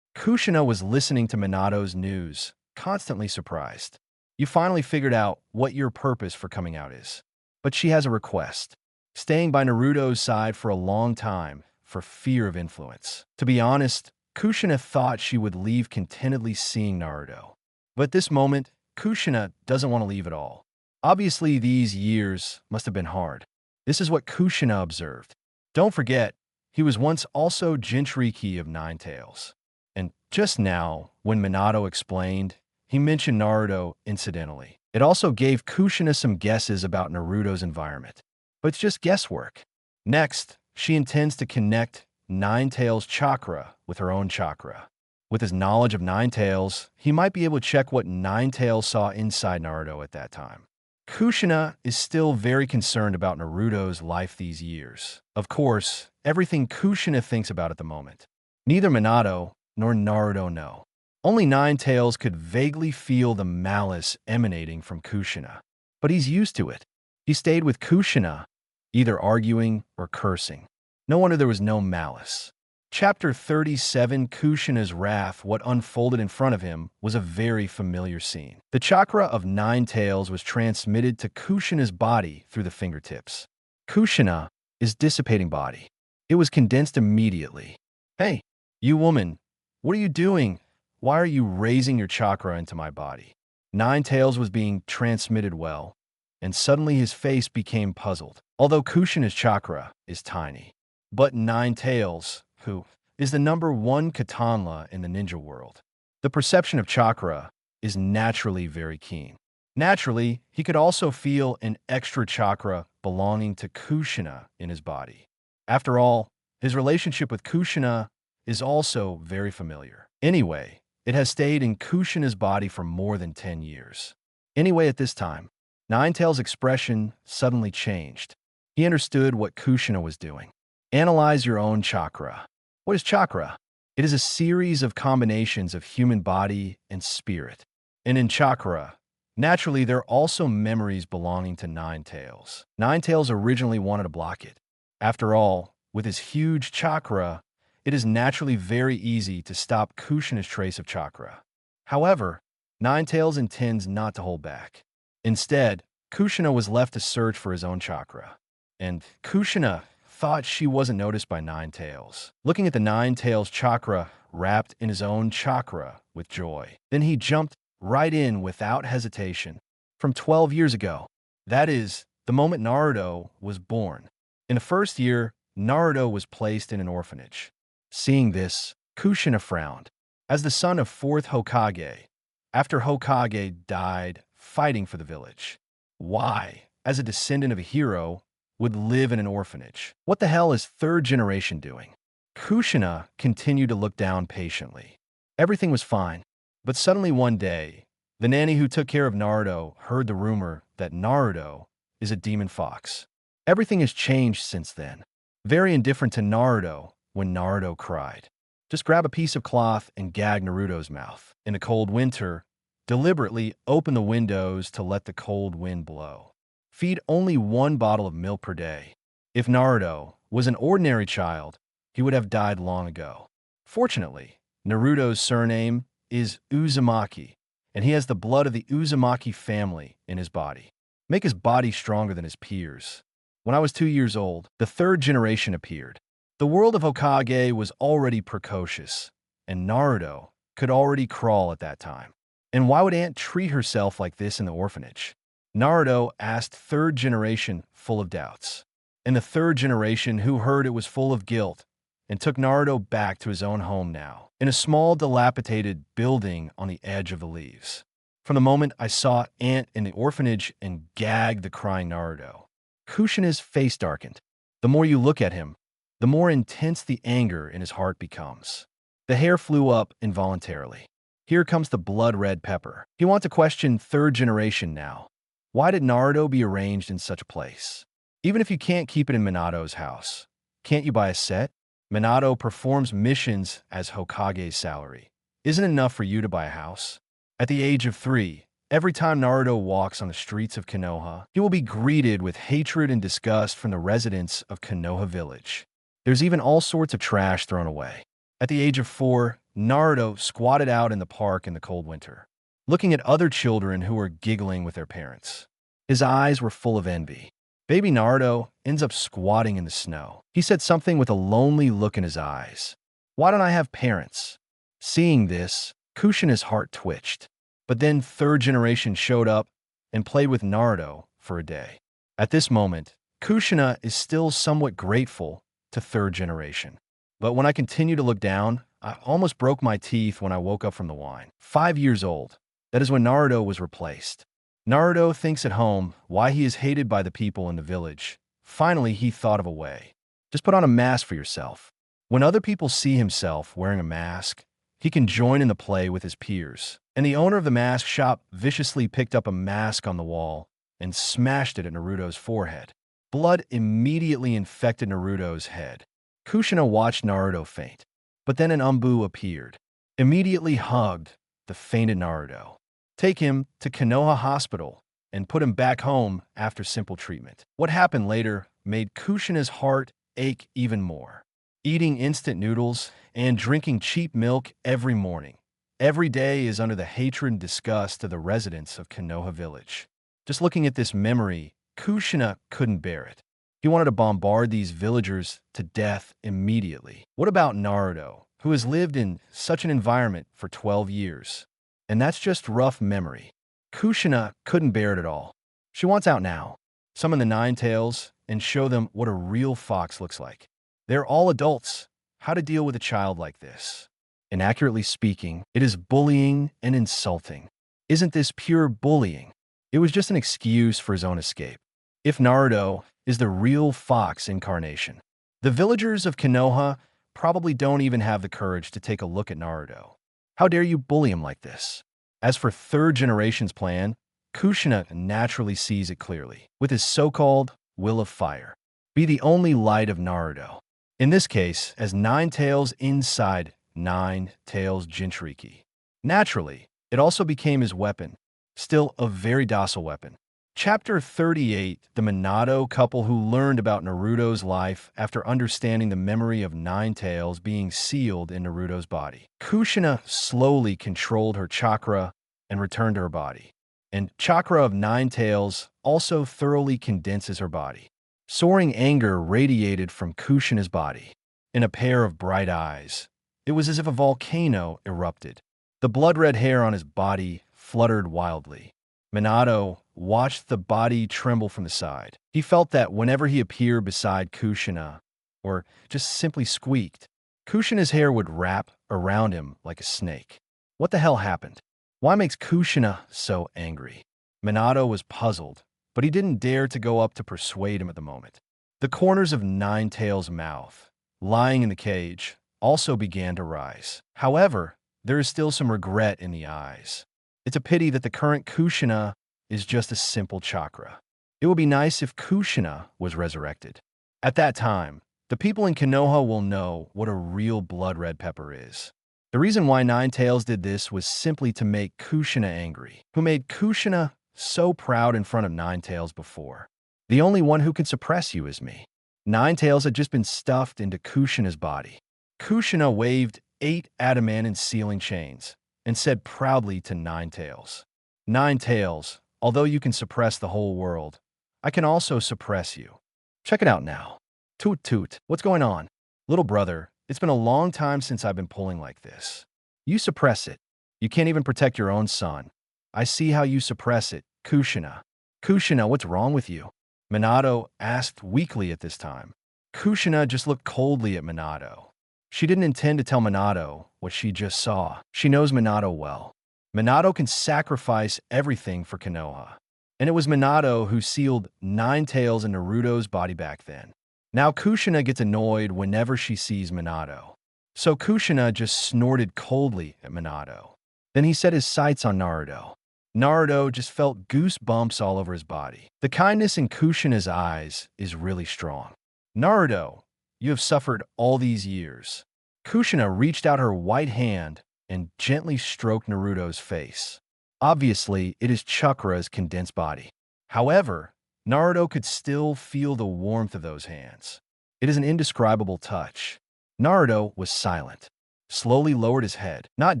S2: Kushina was listening to Minato's news, constantly surprised. You finally figured out what your purpose for coming out is. But she has a request. Staying by Naruto's side for a long time for fear of influence. To be honest, Kushina thought she would leave contentedly seeing Naruto. But at this moment, Kushina doesn't want to leave at all. Obviously, these years must have been hard. This is what Kushina observed. Don't forget, he was once also Jinchuriki of 9 tails. And just now, when Minato explained, he mentioned Naruto incidentally. It also gave Kushina some guesses about Naruto's environment. But it's just guesswork. Next, she intends to connect 9 tails chakra with her own chakra. With his knowledge of 9 tails, he might be able to check what 9 tails saw inside Naruto at that time. Kushina is still very concerned about Naruto's life these years. Of course, everything Kushina thinks about at the moment. Neither Minato nor Naruto know. Only 9 tails could vaguely feel the malice emanating from Kushina. But he's used to it. He stayed with Kushina, either arguing or cursing. No wonder there was no malice. Chapter 37, Kushina's Wrath. What unfolded in front of him was a very familiar scene. The chakra of 9 tails was transmitted to Kushina's body through the fingertips. Kushina is dissipating body. It was condensed immediately. Hey, you woman, what are you doing? Why are you raising your chakra into my body? 9 tails was being transmitted well, and suddenly his face became puzzled. Although Kushina's chakra is tiny, but 9 tails, who is the #1 katanla in the ninja world. The perception of chakra is naturally very keen. Naturally, he could also feel an extra chakra belonging to Kushina in his body. After all, his relationship with Kushina is also very familiar. Anyway, it has stayed in Kushina's body for more than 10 years. Anyway, at this time, 9 tails' expression suddenly changed. He understood what Kushina was doing. Analyze your own chakra. What is chakra? It is a series of combinations of human body and spirit. And in chakra, naturally, there are also memories belonging to 9 tails. 9 tails originally wanted to block it. After all, with his huge chakra, it is naturally very easy to stop Kushina's trace of chakra. However, 9 tails intends not to hold back. Instead, Kushina was left to search for his own chakra. And Kushina thought she wasn't noticed by 9 tails. Looking at the 9 tails chakra wrapped in his own chakra with joy. Then he jumped right in without hesitation. From 12 years ago. That is, the moment Naruto was born. In the first year, Naruto was placed in an orphanage. Seeing this, Kushina frowned. As the son of 4th Hokage, after Hokage died fighting for the village. Why, as a descendant of a hero, would live in an orphanage? What the hell is 3rd generation doing? Kushina continued to look down patiently. Everything was fine, but suddenly one day, the nanny who took care of Naruto heard the rumor that Naruto is a demon fox. Everything has changed since then. Very indifferent to Naruto when Naruto cried. Just grab a piece of cloth and gag Naruto's mouth. In the cold winter, deliberately open the windows to let the cold wind blow. Feed only 1 bottle of milk per day. If Naruto was an ordinary child, he would have died long ago. Fortunately, Naruto's surname is Uzumaki, and he has the blood of the Uzumaki family in his body. Make his body stronger than his peers. When I was 2 years old, the 3rd generation appeared. The world of Hokage was already precocious, and Naruto could already crawl at that time. And why would Aunt treat herself like this in the orphanage? Naruto asked 3rd generation, full of doubts. And the 3rd generation, who heard it, was full of guilt and took Naruto back to his own home now, in a small dilapidated building on the edge of the leaves. From the moment I saw Aunt in the orphanage and gagged the crying Naruto, Kushina's face darkened. The more you look at him, the more intense the anger in his heart becomes. The hair flew up involuntarily. Here comes the blood-red pepper. He wants to question 3rd generation now. Why did Naruto be arranged in such a place? Even if you can't keep it in Minato's house, can't you buy a set? Minato performs missions as Hokage's salary. Isn't it enough for you to buy a house? At the age of 3, every time Naruto walks on the streets of Konoha, he will be greeted with hatred and disgust from the residents of Konoha village. There's even all sorts of trash thrown away. At the age of 4, Naruto squatted out in the park in the cold winter, looking at other children who were giggling with their parents. His eyes were full of envy. Baby Naruto ends up squatting in the snow. He said something with a lonely look in his eyes. Why don't I have parents? Seeing this, Kushina's heart twitched. But then third generation showed up and played with Naruto for a day. At this moment, Kushina is still somewhat grateful to third generation. But when I continue to look down, I almost broke my teeth when I woke up from the wine. 5 years old. That is when Naruto was replaced. Naruto thinks at home why he is hated by the people in the village. Finally, he thought of a way. Just put on a mask for yourself. When other people see himself wearing a mask, he can join in the play with his peers. And the owner of the mask shop viciously picked up a mask on the wall and smashed it at Naruto's forehead. Blood immediately infected Naruto's head. Kushina watched Naruto faint, but then an Umbu appeared, immediately hugged the fainted Naruto. Take him to Konoha Hospital and put him back home after simple treatment. What happened later made Kushina's heart ache even more. Eating instant noodles and drinking cheap milk every morning. Every day is under the hatred and disgust of the residents of Konoha village. Just looking at this memory, Kushina couldn't bear it. He wanted to bombard these villagers to death immediately. What about Naruto, who has lived in such an environment for 12 years? And that's just rough memory. Kushina couldn't bear it at all. She wants out now. Summon the Nine Tails and show them what a real fox looks like. They're all adults. How to deal with a child like this? Inaccurately speaking, it is bullying and insulting. Isn't this pure bullying? It was just an excuse for his own escape. If Naruto is the real fox incarnation, the villagers of Konoha probably don't even have the courage to take a look at Naruto. How dare you bully him like this? As for third generation's plan, Kushina naturally sees it clearly, with his so-called will of fire. Be the only light of Naruto. In this case, as Nine Tails inside Nine Tails Jinchuriki. Naturally, it also became his weapon, still a very docile weapon. Chapter 38, the Minato couple who learned about Naruto's life after understanding the memory of Nine Tails being sealed in Naruto's body. Kushina slowly controlled her chakra and returned to her body. And chakra of Nine Tails also thoroughly condenses her body. Soaring anger radiated from Kushina's body. In a pair of bright eyes, it was as if a volcano erupted. The blood-red hair on his body fluttered wildly. Minato watched the body tremble from the side. He felt that whenever he appeared beside Kushina, or just simply squeaked, Kushina's hair would wrap around him like a snake. What the hell happened? Why makes Kushina so angry? Minato was puzzled, but he didn't dare to go up to persuade him at the moment. The corners of Nine Tails' mouth, lying in the cage, also began to rise. However, there is still some regret in the eyes. It's a pity that the current Kushina is just a simple chakra. It would be nice if Kushina was resurrected. At that time, the people in Konoha will know what a real blood red pepper is. The reason why Nine Tails did this was simply to make Kushina angry, who made Kushina so proud in front of Nine Tails before. The only one who can suppress you is me. Nine Tails had just been stuffed into Kushina's body. Kushina waved 8 adamant sealing chains and said proudly to Nine Tails, Nine Tails, although you can suppress the whole world, I can also suppress you. Check it out now. Toot toot, what's going on? Little brother, it's been a long time since I've been pulling like this. You suppress it. You can't even protect your own son. I see how you suppress it, Kushina. Kushina, what's wrong with you? Minato asked weakly at this time. Kushina just looked coldly at Minato. She didn't intend to tell Minato what she just saw. She knows Minato well. Minato can sacrifice everything for Konoha. And it was Minato who sealed Nine Tails in Naruto's body back then. Now Kushina gets annoyed whenever she sees Minato. So Kushina just snorted coldly at Minato. Then he set his sights on Naruto. Naruto just felt goosebumps all over his body. The kindness in Kushina's eyes is really strong. Naruto, you have suffered all these years." Kushina reached out her white hand and gently stroked Naruto's face. Obviously, it is Chakra's condensed body. However, Naruto could still feel the warmth of those hands. It is an indescribable touch. Naruto was silent, slowly lowered his head, not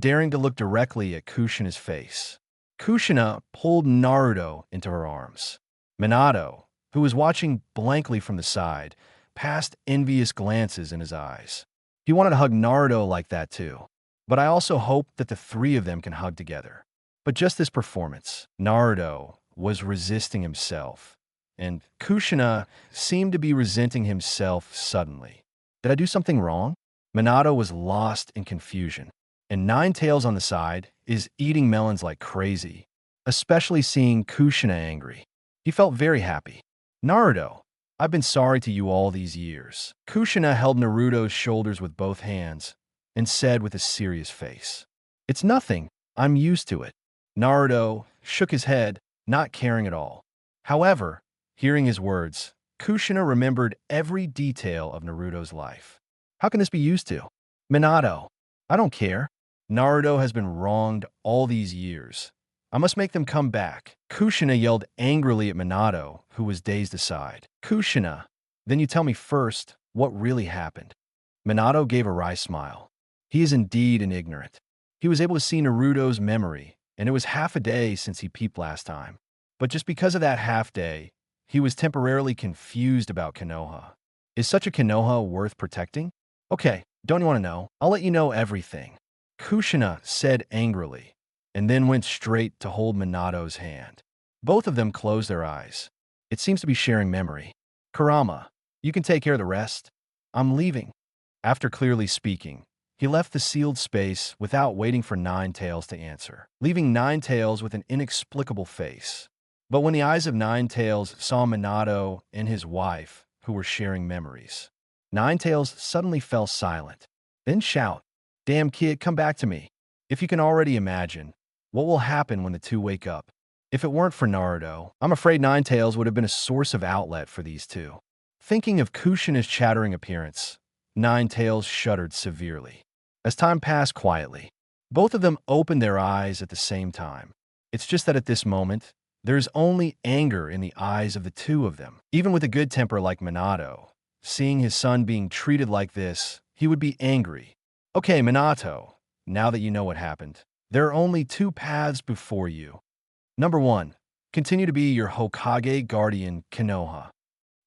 S2: daring to look directly at Kushina's face. Kushina pulled Naruto into her arms. Minato, who was watching blankly from the side, passed envious glances in his eyes. He wanted to hug Naruto like that too. But I also hope that the three of them can hug together. But just this performance, Naruto was resisting himself, and Kushina seemed to be resenting himself suddenly. Did I do something wrong? Minato was lost in confusion, and Nine Tails on the side is eating melons like crazy, especially seeing Kushina angry. He felt very happy. "Naruto, I've been sorry to you all these years." Kushina held Naruto's shoulders with both hands and said with a serious face, "It's nothing. I'm used to it." Naruto shook his head, not caring at all. However, hearing his words, Kushina remembered every detail of Naruto's life. How can this be used to? "Minato, I don't care. Naruto has been wronged all these years. I must make them come back." Kushina yelled angrily at Minato, who was dazed aside. "Kushina, then you tell me first what really happened." Minato gave a wry smile. He is indeed an ignorant. He was able to see Naruto's memory, and it was half a day since he peeped last time. But just because of that half day, he was temporarily confused about Konoha. Is such a Konoha worth protecting? "Okay, don't you want to know? I'll let you know everything," Kushina said angrily, and then went straight to hold Minato's hand. Both of them closed their eyes. It seems to be sharing memory. "Kurama, you can take care of the rest. I'm leaving." After clearly speaking, he left the sealed space without waiting for Nine Tails to answer, leaving Nine Tails with an inexplicable face. But when the eyes of Nine Tails saw Minato and his wife, who were sharing memories, Nine Tails suddenly fell silent. Then shout, "Damn kid, come back to me." If you can already imagine, what will happen when the two wake up? If it weren't for Naruto, I'm afraid Nine Tails would have been a source of outlet for these two. Thinking of Kushina's chattering appearance, Nine Tails shuddered severely. As time passed quietly, both of them opened their eyes at the same time. It's just that at this moment, there's only anger in the eyes of the two of them. Even with a good temper like Minato, seeing his son being treated like this, he would be angry. "Okay, Minato, now that you know what happened, there are only two paths before you. Number 1, continue to be your Hokage guardian, Konoha.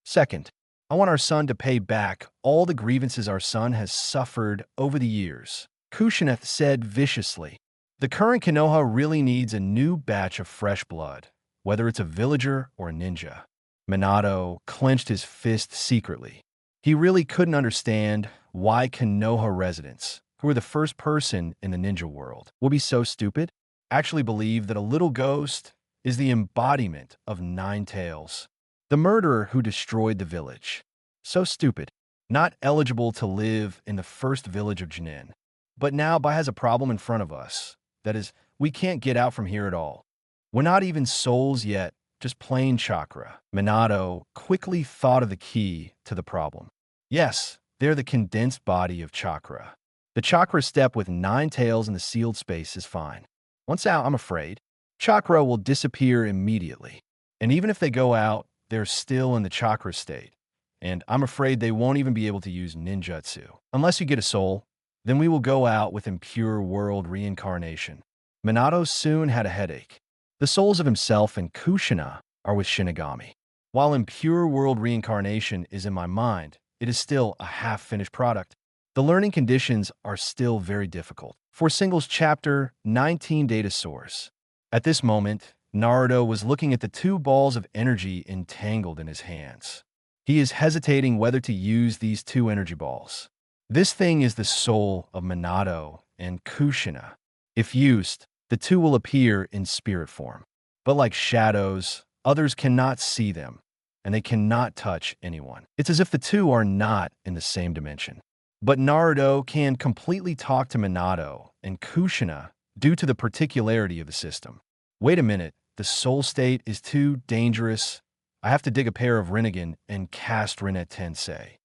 S2: Second, I want our son to pay back all the grievances our son has suffered over the years," Kushina said viciously. "The current Konoha really needs a new batch of fresh blood, whether it's a villager or a ninja." Minato clenched his fist secretly. He really couldn't understand why Konoha residents, who were the first person in the ninja world, would be so stupid, actually believe that a little ghost is the embodiment of Nine Tails, the murderer who destroyed the village. So stupid. Not eligible to live in the first village of Jinin. But now Bai has a problem in front of us. That is, we can't get out from here at all. We're not even souls yet, just plain chakra. Minato quickly thought of the key to the problem. Yes, they're the condensed body of chakra. The chakra step with Nine Tails in the sealed space is fine. Once out, I'm afraid, chakra will disappear immediately. And even if they go out, they're still in the chakra state. And I'm afraid they won't even be able to use ninjutsu. Unless you get a soul, then we will go out with impure world reincarnation. Minato soon had a headache. The souls of himself and Kushina are with Shinigami. While impure world reincarnation is in my mind, it is still a half-finished product. The learning conditions are still very difficult. For Singles Chapter 19 Data Source. At this moment, Naruto was looking at the two balls of energy entangled in his hands. He is hesitating whether to use these two energy balls. This thing is the soul of Minato and Kushina. If used, the two will appear in spirit form. But like shadows, others cannot see them, and they cannot touch anyone. It's as if the two are not in the same dimension. But Naruto can completely talk to Minato and Kushina due to the particularity of the system. Wait a minute, the soul state is too dangerous. I have to dig a pair of Rinnegan and cast Rinne Tensei.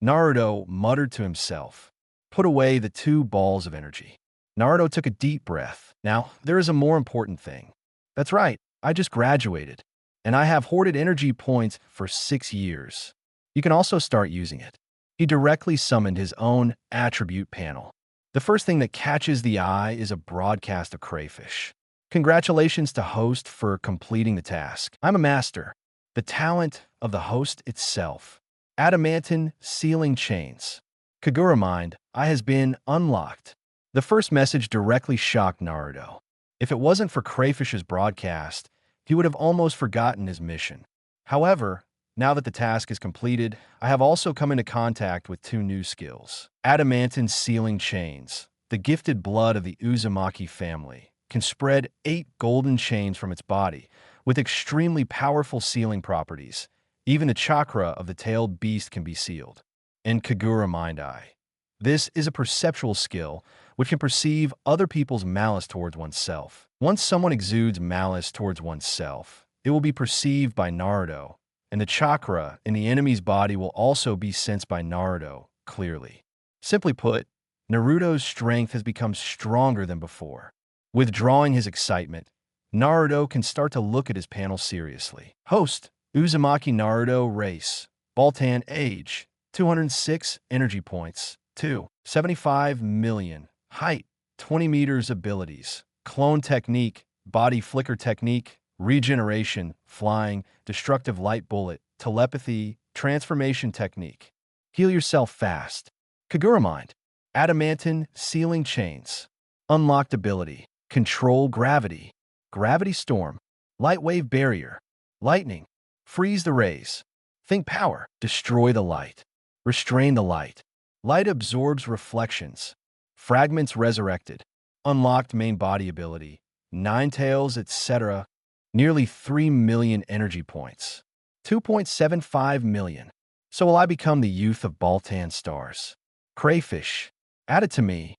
S2: Naruto muttered to himself. Put away the 2 balls of energy. Naruto took a deep breath. Now, there is a more important thing. That's right, I just graduated, and I have hoarded energy points for 6 years. You can also start using it. He directly summoned his own attribute panel. The first thing that catches the eye is a broadcast of crayfish. Congratulations to host for completing the task. I'm a master. The talent of the host itself. Adamantine sealing chains. Kagura mind, I has been unlocked. The first message directly shocked Naruto. If it wasn't for Crayfish's broadcast, he would have almost forgotten his mission. However, now that the task is completed, I have also come into contact with 2 new skills. Adamantine sealing chains. The gifted blood of the Uzumaki family can spread 8 golden chains from its body with extremely powerful sealing properties. Even the chakra of the tailed beast can be sealed. And Kagura Mind Eye. This is a perceptual skill which can perceive other people's malice towards oneself. Once someone exudes malice towards oneself, it will be perceived by Naruto, and the chakra in the enemy's body will also be sensed by Naruto clearly. Simply put, Naruto's strength has become stronger than before. Withdrawing his excitement, Naruto can start to look at his panel seriously. Host, Uzumaki Naruto race. Baltan age, 206 energy points. 2. 75 million. Height, 20 meters. Abilities. Clone technique, body flicker technique, regeneration, flying, destructive light bullet, telepathy, transformation technique. Heal yourself fast. Kagura mind. Adamantine sealing chains. Unlocked ability. Control gravity. Gravity storm. Light wave barrier. Lightning. Freeze the rays. Think power. Destroy the light. Restrain the light. Light absorbs reflections. Fragments resurrected. Unlocked main body ability. 9 tails, etc. Nearly 3 million energy points. 2.75 million. So will I become the youth of Baltan stars. Crayfish. Add it to me.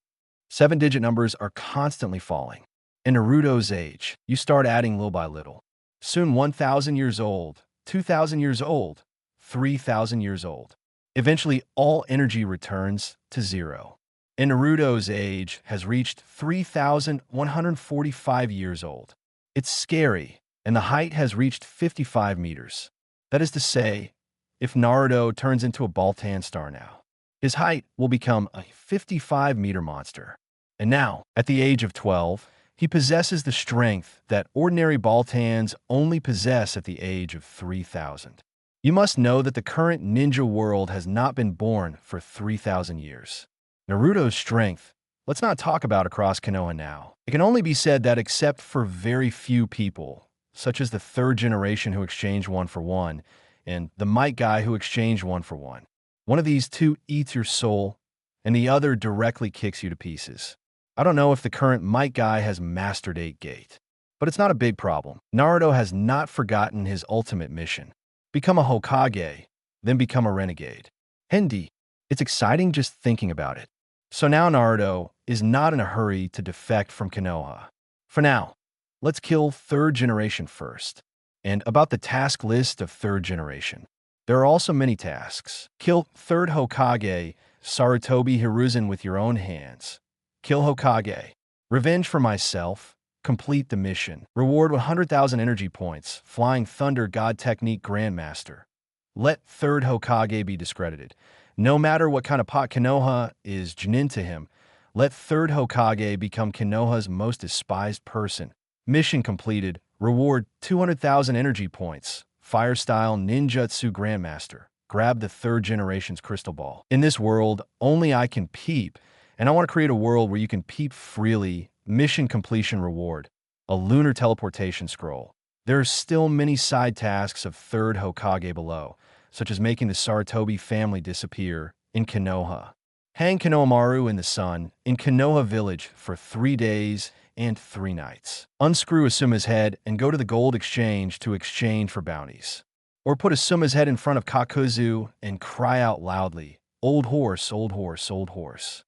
S2: 7-digit numbers are constantly falling. In Naruto's age, you start adding little by little. Soon 1,000 years old, 2,000 years old, 3,000 years old. Eventually, all energy returns to 0. And Naruto's age has reached 3,145 years old. It's scary, and the height has reached 55 meters. That is to say, if Naruto turns into a Baltan star now, his height will become a 55-meter monster. And now, at the age of 12, he possesses the strength that ordinary Baltans only possess at the age of 3,000. You must know that the current ninja world has not been born for 3,000 years. Naruto's strength, let's not talk about across Konoha now. It can only be said that except for very few people, such as the 3rd generation who exchanged 1 for 1, and the Might Guy who exchanged 1 for 1. One of these 2 eats your soul, and the other directly kicks you to pieces. I don't know if the current Might Guy has mastered 8 Gate, but it's not a big problem. Naruto has not forgotten his ultimate mission. Become a Hokage, then become a renegade. Hendi, it's exciting just thinking about it. So now Naruto is not in a hurry to defect from Konoha. For now, let's kill 3rd generation first. And about the task list of 3rd generation. There are also many tasks. Kill 3rd Hokage, Sarutobi Hiruzen with your own hands. Kill Hokage. Revenge for myself. Complete the mission. Reward 100,000 energy points. Flying Thunder God Technique Grandmaster. Let 3rd Hokage be discredited. No matter what kind of pot Konoha is jnin to him, let 3rd Hokage become Konoha's most despised person. Mission completed. Reward 200,000 energy points. Fire Style Ninjutsu Grandmaster. Grab the 3rd generation's crystal ball. In this world, only I can peep, and I want to create a world where you can peep freely. Mission completion reward. A lunar teleportation scroll. There are still many side tasks of 3rd Hokage below, such as making the Sarutobi family disappear in Konoha. Hang Konohamaru in the sun in Konoha village for 3 days and 3 nights. Unscrew Asuma's head and go to the gold exchange to exchange for bounties. Or put Asuma's head in front of Kakuzu and cry out loudly, "Old horse, old horse, old horse."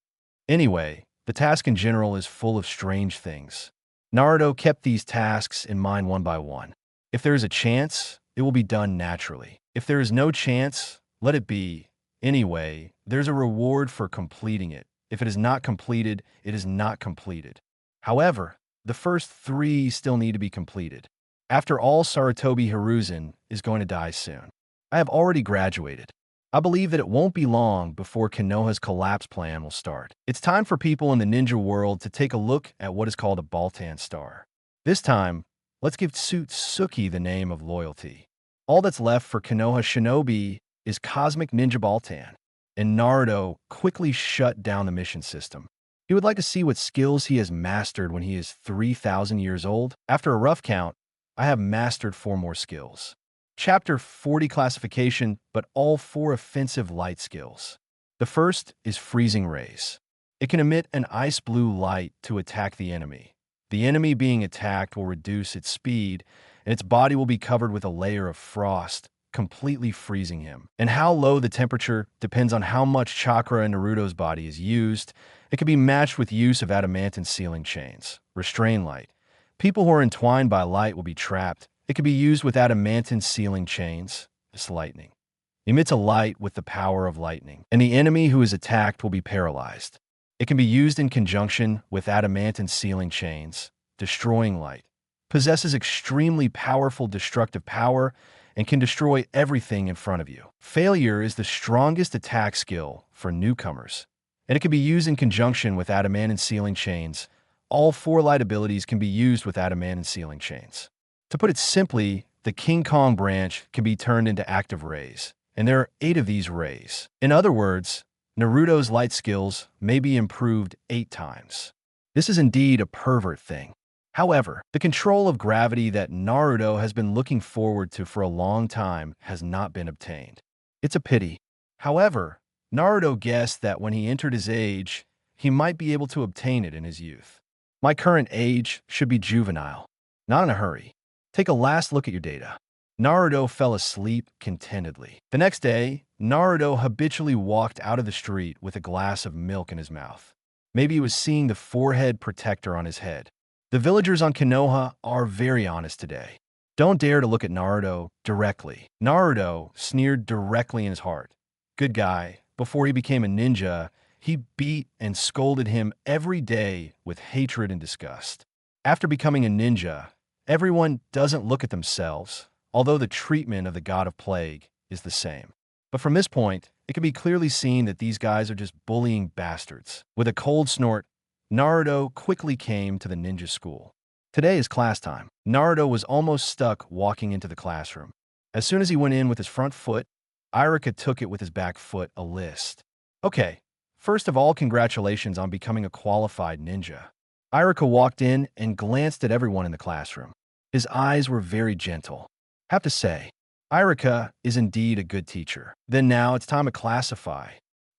S2: Anyway, the task in general is full of strange things. Naruto kept these tasks in mind one by one. If there is a chance, it will be done naturally. If there is no chance, let it be, Anyway, there's a reward for completing it. If it is not completed, it is not completed. However, the first 3 still need to be completed. After all, Sarutobi Hiruzen is going to die soon. I have already graduated. I believe that it won't be long before Konoha's collapse plan will start. It's time for people in the ninja world to take a look at what is called a Baltan star. This time, let's give Tsutsuki the name of loyalty. All that's left for Konoha Shinobi is Cosmic Ninja Baltan, and Naruto quickly shut down the mission system. He would like to see what skills he has mastered when he is 3,000 years old. After a rough count, I have mastered 4 more skills. Chapter 40 classification, but all 4 offensive light skills. The first is Freezing Rays. It can emit an ice blue light to attack the enemy. The enemy being attacked will reduce its speed, and its body will be covered with a layer of frost, completely freezing him. And how low the temperature depends on how much chakra in Naruto's body is used. It can be matched with use of adamantine sealing chains. Restrain light. People who are entwined by light will be trapped. It can be used with adamantine sealing chains. This lightning emits a light with the power of lightning, and the enemy who is attacked will be paralyzed. It can be used in conjunction with adamantine sealing chains. Destroying light possesses extremely powerful destructive power and can destroy everything in front of you. Failure is the strongest attack skill for newcomers, and it can be used in conjunction with adamantine sealing chains. All 4 light abilities can be used with adamantine sealing chains. To put it simply, the King Kong branch can be turned into active rays, and there are 8 of these rays. In other words, Naruto's light skills may be improved 8 times. This is indeed a pervert thing. However, the control of gravity that Naruto has been looking forward to for a long time has not been obtained. It's a pity. However, Naruto guessed that when he entered his age, he might be able to obtain it in his youth. My current age should be juvenile. Not in a hurry. Take a last look at your data. Naruto fell asleep contentedly. The next day, Naruto habitually walked out of the street with a glass of milk in his mouth. Maybe he was seeing the forehead protector on his head. The villagers on Konoha are very honest today. Don't dare to look at Naruto directly. Naruto sneered directly in his heart. Good guy. Before he became a ninja, he beat and scolded him every day with hatred and disgust. After becoming a ninja, everyone doesn't look at themselves, although the treatment of the god of plague is the same. But from this point, it can be clearly seen that these guys are just bullying bastards. With a cold snort, Naruto quickly came to the ninja school. Today is class time. Naruto was almost stuck walking into the classroom. As soon as he went in with his front foot, Irika took it with his back foot, a list. Okay, first of all, congratulations on becoming a qualified ninja. Irika walked in and glanced at everyone in the classroom. His eyes were very gentle. Have to say, Irika is indeed a good teacher. Then now it's time to classify.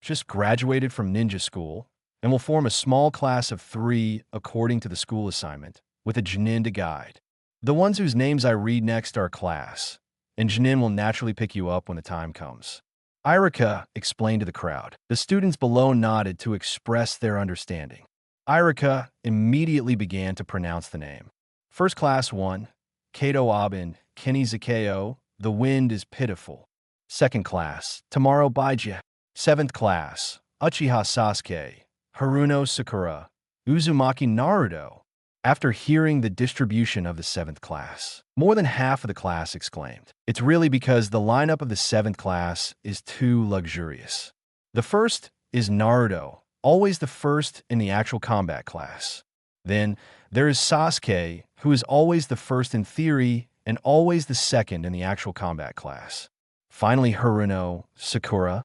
S2: Just graduated from ninja school and will form a small class of 3 according to the school assignment, with a Junin to guide. The ones whose names I read next are class, and Junin will naturally pick you up when the time comes. Irika explained to the crowd. The students below nodded to express their understanding. Irika immediately began to pronounce the name. First class 1, Kato Abin, Kenny Zakeo, The Wind is Pitiful. Second class, Tamaro Baija. 7th class, Uchiha Sasuke, Haruno Sakura, Uzumaki Naruto. After hearing the distribution of the 7th class, more than half of the class exclaimed. It's really because the lineup of the 7th class is too luxurious. The first is Naruto, always the first in the actual combat class. Then there is Sasuke, who is always the first in theory and always the second in the actual combat class. Finally, Haruno Sakura.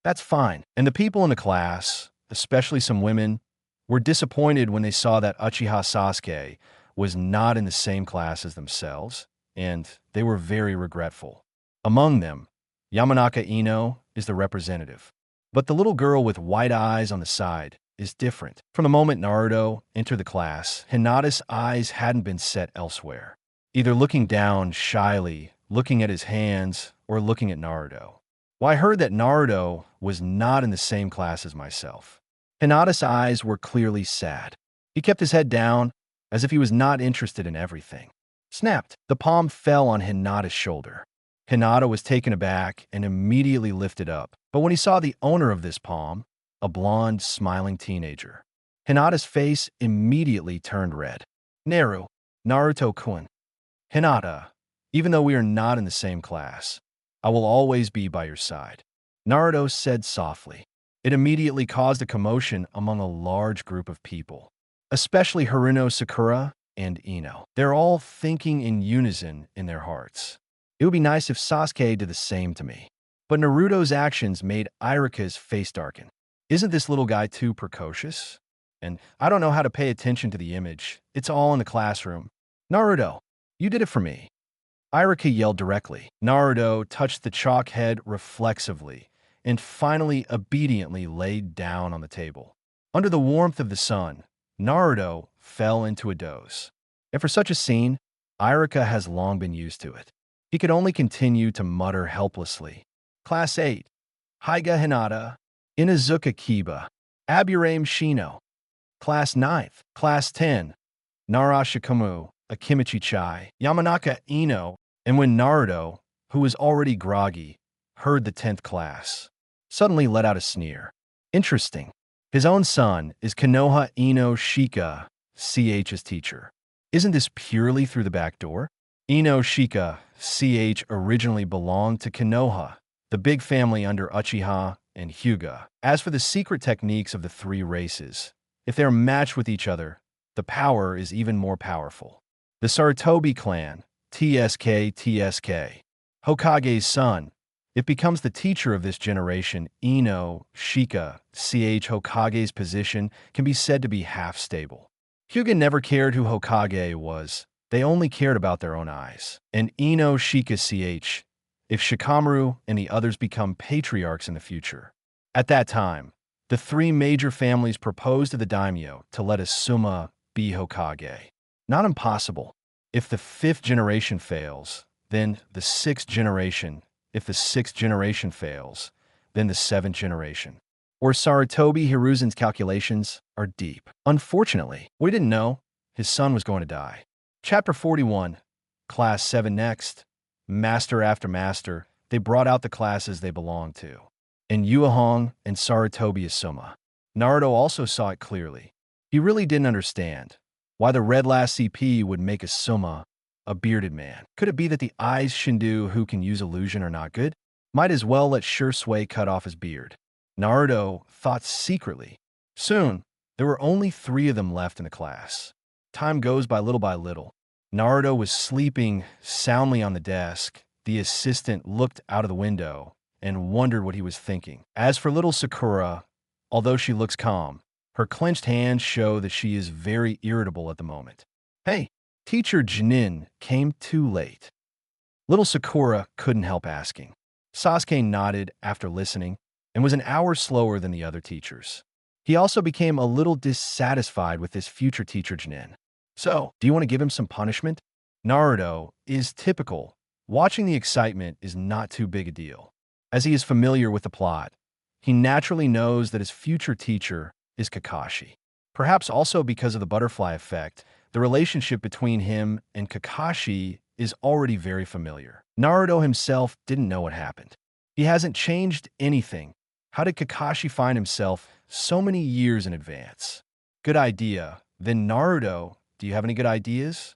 S2: That's fine. And the people in the class, especially some women, were disappointed when they saw that Uchiha Sasuke was not in the same class as themselves, and they were very regretful. Among them, Yamanaka Ino is the representative. But the little girl with white eyes on the side is different. From the moment Naruto entered the class, Hinata's eyes hadn't been set elsewhere, either looking down shyly, looking at his hands, or looking at Naruto. Well, I heard that Naruto was not in the same class as myself. Hinata's eyes were clearly sad. He kept his head down, as if he was not interested in everything. Snapped. The palm fell on Hinata's shoulder. Hinata was taken aback and immediately lifted up. But when he saw the owner of this palm, a blonde, smiling teenager, Hinata's face immediately turned red. Naruto-kun. Hinata, even though we are not in the same class, I will always be by your side, Naruto said softly. It immediately caused a commotion among a large group of people, especially Haruno Sakura and Ino. They're all thinking in unison in their hearts. It would be nice if Sasuke did the same to me. But Naruto's actions made Irika's face darken. Isn't this little guy too precocious? And I don't know how to pay attention to the image. It's all in the classroom. Naruto, you did it for me. Irika yelled directly. Naruto touched the chalk head reflexively and finally obediently laid down on the table. Under the warmth of the sun, Naruto fell into a doze. And for such a scene, Irika has long been used to it. He could only continue to mutter helplessly. Class 8. Hyuga Hinata. Inazuka Kiba. Aburame Shino. Class 9th. Class 10. Narashikamu. Akimichi Chai. Yamanaka Ino. And when Naruto, who was already groggy, heard the 10th class, suddenly let out a sneer. Interesting. His own son is Konoha Ino Shika, CH's teacher. Isn't this purely through the back door? Ino Shika, CH originally belonged to Konoha, the big family under Uchiha and Hyuga. As for the secret techniques of the three races, if they are matched with each other, the power is even more powerful. The Sarutobi clan, TSK, Hokage's son, it becomes the teacher of this generation. Ino Shika, CH Hokage's position can be said to be half stable. Hyuga never cared who Hokage was. They only cared about their own eyes. And Ino Shika CH, if Shikamaru and the others become patriarchs in the future. At that time, the three major families proposed to the daimyo to let Asuma be Hokage. Not impossible. If the 5th generation fails, then the 6th generation. If the 6th generation fails, then the 7th generation. Or Sarutobi Hiruzen's calculations are deep. Unfortunately, we didn't know his son was going to die. Chapter 41, Class 7 next. Master after master, they brought out the classes they belonged to. And Yuahong and Sarutobi Asuma. Naruto also saw it clearly. He really didn't understand why the red last CP would make Asuma a bearded man. Could it be that the eyes Shindu who can use illusion are not good? Might as well let Shursui cut off his beard. Naruto thought secretly. Soon, there were only 3 of them left in the class. Time goes by little. Naruto was sleeping soundly on the desk. The assistant looked out of the window and wondered what he was thinking. As for little Sakura, although she looks calm, her clenched hands show that she is very irritable at the moment. Hey, Teacher Jinin came too late. Little Sakura couldn't help asking. Sasuke nodded after listening and was an hour slower than the other teachers. He also became a little dissatisfied with his future teacher Jinin. So, do you want to give him some punishment? Naruto is typical. Watching the excitement is not too big a deal. As he is familiar with the plot, he naturally knows that his future teacher is Kakashi. Perhaps also because of the butterfly effect, the relationship between him and Kakashi is already very familiar. Naruto himself didn't know what happened. He hasn't changed anything. How did Kakashi find himself so many years in advance? Good idea. Then Naruto, do you have any good ideas?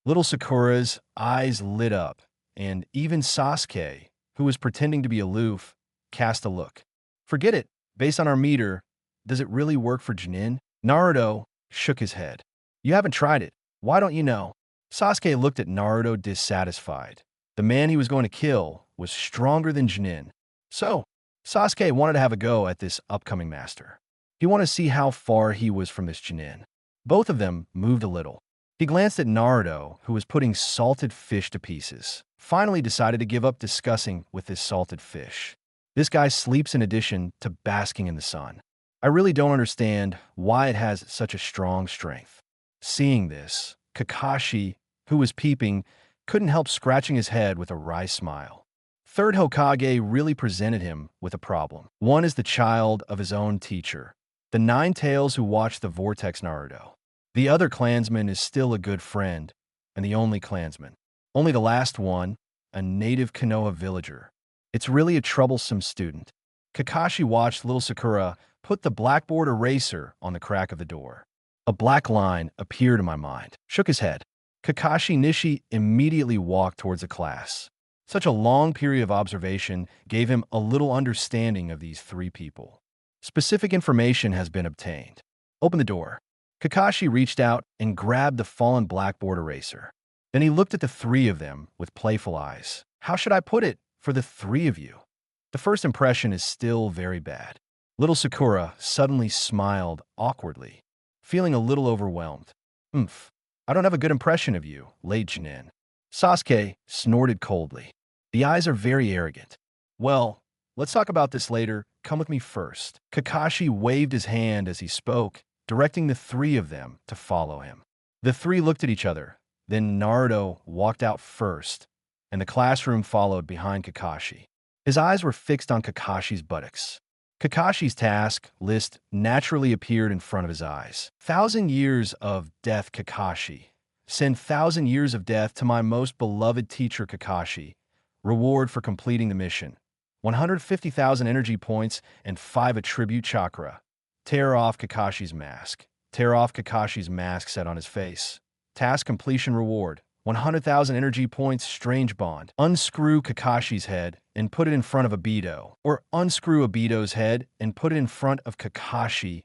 S2: Little Sakura's eyes lit up, and even Sasuke, who was pretending to be aloof, cast a look. Forget it. Based on our meter, does it really work for Jinin? Naruto shook his head. You haven't tried it. Why don't you know? Sasuke looked at Naruto dissatisfied. The man he was going to kill was stronger than Jinin. So, Sasuke wanted to have a go at this upcoming master. He wanted to see how far he was from this Jinin. Both of them moved a little. He glanced at Naruto, who was putting salted fish to pieces. Finally decided to give up discussing with this salted fish. This guy sleeps in addition to basking in the sun. I really don't understand why it has such a strong strength. Seeing this, Kakashi, who was peeping, couldn't help scratching his head with a wry smile. Third Hokage really presented him with a problem. One is the child of his own teacher, the Nine Tails who watched the Vortex Naruto. The other clansman is still a good friend, and the only clansman. Only the last one, a native Konoha villager. It's really a troublesome student. Kakashi watched little Sakura put the blackboard eraser on the crack of the door. A black line appeared in my mind. Shook his head. Kakashi Nishi immediately walked towards the class. Such a long period of observation gave him a little understanding of these three people. Specific information has been obtained. Open the door. Kakashi reached out and grabbed the fallen blackboard eraser. Then he looked at the three of them with playful eyes. How should I put it for the three of you? The first impression is still very bad. Little Sakura suddenly smiled awkwardly, feeling a little overwhelmed. I don't have a good impression of you, laid Jinin. Sasuke snorted coldly. The eyes are very arrogant. Well, let's talk about this later. Come with me first. Kakashi waved his hand as he spoke, directing the three of them to follow him. The three looked at each other. Then Naruto walked out first, and the classroom followed behind Kakashi. His eyes were fixed on Kakashi's buttocks. Kakashi's task list naturally appeared in front of his eyes. 1,000 years of death, Kakashi. Send 1,000 years of death to my most beloved teacher, Kakashi. Reward for completing the mission. 150,000 energy points and 5 attribute chakra. Tear off Kakashi's mask. Tear off Kakashi's mask set on his face. Task completion reward. 100,000 energy points, strange bond. Unscrew Kakashi's head and put it in front of Obito. Or unscrew Obito's head and put it in front of Kakashi.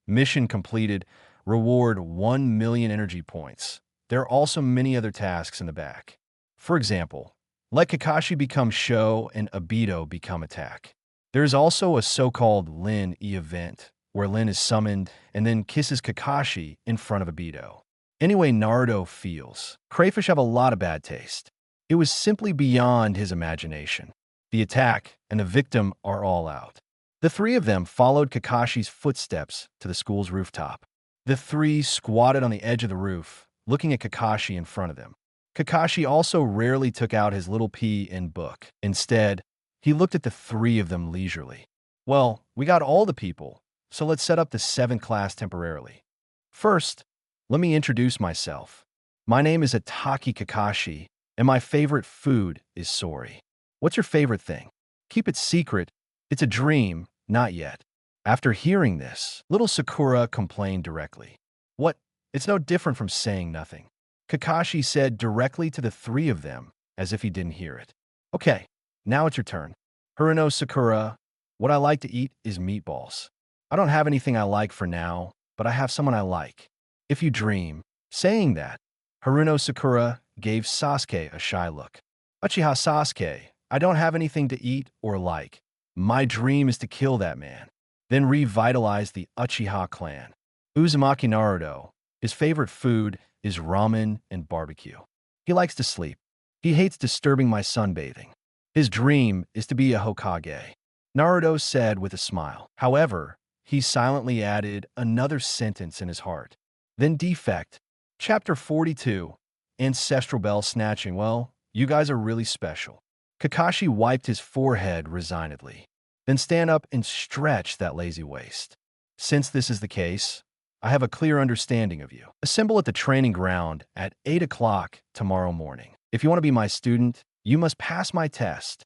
S2: Mission completed. Reward 1 million energy points. There are also many other tasks in the back. For example, let Kakashi become Sho and Obito become Attack. There is also a so-called Lin-E event, where Lin is summoned and then kisses Kakashi in front of Obito. Anyway, Naruto feels. Crayfish have a lot of bad taste. It was simply beyond his imagination. The attack and the victim are all out. The three of them followed Kakashi's footsteps to the school's rooftop. The three squatted on the edge of the roof, looking at Kakashi in front of them. Kakashi also rarely took out his little pen book. Instead, he looked at the three of them leisurely. Well, we got all the people, so let's set up the 7th class temporarily. First, let me introduce myself. My name is Ataki Kakashi, and my favorite food is sori. What's your favorite thing? Keep it secret. It's a dream, not yet. After hearing this, little Sakura complained directly. What? It's no different from saying nothing. Kakashi said directly to the three of them, as if he didn't hear it. Okay, now it's your turn. Haruno Sakura, what I like to eat is meatballs. I don't have anything I like for now, but I have someone I like. If you dream. Saying that, Haruno Sakura gave Sasuke a shy look. Uchiha Sasuke, I don't have anything to eat or like. My dream is to kill that man, then revitalize the Uchiha clan. Uzumaki Naruto, his favorite food is ramen and barbecue. He likes to sleep. He hates disturbing my sunbathing. His dream is to be a Hokage. Naruto said with a smile. However, he silently added another sentence in his heart. Then defect. Chapter 42. Ancestral Bell Snatching. Well, you guys are really special. Kakashi wiped his forehead resignedly. Then stand up and stretch that lazy waist. Since this is the case, I have a clear understanding of you. Assemble at the training ground at 8 o'clock tomorrow morning. If you want to be my student, you must pass my test.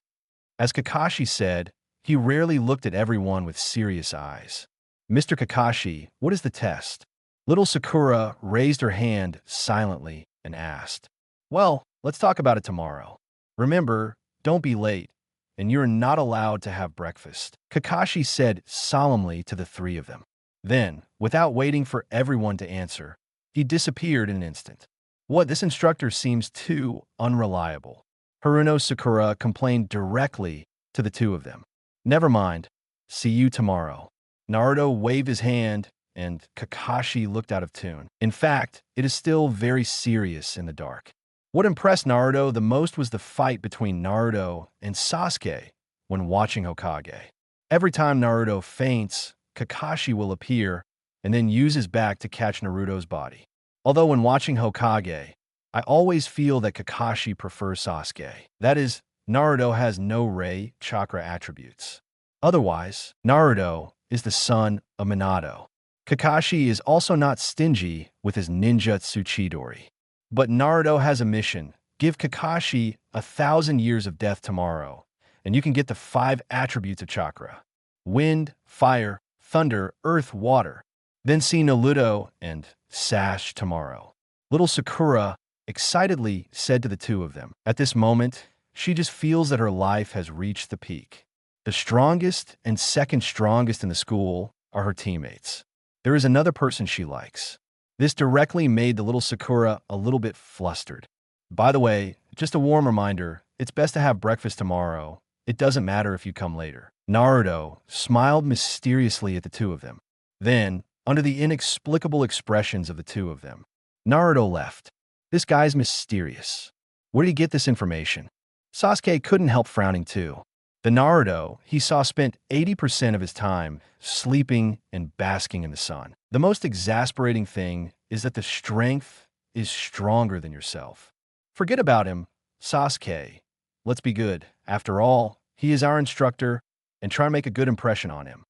S2: As Kakashi said, he rarely looked at everyone with serious eyes. Mr. Kakashi, what is the test? Little Sakura raised her hand silently and asked. Well, let's talk about it tomorrow. Remember, don't be late, and you're not allowed to have breakfast, Kakashi said solemnly to the three of them. Then, without waiting for everyone to answer, he disappeared in an instant. What, this instructor seems too unreliable. Haruno Sakura complained directly to the two of them. Never mind. See you tomorrow. Naruto waved his hand, and Kakashi looked out of tune. In fact, it is still very serious in the dark. What impressed Naruto the most was the fight between Naruto and Sasuke when watching Hokage. Every time Naruto faints, Kakashi will appear and then use his back to catch Naruto's body. Although when watching Hokage, I always feel that Kakashi prefers Sasuke. That is, Naruto has no Rei chakra attributes. Otherwise, Naruto is the son of Minato. Kakashi is also not stingy with his ninjutsu Chidori. But Naruto has a mission Give Kakashi 1,000 years of death tomorrow, and you can get the 5 attributes of chakra: wind, fire, thunder, earth, water. Then see Naruto and Sash tomorrow. Little Sakura excitedly said to the two of them. At this moment, she just feels that her life has reached the peak. The strongest and second strongest in the school are her teammates. There is another person she likes. This directly made the little Sakura a little bit flustered. By the way, just a warm reminder, it's best to have breakfast tomorrow. It doesn't matter if you come later. Naruto smiled mysteriously at the two of them. Then, under the inexplicable expressions of the two of them, Naruto left. This guy's mysterious. Where did he get this information? Sasuke couldn't help frowning too. The Naruto he saw spent 80% of his time sleeping and basking in the sun. The most exasperating thing is that the strength is stronger than yourself. Forget about him, Sasuke. Let's be good. After all, he is our instructor, and try to make a good impression on him.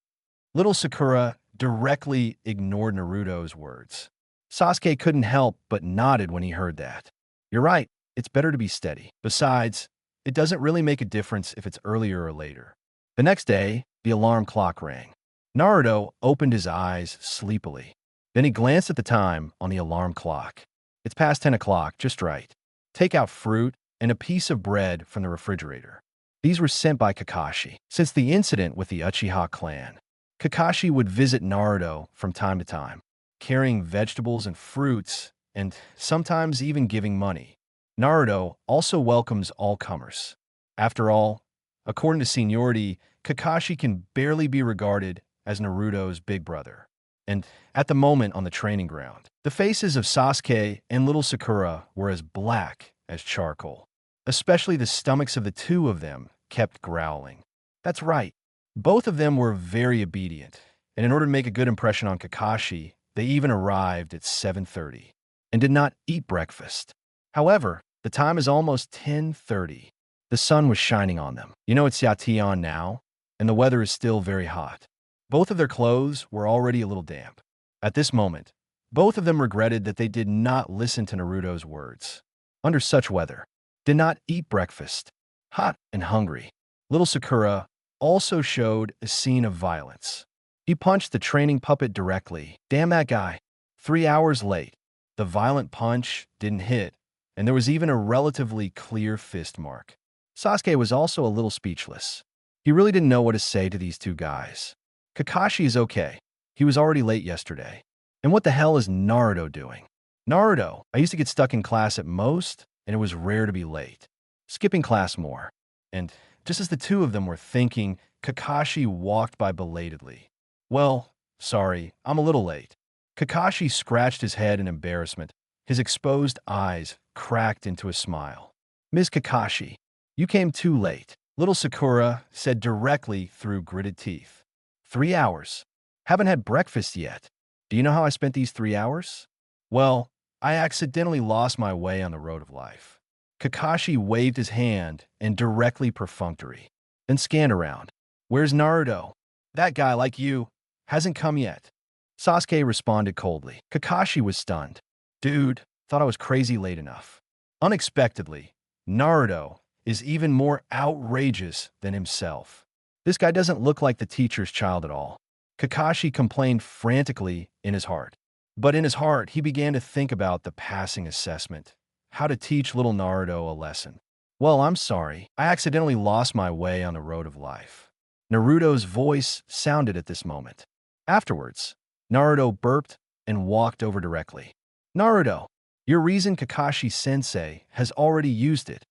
S2: Little Sakura directly ignored Naruto's words. Sasuke couldn't help but nodded when he heard that. You're right, it's better to be steady. Besides, it doesn't really make a difference if it's earlier or later. The next day, the alarm clock rang. Naruto opened his eyes sleepily. Then he glanced at the time on the alarm clock. It's past 10 o'clock, just right. Take out fruit and a piece of bread from the refrigerator. These were sent by Kakashi. Since the incident with the Uchiha clan, Kakashi would visit Naruto from time to time, carrying vegetables and fruits, and sometimes even giving money. Naruto also welcomes all comers. After all, according to seniority, Kakashi can barely be regarded as Naruto's big brother. And at the moment on the training ground, the faces of Sasuke and little Sakura were as black as charcoal. Especially the stomachs of the two of them kept growling. That's right, both of them were very obedient, and in order to make a good impression on Kakashi, they even arrived at 7:30 and did not eat breakfast. However, the time is almost 10:30. The sun was shining on them. You know it's Yation now, and the weather is still very hot. Both of their clothes were already a little damp. At this moment, both of them regretted that they did not listen to Naruto's words. Under such weather, did not eat breakfast. Hot and hungry. Little Sakura also showed a scene of violence. He punched the training puppet directly. Damn that guy. 3 hours late. The violent punch didn't hit, and there was even a relatively clear fist mark. Sasuke was also a little speechless. He really didn't know what to say to these two guys. Kakashi is okay. He was already late yesterday. And what the hell is Naruto doing? Naruto, I used to get stuck in class at most, and it was rare to be late. Skipping class more. And just as the two of them were thinking, Kakashi walked by belatedly. Well, sorry, I'm a little late. Kakashi scratched his head in embarrassment. His exposed eyes cracked into a smile. Ms. Kakashi, you came too late, little Sakura said directly through gritted teeth. 3 hours. Haven't had breakfast yet. Do you know how I spent these 3 hours? Well, I accidentally lost my way on the road of life. Kakashi waved his hand in directly perfunctory, then scanned around. Where's Naruto? That guy, like you, hasn't come yet. Sasuke responded coldly. Kakashi was stunned. Dude, thought I was crazy late enough. Unexpectedly, Naruto is even more outrageous than himself. This guy doesn't look like the teacher's child at all. Kakashi complained frantically in his heart. But in his heart, he began to think about the passing assessment, how to teach little Naruto a lesson. Well, I'm sorry. I accidentally lost my way on the road of life. Naruto's voice sounded at this moment. Afterwards, Naruto burped and walked over directly. Naruto, your reason Kakashi-sensei has already used it.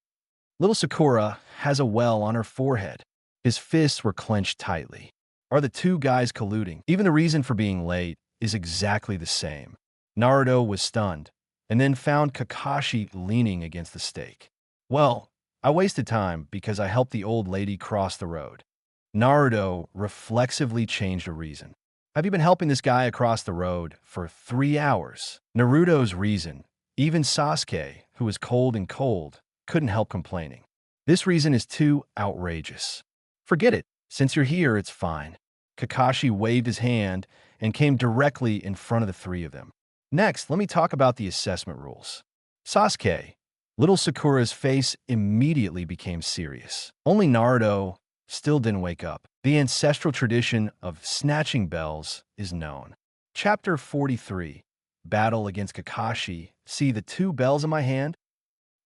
S2: Little Sakura has a well on her forehead. His fists were clenched tightly. Are the two guys colluding? Even the reason for being late is exactly the same. Naruto was stunned, and then found Kakashi leaning against the stake. Well, I wasted time because I helped the old lady cross the road. Naruto reflexively changed a reason. Have you been helping this guy across the road for 3 hours? Naruto's reason, even Sasuke, who was cold and cold, couldn't help complaining. This reason is too outrageous. Forget it. Since you're here, it's fine. Kakashi waved his hand and came directly in front of the three of them. Next, let me talk about the assessment rules. Sasuke, Little Sakura's face immediately became serious. Only Naruto still didn't wake up. The ancestral tradition of snatching bells is known. Chapter 43. Battle against Kakashi. See the two bells in my hand?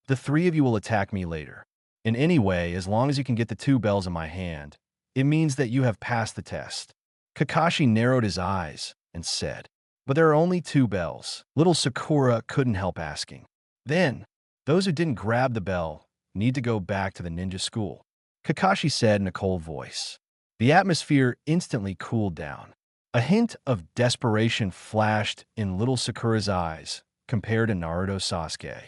S2: The three of you will attack me later. In any way, as long as you can get the two bells in my hand, it means that you have passed the test. Kakashi narrowed his eyes and said, but there are only two bells. Little Sakura couldn't help asking. Then, those who didn't grab the bell need to go back to the ninja school, Kakashi said in a cold voice. The atmosphere instantly cooled down. A hint of desperation flashed in little Sakura's eyes compared to Naruto Sasuke.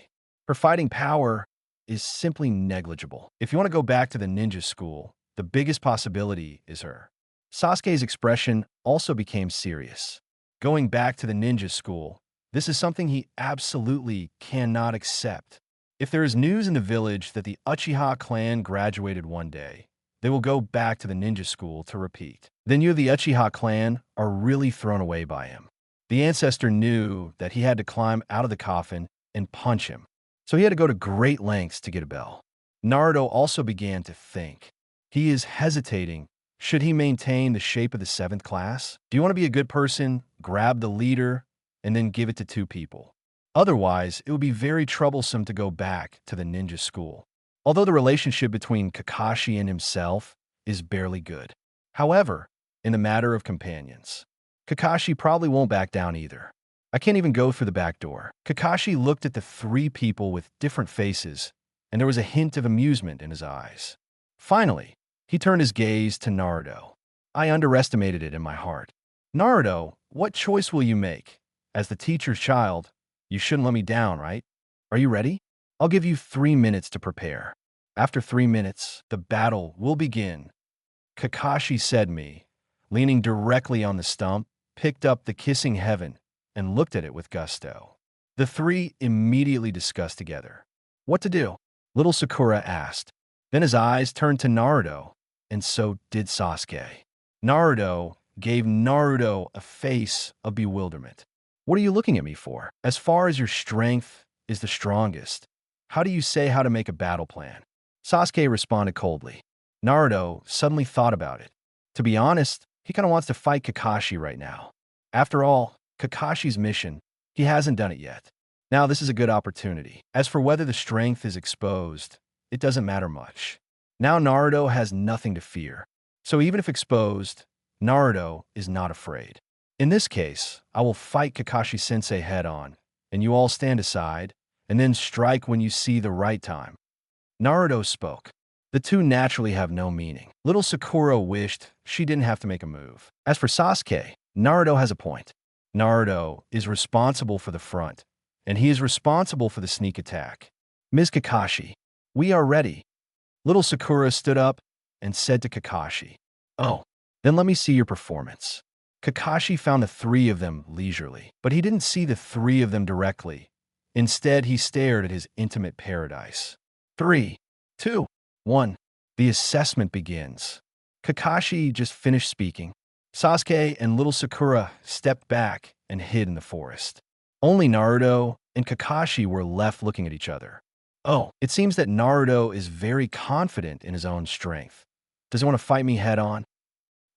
S2: Her fighting power is simply negligible. If you want to go back to the ninja school, the biggest possibility is her. Sasuke's expression also became serious. Going back to the ninja school, this is something he absolutely cannot accept. If there is news in the village that the Uchiha clan graduated one day, they will go back to the ninja school to repeat. Then you of the Uchiha clan are really thrown away by him. The ancestor knew that he had to climb out of the coffin and punch him, so he had to go to great lengths to get a bell. Naruto also began to think. He is hesitating. Should he maintain the shape of the 7th class? Do you want to be a good person, grab the leader, and then give it to two people? Otherwise, it would be very troublesome to go back to the ninja school. Although the relationship between Kakashi and himself is barely good. However, in the matter of companions, Kakashi probably won't back down either. I can't even go through the back door. Kakashi looked at the three people with different faces, and there was a hint of amusement in his eyes. Finally, he turned his gaze to Naruto. I underestimated it in my heart. Naruto, what choice will you make? As the teacher's child, you shouldn't let me down, right? Are you ready? I'll give you 3 minutes to prepare. After 3 minutes, the battle will begin. Kakashi said me, leaning directly on the stump, picked up the kissing heaven and looked at it with gusto. The three immediately discussed together. What to do? Little Sakura asked. Then his eyes turned to Naruto, and so did Sasuke. Naruto gave Naruto a face of bewilderment. What are you looking at me for? As far as your strength is the strongest, how do you say how to make a battle plan? Sasuke responded coldly. Naruto suddenly thought about it. To be honest, he kind of wants to fight Kakashi right now. After all, Kakashi's mission, he hasn't done it yet. Now this is a good opportunity. As for whether the strength is exposed, it doesn't matter much. Now Naruto has nothing to fear. So even if exposed, Naruto is not afraid. In this case, I will fight Kakashi-sensei head-on, and you all stand aside, and then strike when you see the right time. Naruto spoke. The two naturally have no meaning. Little Sakura wished she didn't have to make a move. As for Sasuke, Naruto has a point. Naruto is responsible for the front, and he is responsible for the sneak attack. Ms. Kakashi, we are ready. Little Sakura stood up and said to Kakashi, oh, then let me see your performance. Kakashi found the three of them leisurely, but he didn't see the three of them directly. Instead, he stared at his intimate paradise. 3, 2, 1. The assessment begins. Kakashi just finished speaking. Sasuke and little Sakura stepped back and hid in the forest. Only Naruto and Kakashi were left looking at each other. Oh, it seems that Naruto is very confident in his own strength. Does he want to fight me head-on?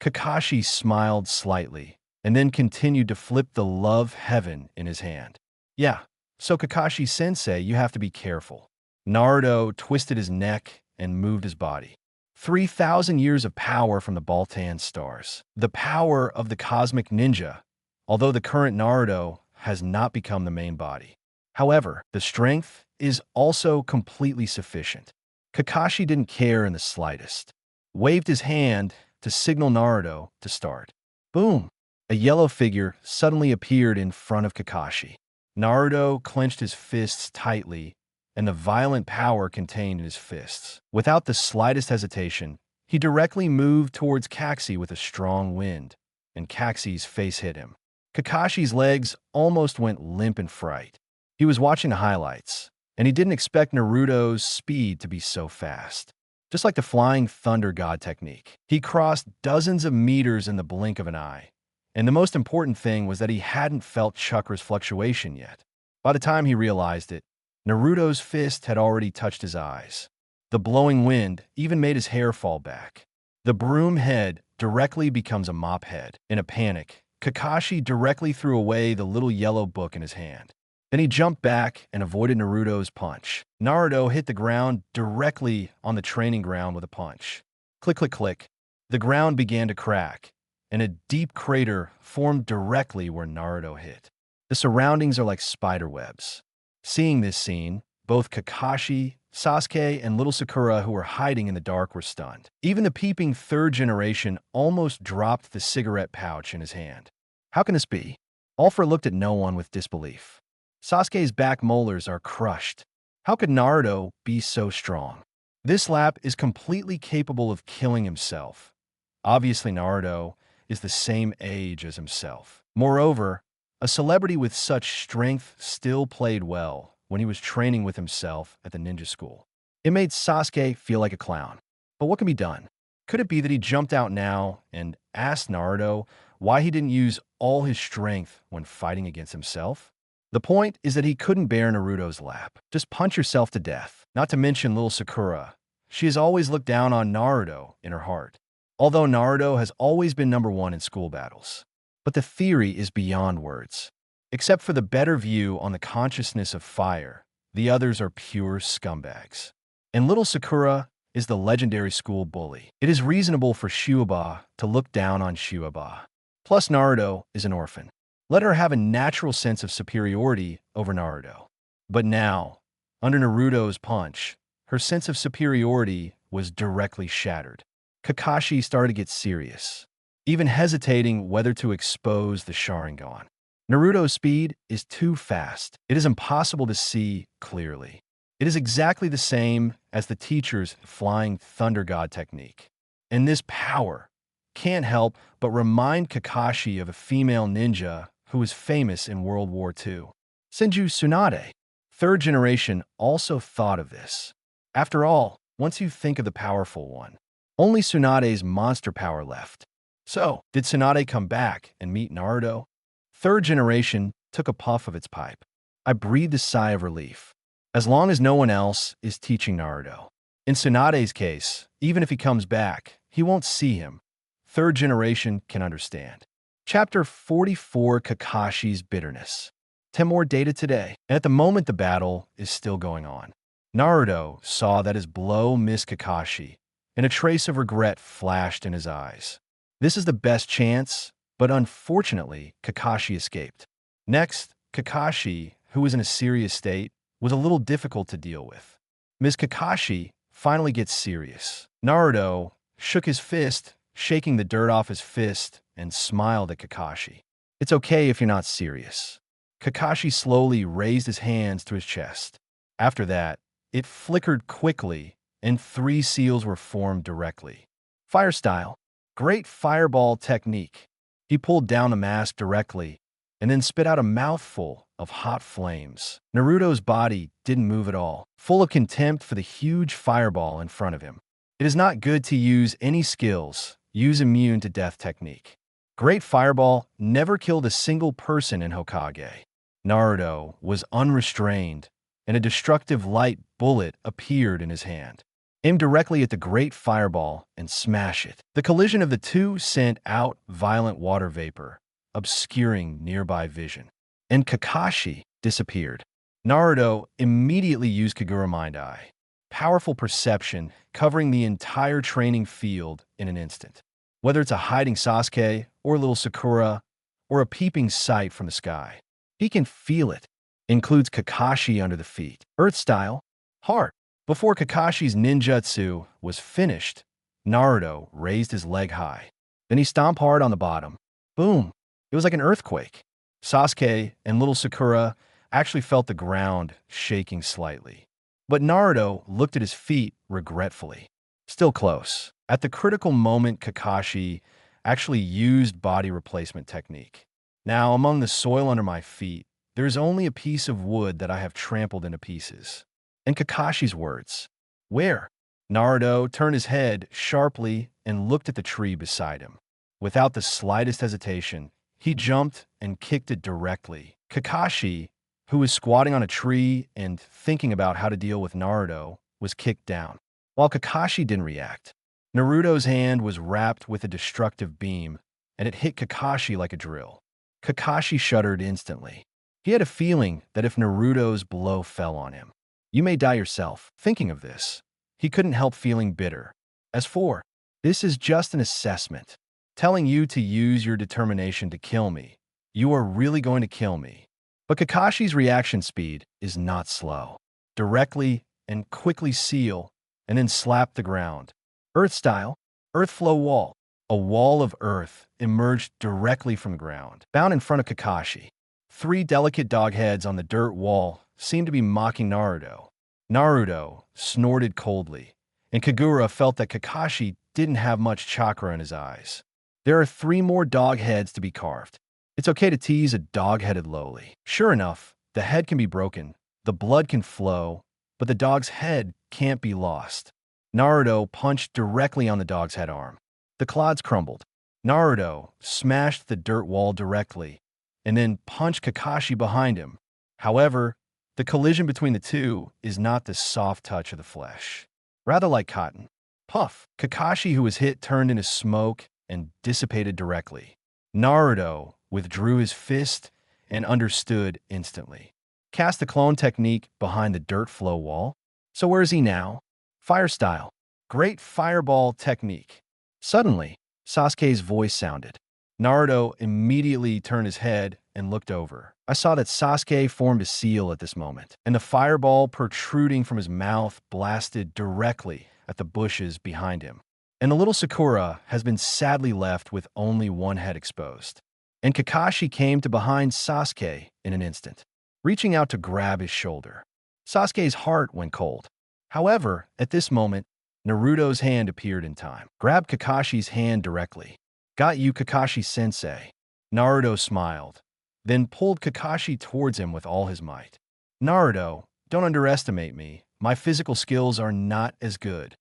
S2: Kakashi smiled slightly and then continued to flip the love heaven in his hand. Yeah, so Kakashi-sensei, you have to be careful. Naruto twisted his neck and moved his body. 3,000 years of power from the Baltan stars. The power of the cosmic ninja, although the current Naruto has not become the main body. However, the strength is also completely sufficient. Kakashi didn't care in the slightest. Waved his hand to signal Naruto to start. Boom! A yellow figure suddenly appeared in front of Kakashi. Naruto clenched his fists tightly, and the violent power contained in his fists. Without the slightest hesitation, he directly moved towards Kakashi with a strong wind, and Kakashi's face hit him. Kakashi's legs almost went limp in fright. He was watching the highlights, and he didn't expect Naruto's speed to be so fast. Just like the flying thunder god technique, he crossed dozens of meters in the blink of an eye. And the most important thing was that he hadn't felt chakra's fluctuation yet. By the time he realized it, Naruto's fist had already touched his eyes. The blowing wind even made his hair fall back. The broom head directly becomes a mop head. In a panic, Kakashi directly threw away the little yellow book in his hand. Then he jumped back and avoided Naruto's punch. Naruto hit the ground directly on the training ground with a punch. Click, click, click. The ground began to crack, and a deep crater formed directly where Naruto hit. The surroundings are like spider webs. Seeing this scene, both Kakashi, Sasuke, and little Sakura, who were hiding in the dark, were stunned. Even the peeping third generation almost dropped the cigarette pouch in his hand. How can this be? Alfred looked at no one with disbelief. Sasuke's back molars are crushed. How could Naruto be so strong? This lap is completely capable of killing himself. Obviously, Naruto is the same age as himself. Moreover, a celebrity with such strength still played well when he was training with himself at the ninja school. It made Sasuke feel like a clown. But what can be done? Could it be that he jumped out now and asked Naruto why he didn't use all his strength when fighting against himself? The point is that he couldn't bear Naruto's lap. Just punch yourself to death. Not to mention little Sakura. She has always looked down on Naruto in her heart, although Naruto has always been #1 in school battles. But the theory is beyond words. Except for the better view on the consciousness of fire, the others are pure scumbags. And little Sakura is the legendary school bully. It is reasonable for Shuaba to look down on Shuaba. Plus, Naruto is an orphan. Let her have a natural sense of superiority over Naruto. But now, under Naruto's punch, her sense of superiority was directly shattered. Kakashi started to get serious, even hesitating whether to expose the Sharingan. Naruto's speed is too fast. It is impossible to see clearly. It is exactly the same as the teacher's flying thunder god technique. And this power can't help but remind Kakashi of a female ninja who was famous in World War II. Senju Tsunade. Third generation also thought of this. After all, once you think of the powerful one, only Tsunade's monster power left. So, did Tsunade come back and meet Naruto? Third generation took a puff of its pipe. I breathed a sigh of relief. As long as no one else is teaching Naruto. In Tsunade's case, even if he comes back, he won't see him. Third generation can understand. Chapter 44, Kakashi's Bitterness. 10 more data today, and at the moment the battle is still going on. Naruto saw that his blow missed Kakashi, and a trace of regret flashed in his eyes. This is the best chance, but unfortunately, Kakashi escaped. Next, Kakashi, who was in a serious state, was a little difficult to deal with. Ms. Kakashi finally gets serious. Naruto shook his fist, shaking the dirt off his fist, and smiled at Kakashi. It's okay if you're not serious. Kakashi slowly raised his hands to his chest. After that, it flickered quickly, and 3 seals were formed directly. Fire style. Great fireball technique. He pulled down the mask directly, and then spit out a mouthful of hot flames. Naruto's body didn't move at all, full of contempt for the huge fireball in front of him. It is not good to use any skills. Use immune to death technique. Great fireball never killed a single person in Hokage. Naruto was unrestrained, and a destructive light bullet appeared in his hand. Aim directly at the great fireball and smash it. The collision of the two sent out violent water vapor, obscuring nearby vision. And Kakashi disappeared. Naruto immediately used Kagura Mind Eye. Powerful perception covering the entire training field in an instant. Whether it's a hiding Sasuke, or little Sakura, or a peeping sight from the sky. He can feel it. Includes Kakashi under the feet. Earth style. Heart. Before Kakashi's ninjutsu was finished, Naruto raised his leg high. Then he stomped hard on the bottom. Boom. It was like an earthquake. Sasuke and little Sakura actually felt the ground shaking slightly. But Naruto looked at his feet regretfully. Still close. At the critical moment, Kakashi actually used body replacement technique. Now, among the soil under my feet, there is only a piece of wood that I have trampled into pieces. And Kakashi's words. Where? Naruto turned his head sharply and looked at the tree beside him. Without the slightest hesitation, he jumped and kicked it directly. Kakashi, who was squatting on a tree and thinking about how to deal with Naruto, was kicked down. While Kakashi didn't react, Naruto's hand was wrapped with a destructive beam, and it hit Kakashi like a drill. Kakashi shuddered instantly. He had a feeling that if Naruto's blow fell on him, "You may die yourself." Thinking of this, he couldn't help feeling bitter. As for, "This is just an assessment, telling you to use your determination to kill me. You are really going to kill me." But Kakashi's reaction speed is not slow. Directly and quickly seal, and then slap the ground. Earth style, earth flow wall. A wall of earth emerged directly from the ground, bound in front of Kakashi. 3 delicate dog heads on the dirt wall seemed to be mocking Naruto. Naruto snorted coldly, and Kagura felt that Kakashi didn't have much chakra in his eyes. There are 3 more dog heads to be carved. It's okay to tease a dog-headed lowly. Sure enough, the head can be broken, the blood can flow, but the dog's head can't be lost. Naruto punched directly on the dog's head arm. The clods crumbled. Naruto smashed the dirt wall directly, and then punched Kakashi behind him. However, the collision between the two is not the soft touch of the flesh, rather like cotton. Puff! Kakashi, who was hit, turned into smoke and dissipated directly. Naruto withdrew his fist and understood instantly. Cast the clone technique behind the dirt flow wall. So where is he now? Fire style. Great fireball technique. Suddenly, Sasuke's voice sounded. Naruto immediately turned his head and looked over. I saw that Sasuke formed a seal at this moment, and the fireball protruding from his mouth blasted directly at the bushes behind him. And the little Sakura has been sadly left with only one head exposed. And Kakashi came to behind Sasuke in an instant, reaching out to grab his shoulder. Sasuke's heart went cold. However, at this moment, Naruto's hand appeared in time. Grabbed Kakashi's hand directly. "Got you, Kakashi-sensei." Naruto smiled, then pulled Kakashi towards him with all his might. "Naruto, don't underestimate me. My physical skills are not as good."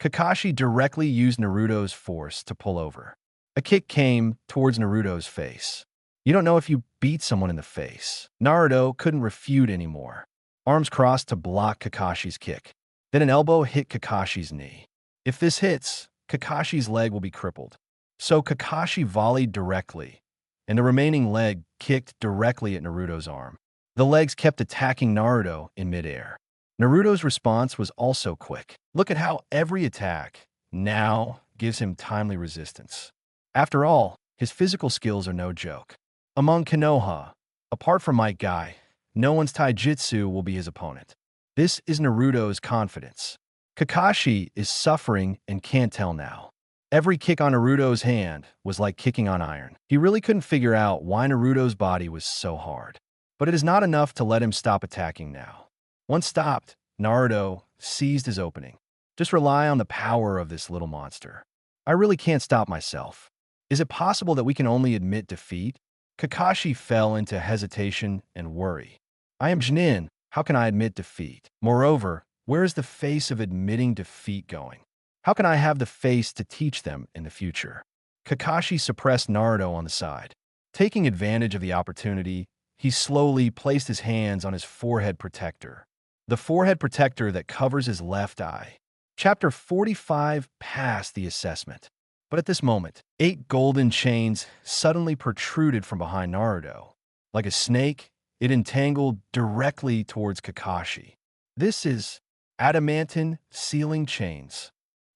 S2: Kakashi directly used Naruto's force to pull over. A kick came towards Naruto's face. You don't know if you beat someone in the face. Naruto couldn't refute anymore. Arms crossed to block Kakashi's kick. Then an elbow hit Kakashi's knee. If this hits, Kakashi's leg will be crippled. So Kakashi volleyed directly, and the remaining leg kicked directly at Naruto's arm. The legs kept attacking Naruto in midair. Naruto's response was also quick. Look at how every attack now gives him timely resistance. After all, his physical skills are no joke. Among Konoha, apart from my guy, no one's taijutsu will be his opponent. This is Naruto's confidence. Kakashi is suffering and can't tell now. Every kick on Naruto's hand was like kicking on iron. He really couldn't figure out why Naruto's body was so hard. But it is not enough to let him stop attacking now. Once stopped, Naruto seized his opening. Just rely on the power of this little monster. I really can't stop myself. Is it possible that we can only admit defeat? Kakashi fell into hesitation and worry. I am Jinin. How can I admit defeat? Moreover, where is the face of admitting defeat going? How can I have the face to teach them in the future? Kakashi suppressed Naruto on the side. Taking advantage of the opportunity, he slowly placed his hands on his forehead protector. The forehead protector that covers his left eye. Chapter 45 passed the assessment. But at this moment, 8 golden chains suddenly protruded from behind Naruto. Like a snake, it entangled directly towards Kakashi. This is adamantine sealing chains.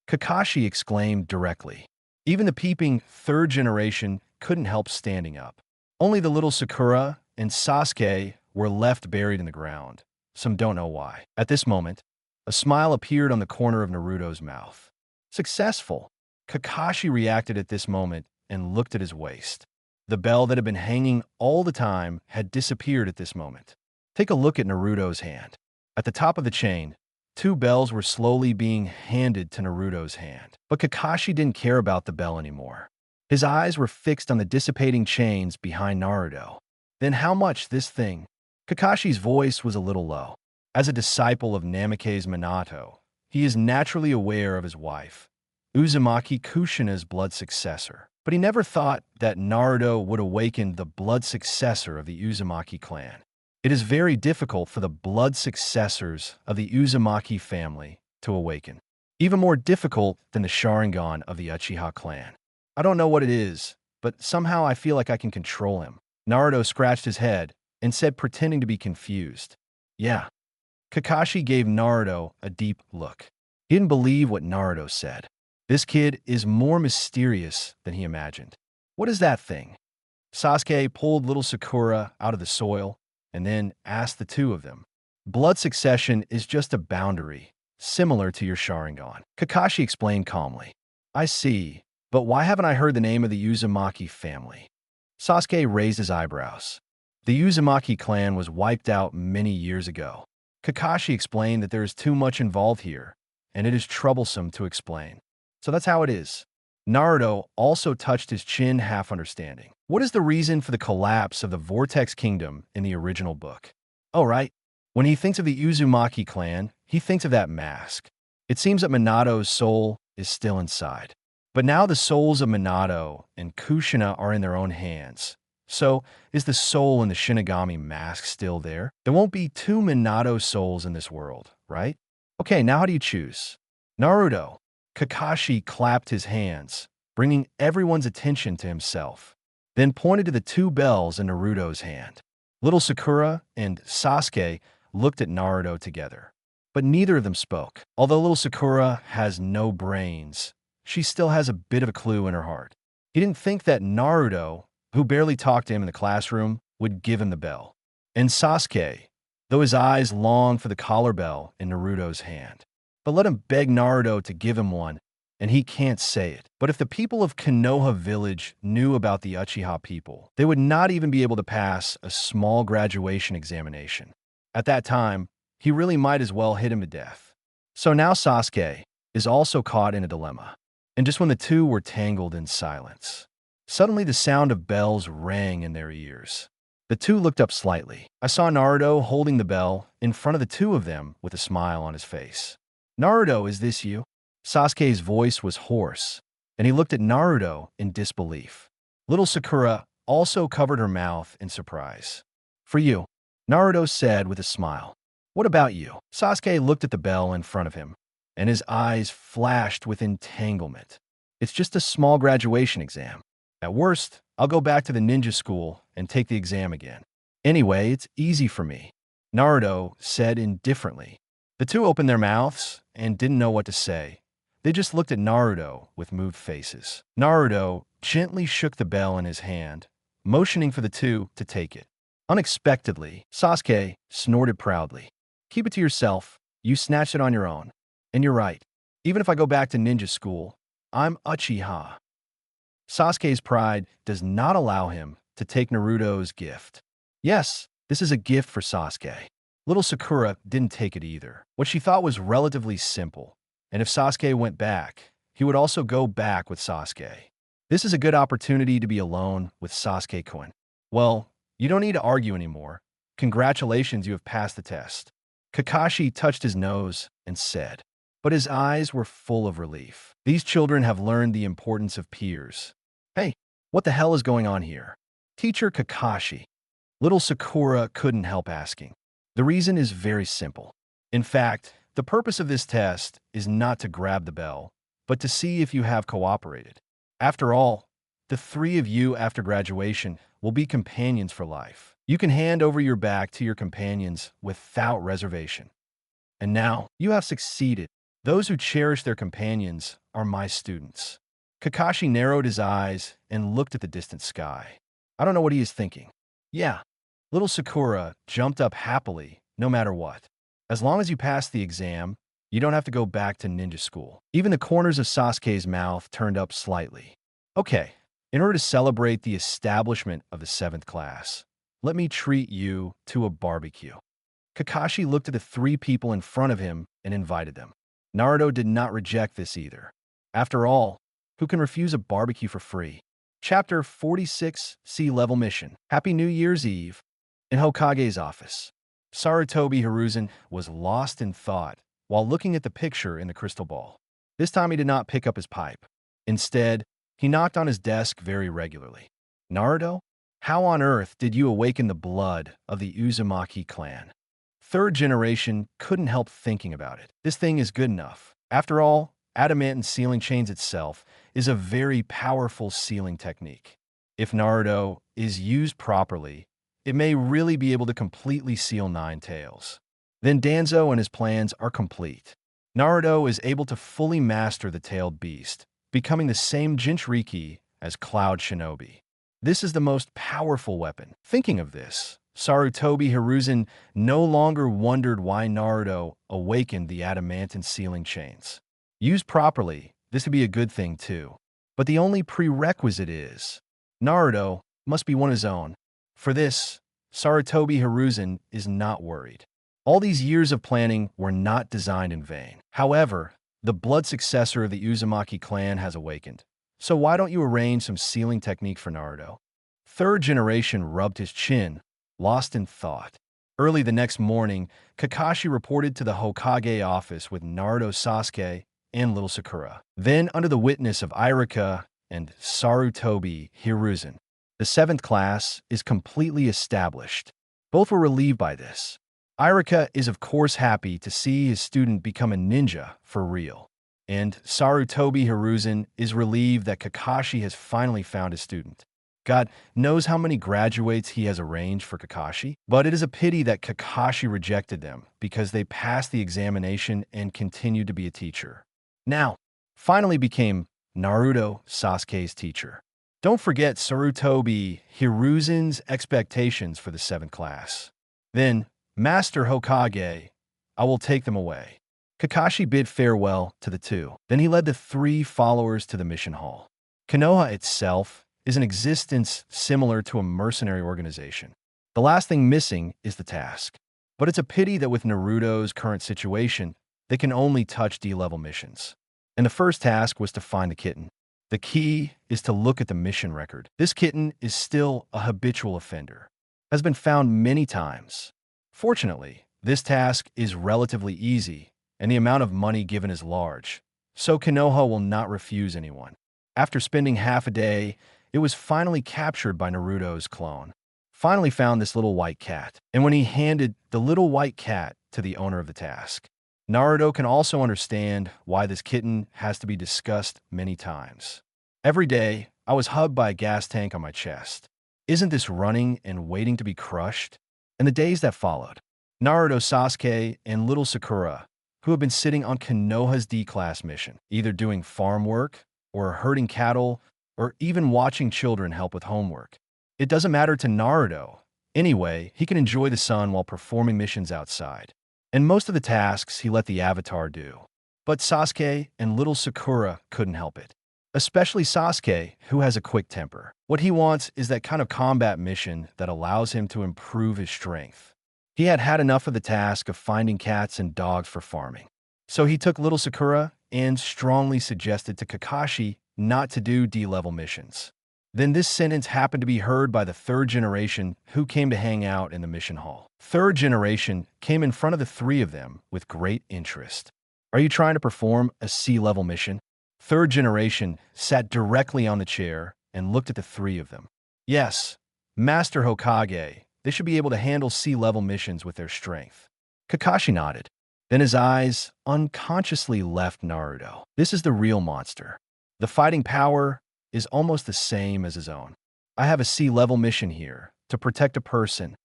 S2: Kakashi exclaimed directly. Even the peeping 3rd generation couldn't help standing up. Only the little Sakura and Sasuke were left buried in the ground. Some don't know why. At this moment, a smile appeared on the corner of Naruto's mouth. Successful. Kakashi reacted at this moment and looked at his waist. The bell that had been hanging all the time had disappeared at this moment. Take a look at Naruto's hand. At the top of the chain, 2 bells were slowly being handed to Naruto's hand. But Kakashi didn't care about the bell anymore. His eyes were fixed on the dissipating chains behind Naruto. Then how much this thing? Kakashi's voice was a little low. As a disciple of Namake's Minato, he is naturally aware of his wife, Uzumaki Kushina's blood successor. But he never thought that Naruto would awaken the blood successor of the Uzumaki clan. It is very difficult for the blood successors of the Uzumaki family to awaken. Even more difficult than the Sharingan of the Uchiha clan. I don't know what it is, but somehow I feel like I can control him. Naruto scratched his head and said, pretending to be confused. Yeah. Kakashi gave Naruto a deep look. He didn't believe what Naruto said. This kid is more mysterious than he imagined. What is that thing? Sasuke pulled little Sakura out of the soil and then asked the two of them. Blood succession is just a boundary, similar to your Sharingan. Kakashi explained calmly. I see, but why haven't I heard the name of the Uzumaki family? Sasuke raised his eyebrows. The Uzumaki clan was wiped out many years ago. Kakashi explained that there is too much involved here, and it is troublesome to explain. So that's how it is. Naruto also touched his chin, half understanding. What is the reason for the collapse of the Vortex Kingdom in the original book? Oh, right. When he thinks of the Uzumaki clan, he thinks of that mask. It seems that Minato's soul is still inside. But now the souls of Minato and Kushina are in their own hands. So, is the soul in the Shinigami mask still there? There won't be two Minato souls in this world, right? Okay, now how do you choose? Naruto. Kakashi clapped his hands, bringing everyone's attention to himself, then pointed to the two bells in Naruto's hand. Little Sakura and Sasuke looked at Naruto together, but neither of them spoke. Although little Sakura has no brains, she still has a bit of a clue in her heart. He didn't think that Naruto, who barely talked to him in the classroom, would give him the bell. And Sasuke, though his eyes longed for the collar bell in Naruto's hand. But let him beg Naruto to give him one, and he can't say it. But if the people of Konoha village knew about the Uchiha people, they would not even be able to pass a small graduation examination. At that time, he really might as well hit him to death. So now Sasuke is also caught in a dilemma. And just when the two were tangled in silence, suddenly the sound of bells rang in their ears. The two looked up slightly. I saw Naruto holding the bell in front of the two of them with a smile on his face. Naruto, is this you? Sasuke's voice was hoarse, and he looked at Naruto in disbelief. Little Sakura also covered her mouth in surprise. For you, Naruto said with a smile. What about you? Sasuke looked at the bell in front of him, and his eyes flashed with entanglement. It's just a small graduation exam. At worst, I'll go back to the ninja school and take the exam again. Anyway, it's easy for me, Naruto said indifferently. The two opened their mouths and didn't know what to say. They just looked at Naruto with moved faces. Naruto gently shook the bell in his hand, motioning for the two to take it. Unexpectedly, Sasuke snorted proudly. Keep it to yourself. You snatched it on your own. And you're right. Even if I go back to ninja school, I'm Uchiha. Sasuke's pride does not allow him to take Naruto's gift. Yes, this is a gift for Sasuke. Little Sakura didn't take it either. What she thought was relatively simple, and if Sasuke went back, he would also go back with Sasuke. This is a good opportunity to be alone with Sasuke-kun. Well, you don't need to argue anymore. Congratulations, you have passed the test. Kakashi touched his nose and said, but his eyes were full of relief. These children have learned the importance of peers. Hey, what the hell is going on here? Teacher Kakashi. Little Sakura couldn't help asking. The reason is very simple. In fact, the purpose of this test is not to grab the bell, but to see if you have cooperated. After all, the three of you after graduation will be companions for life. You can hand over your back to your companions without reservation. And now, you have succeeded. Those who cherish their companions are my students. Kakashi narrowed his eyes and looked at the distant sky. I don't know what he is thinking. Yeah. Little Sakura jumped up happily, no matter what. As long as you pass the exam, you don't have to go back to ninja school. Even the corners of Sasuke's mouth turned up slightly. Okay, in order to celebrate the establishment of the 7th class, let me treat you to a barbecue. Kakashi looked at the three people in front of him and invited them. Naruto did not reject this either. After all, who can refuse a barbecue for free? Chapter 46, Sea-Level Mission. Happy New Year's Eve. In Hokage's office, Sarutobi Hiruzen was lost in thought while looking at the picture in the crystal ball. This time he did not pick up his pipe. Instead, he knocked on his desk very regularly. Naruto? How on earth did you awaken the blood of the Uzumaki clan? Third generation couldn't help thinking about it. This thing is good enough. After all, adamant and sealing chains itself is a very powerful sealing technique. If Naruto is used properly, it may really be able to completely seal Nine Tails. Then Danzo and his plans are complete. Naruto is able to fully master the tailed beast, becoming the same Jinchuriki as Cloud Shinobi. This is the most powerful weapon. Thinking of this, Sarutobi Hiruzen no longer wondered why Naruto awakened the adamantine sealing chains. Used properly, this would be a good thing too. But the only prerequisite is, Naruto must be one of his own. For this, Sarutobi Hiruzen is not worried. All these years of planning were not designed in vain. However, the blood successor of the Uzumaki clan has awakened. So why don't you arrange some sealing technique for Naruto? Third generation rubbed his chin, lost in thought. Early the next morning, Kakashi reported to the Hokage office with Naruto, Sasuke, and little Sakura. Then, under the witness of Irika and Sarutobi Hiruzen, the 7th class is completely established. Both were relieved by this. Irika is of course happy to see his student become a ninja for real. And Sarutobi Hiruzen is relieved that Kakashi has finally found his student. God knows how many graduates he has arranged for Kakashi, but it is a pity that Kakashi rejected them because they passed the examination and continued to be a teacher. Now, finally became Naruto, Sasuke's teacher. Don't forget Sarutobi Hiruzen's expectations for the 7th class. Then, Master Hokage, I will take them away. Kakashi bid farewell to the two. Then he led the 3 followers to the mission hall. Konoha itself is an existence similar to a mercenary organization. The last thing missing is the task. But it's a pity that with Naruto's current situation, they can only touch D-level missions. And the first task was to find the kitten. The key is to look at the mission record. This kitten is still a habitual offender, has been found many times. Fortunately, this task is relatively easy, and the amount of money given is large, so Konoha will not refuse anyone. After spending half a day, it was finally captured by Naruto's clone. Finally found this little white cat, and when he handed the little white cat to the owner of the task, Naruto can also understand why this kitten has to be discussed many times. Every day, I was hugged by a gas tank on my chest. Isn't this running and waiting to be crushed? And the days that followed, Naruto, Sasuke, and little Sakura, who have been sitting on Konoha's D-class mission, either doing farm work, or herding cattle, or even watching children help with homework. It doesn't matter to Naruto. Anyway, he can enjoy the sun while performing missions outside. And most of the tasks he let the Avatar do. But Sasuke and little Sakura couldn't help it. Especially Sasuke, who has a quick temper. What he wants is that kind of combat mission that allows him to improve his strength. He had had enough of the task of finding cats and dogs for farming. So he took little Sakura and strongly suggested to Kakashi not to do D-level missions. Then this sentence happened to be heard by the 3rd generation who came to hang out in the mission hall. 3rd generation came in front of the 3 of them with great interest. Are you trying to perform a C-level mission? 3rd generation sat directly on the chair and looked at the 3 of them. Yes, Master Hokage, they should be able to handle C-level missions with their strength. Kakashi nodded. Then his eyes unconsciously left Naruto. This is the real monster. The fighting power is almost the same as his own. I have a C-level mission here, to protect a person.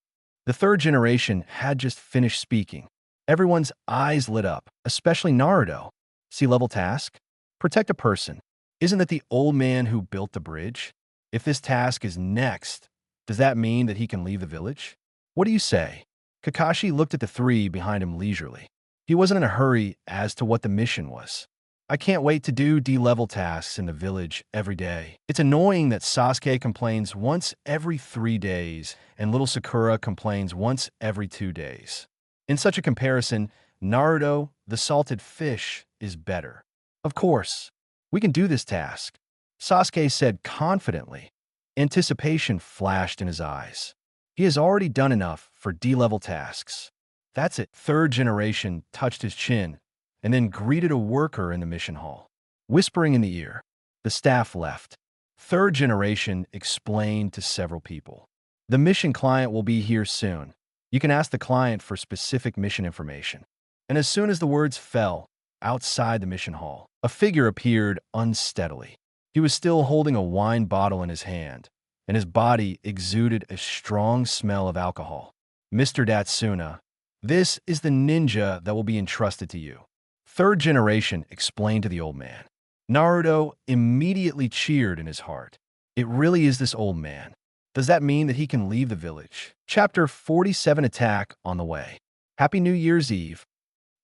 S2: The 3rd generation had just finished speaking. Everyone's eyes lit up, especially Naruto. C-level task? Protect a person. Isn't that the old man who built the bridge? If this task is next, does that mean that he can leave the village? What do you say? Kakashi looked at the 3 behind him leisurely. He wasn't in a hurry as to what the mission was. I can't wait to do D-level tasks in the village every day. It's annoying that Sasuke complains once every 3 days and little Sakura complains once every 2 days. In such a comparison, Naruto, the salted fish, is better. Of course, we can do this task, Sasuke said confidently. Anticipation flashed in his eyes. He has already done enough for D-level tasks. That's it. 3rd generation touched his chin and then greeted a worker in the mission hall. Whispering in the ear, the staff left. Third generation explained to several people. The mission client will be here soon. You can ask the client for specific mission information. And as soon as the words fell outside the mission hall, a figure appeared unsteadily. He was still holding a wine bottle in his hand, and his body exuded a strong smell of alcohol. Mr. Datsuna, this is the ninja that will be entrusted to you. Third generation explained to the old man. Naruto immediately cheered in his heart. It really is this old man. Does that mean that he can leave the village? Chapter 47 Attack on the Way. Happy New Year's Eve.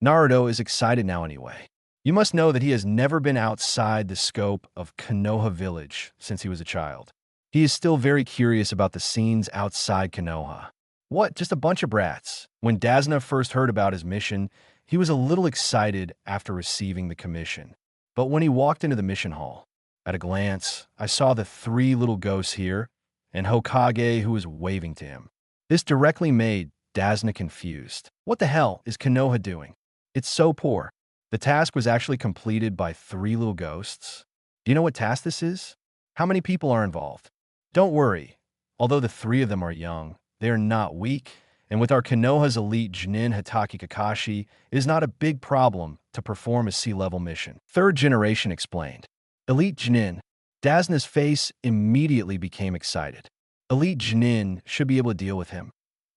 S2: Naruto is excited now anyway. You must know that he has never been outside the scope of Konoha village since he was a child. He is still very curious about the scenes outside Konoha. What, just a bunch of brats? When Dasna first heard about his mission, he was a little excited after receiving the commission. But when he walked into the mission hall, at a glance, I saw the 3 little ghosts here and Hokage who was waving to him. This directly made Dasna confused. What the hell is Konoha doing? It's so poor. The task was actually completed by 3 little ghosts. Do you know what task this is? How many people are involved? Don't worry. Although the 3 of them are young, they are not weak, and with our Konoha's elite Junin Hatake Kakashi, it is not a big problem to perform a sea-level mission. Third generation explained. Elite Junin. Dasna's face immediately became excited. Elite Junin should be able to deal with him,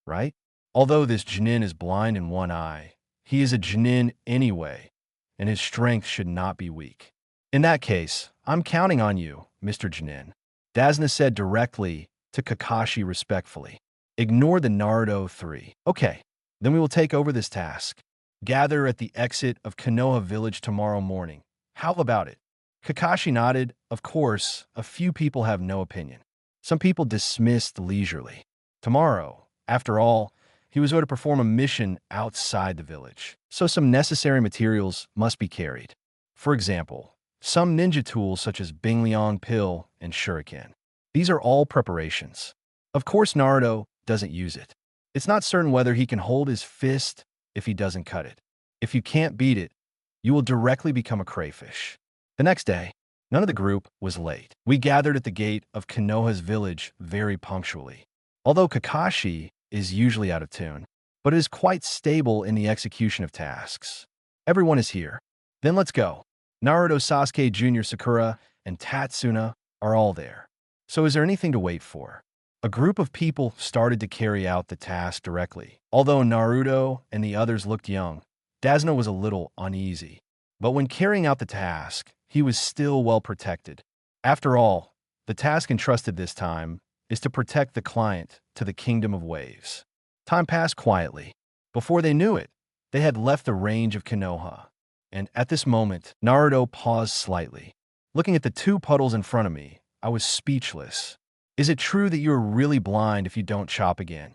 S2: right? Although this Junin is blind in one eye, he is a Junin anyway, and his strength should not be weak. In that case, I'm counting on you, Mr. Junin. Dasna said directly to Kakashi respectfully. Ignore the Naruto 3. Okay, then we will take over this task. Gather at the exit of Konoha village tomorrow morning. How about it? Kakashi nodded. Of course, a few people have no opinion. Some people dismissed leisurely. Tomorrow, after all, he was going to perform a mission outside the village, so some necessary materials must be carried. For example, some ninja tools such as Bingliang Pill and Shuriken. These are all preparations. Of course, Naruto doesn't use it. It's not certain whether he can hold his fist if he doesn't cut it. If you can't beat it, you will directly become a crayfish. The next day, none of the group was late. We gathered at the gate of Konoha's village very punctually. Although Kakashi is usually out of tune, but is quite stable in the execution of tasks. Everyone is here. Then let's go. Naruto, Sasuke Jr., Sakura, and Tatsuna are all there. So is there anything to wait for? A group of people started to carry out the task directly. Although Naruto and the others looked young, Dasna was a little uneasy. But when carrying out the task, he was still well protected. After all, the task entrusted this time is to protect the client to the Kingdom of Waves. Time passed quietly. Before they knew it, they had left the range of Konoha. And at this moment, Naruto paused slightly. Looking at the 2 puddles in front of me, I was speechless. Is it true that you are really blind if you don't chop again?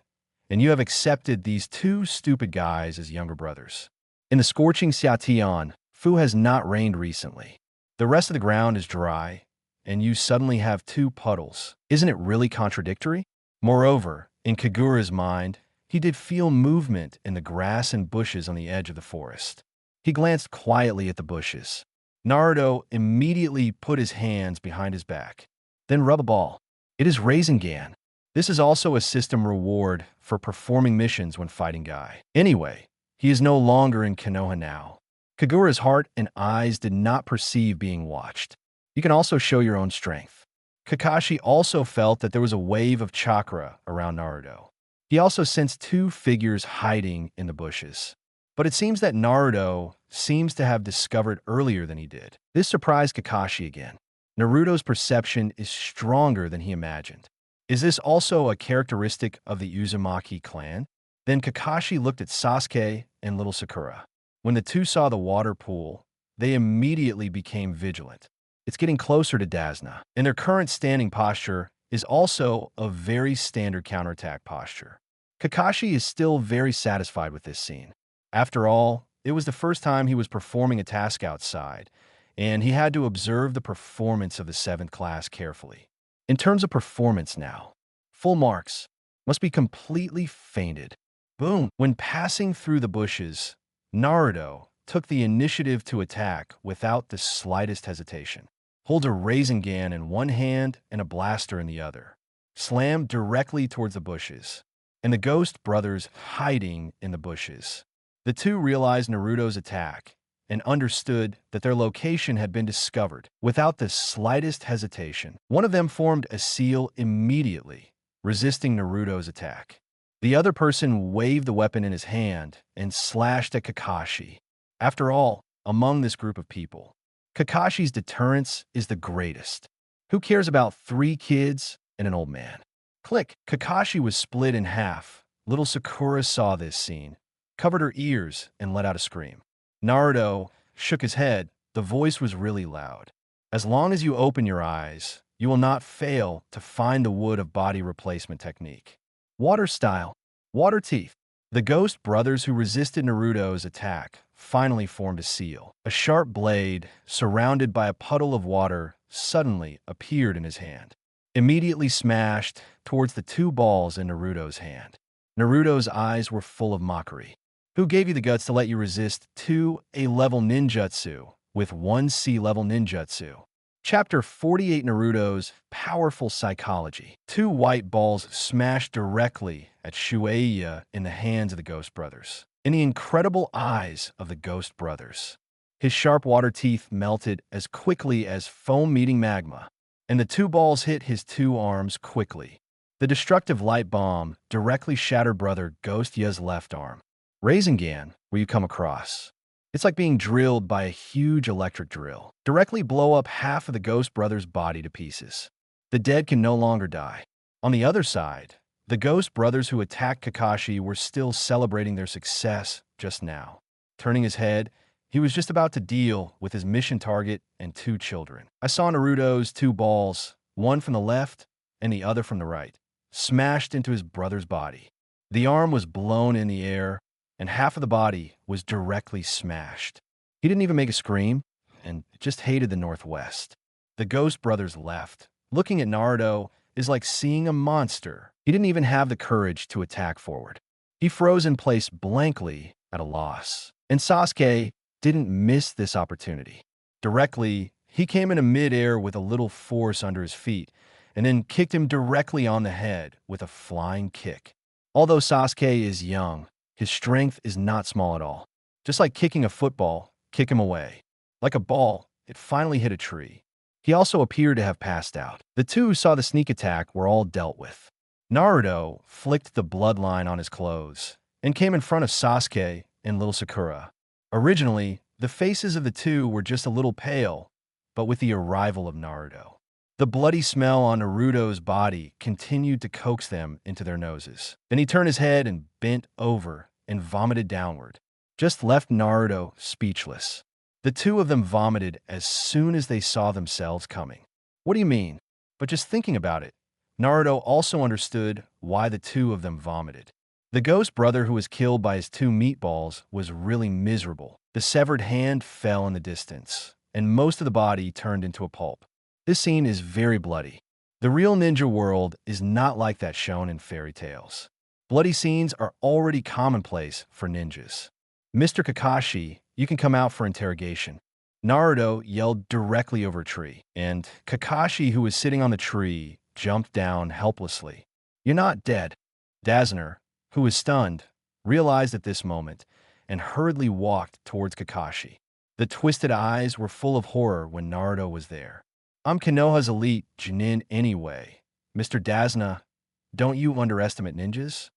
S2: And you have accepted these 2 stupid guys as younger brothers. In the scorching Xiatian, Fu has not rained recently. The rest of the ground is dry, and you suddenly have 2 puddles. Isn't it really contradictory? Moreover, in Kagura's mind, he did feel movement in the grass and bushes on the edge of the forest. He glanced quietly at the bushes. Naruto immediately put his hands behind his back. Then rub a ball. It is Rasengan. This is also a system reward for performing missions when fighting Guy. Anyway, he is no longer in Konoha now. Kagura's heart and eyes did not perceive being watched. You can also show your own strength. Kakashi also felt that there was a wave of chakra around Naruto. He also sensed 2 figures hiding in the bushes. But it seems that Naruto seems to have discovered earlier than he did. This surprised Kakashi again. Naruto's perception is stronger than he imagined. Is this also a characteristic of the Uzumaki clan? Then Kakashi looked at Sasuke and little Sakura. When the 2 saw the water pool, they immediately became vigilant. It's getting closer to Dasna, and their current standing posture is also a very standard counterattack posture. Kakashi is still very satisfied with this scene. After all, it was the first time he was performing a task outside, and he had to observe the performance of the 7th class carefully. In terms of performance now, full marks must be completely fainted. Boom! When passing through the bushes, Naruto took the initiative to attack without the slightest hesitation. holds a Rasengan in one hand and a blaster in the other, slammed directly towards the bushes, and the ghost brothers hiding in the bushes. The two realized Naruto's attack and understood that their location had been discovered without the slightest hesitation. One of them formed a seal immediately, resisting Naruto's attack. The other person waved the weapon in his hand and slashed at Kakashi. After all, among this group of people, Kakashi's deterrence is the greatest. Who cares about 3 kids and an old man? Click. Kakashi was split in half. Little Sakura saw this scene, covered her ears, and let out a scream. Naruto shook his head. The voice was really loud. As long as you open your eyes, you will not fail to find the wood of body replacement technique. Water style. Water teeth. The ghost brothers who resisted Naruto's attack finally formed a seal. A sharp blade, surrounded by a puddle of water, suddenly appeared in his hand, immediately smashed towards the 2 balls in Naruto's hand. Naruto's eyes were full of mockery. Who gave you the guts to let you resist 2 A-level ninjutsu with 1 C-level ninjutsu? Chapter 48, Naruto's powerful psychology. 2 white balls smashed directly at Shueia in the hands of the Ghost Brothers. In the incredible eyes of the Ghost Brothers, his sharp water teeth melted as quickly as foam meeting magma, and the 2 balls hit his 2 arms quickly. The destructive light bomb directly shattered Brother Ghost Ya's left arm. Rasengan, where you come across. It's like being drilled by a huge electric drill. Directly blow up half of the Ghost Brothers' body to pieces. The dead can no longer die. On the other side, the Ghost Brothers who attacked Kakashi were still celebrating their success just now. Turning his head, he was just about to deal with his mission target and 2 children. I saw Naruto's 2 balls, one from the left and the other from the right, smashed into his brother's body. The arm was blown in the air, and half of the body was directly smashed. He didn't even make a scream, and just hated the Northwest. The Ghost Brothers left. Looking at Naruto is like seeing a monster. He didn't even have the courage to attack forward. He froze in place blankly at a loss. And Sasuke didn't miss this opportunity. Directly, he came into midair with a little force under his feet, and then kicked him directly on the head with a flying kick. Although Sasuke is young, his strength is not small at all. Just like kicking a football, kick him away. Like a ball, it finally hit a tree. He also appeared to have passed out. The 2 who saw the sneak attack were all dealt with. Naruto flicked the bloodline on his clothes and came in front of Sasuke and little Sakura. Originally, the faces of the 2 were just a little pale, but with the arrival of Naruto, the bloody smell on Naruto's body continued to coax them into their noses. Then he turned his head and bent over and vomited downward, just left Naruto speechless. The 2 of them vomited as soon as they saw themselves coming. What do you mean? But just thinking about it, Naruto also understood why the 2 of them vomited. The ghost brother who was killed by his 2 meatballs was really miserable. The severed hand fell in the distance, and most of the body turned into a pulp. This scene is very bloody. The real ninja world is not like that shown in fairy tales. Bloody scenes are already commonplace for ninjas. Mr. Kakashi, you can come out for interrogation. Naruto yelled directly over a tree, and Kakashi, who was sitting on the tree, jumped down helplessly. You're not dead. Dazner, who was stunned, realized at this moment and hurriedly walked towards Kakashi. The twisted eyes were full of horror when Naruto was there. I'm Konoha's elite Junin anyway. Mr. Dazna, don't you underestimate ninjas?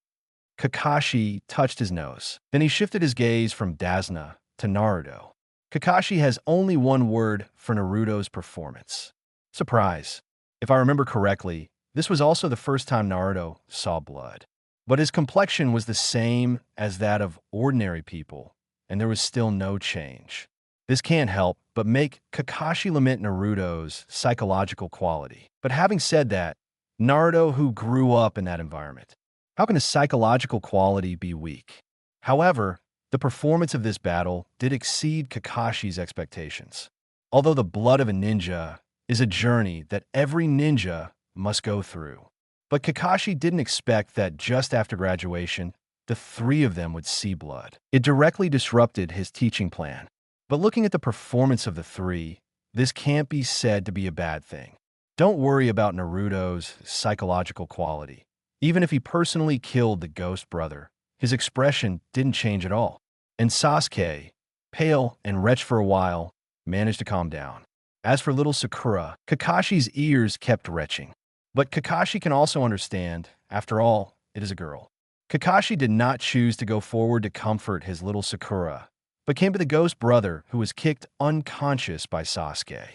S2: Kakashi touched his nose. Then he shifted his gaze from Dazna to Naruto. Kakashi has only one word for Naruto's performance. Surprise. If I remember correctly, this was also the first time Naruto saw blood. But his complexion was the same as that of ordinary people, and there was still no change. This can't help but make Kakashi lament Naruto's psychological quality. But having said that, Naruto who grew up in that environment, how can his psychological quality be weak? However, the performance of this battle did exceed Kakashi's expectations. Although the blood of a ninja is a journey that every ninja must go through. But Kakashi didn't expect that just after graduation, the 3 of them would see blood. It directly disrupted his teaching plan. But looking at the performance of the 3, this can't be said to be a bad thing. Don't worry about Naruto's psychological quality. Even if he personally killed the ghost brother, his expression didn't change at all. And Sasuke, pale and wretched for a while, managed to calm down. As for little Sakura, Kakashi's ears kept retching. But Kakashi can also understand, after all, it is a girl. Kakashi did not choose to go forward to comfort his little Sakura, but came to the ghost brother who was kicked unconscious by Sasuke.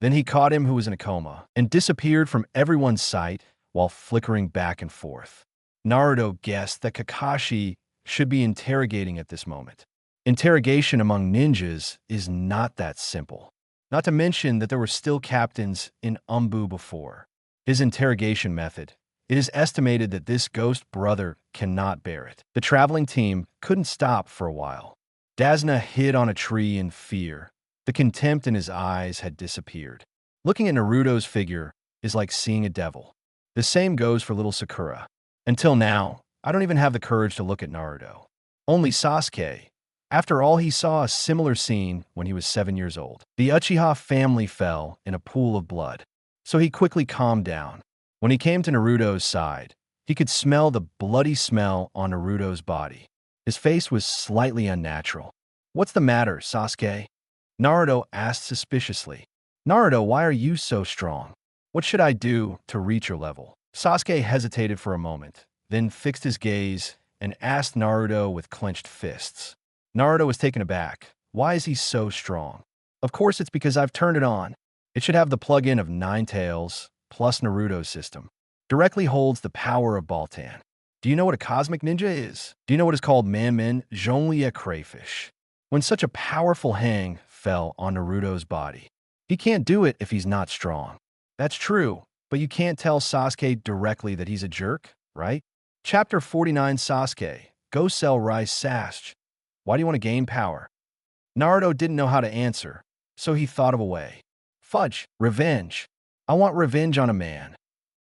S2: Then he caught him who was in a coma and disappeared from everyone's sight while flickering back and forth. Naruto guessed that Kakashi should be interrogating at this moment. Interrogation among ninjas is not that simple. Not to mention that there were still captains in Umbu before. His interrogation method, it is estimated that this ghost brother cannot bear it. The traveling team couldn't stop for a while. Dasna hid on a tree in fear. The contempt in his eyes had disappeared. Looking at Naruto's figure is like seeing a devil. The same goes for little Sakura. Until now, I don't even have the courage to look at Naruto. Only Sasuke. After all, he saw a similar scene when he was 7 years old. The Uchiha family fell in a pool of blood, so he quickly calmed down. When he came to Naruto's side, he could smell the bloody smell on Naruto's body. His face was slightly unnatural. "What's the matter, Sasuke?" Naruto asked suspiciously. "Naruto, why are you so strong? What should I do to reach your level?" Sasuke hesitated for a moment, then fixed his gaze and asked Naruto with clenched fists. Naruto was taken aback. Why is he so strong? Of course it's because I've turned it on. It should have the plug-in of 9 tails, plus Naruto's system. Directly holds the power of Baltan. Do you know what a cosmic ninja is? Do you know what is called Manmin, Zhonglia crayfish? When such a powerful hang fell on Naruto's body. He can't do it if he's not strong. That's true, but you can't tell Sasuke directly that he's a jerk, right? Chapter 49 Sasuke, go sell rice Sasuke. Why do you want to gain power? Naruto didn't know how to answer, so he thought of a way. Fudge, revenge. I want revenge on a man.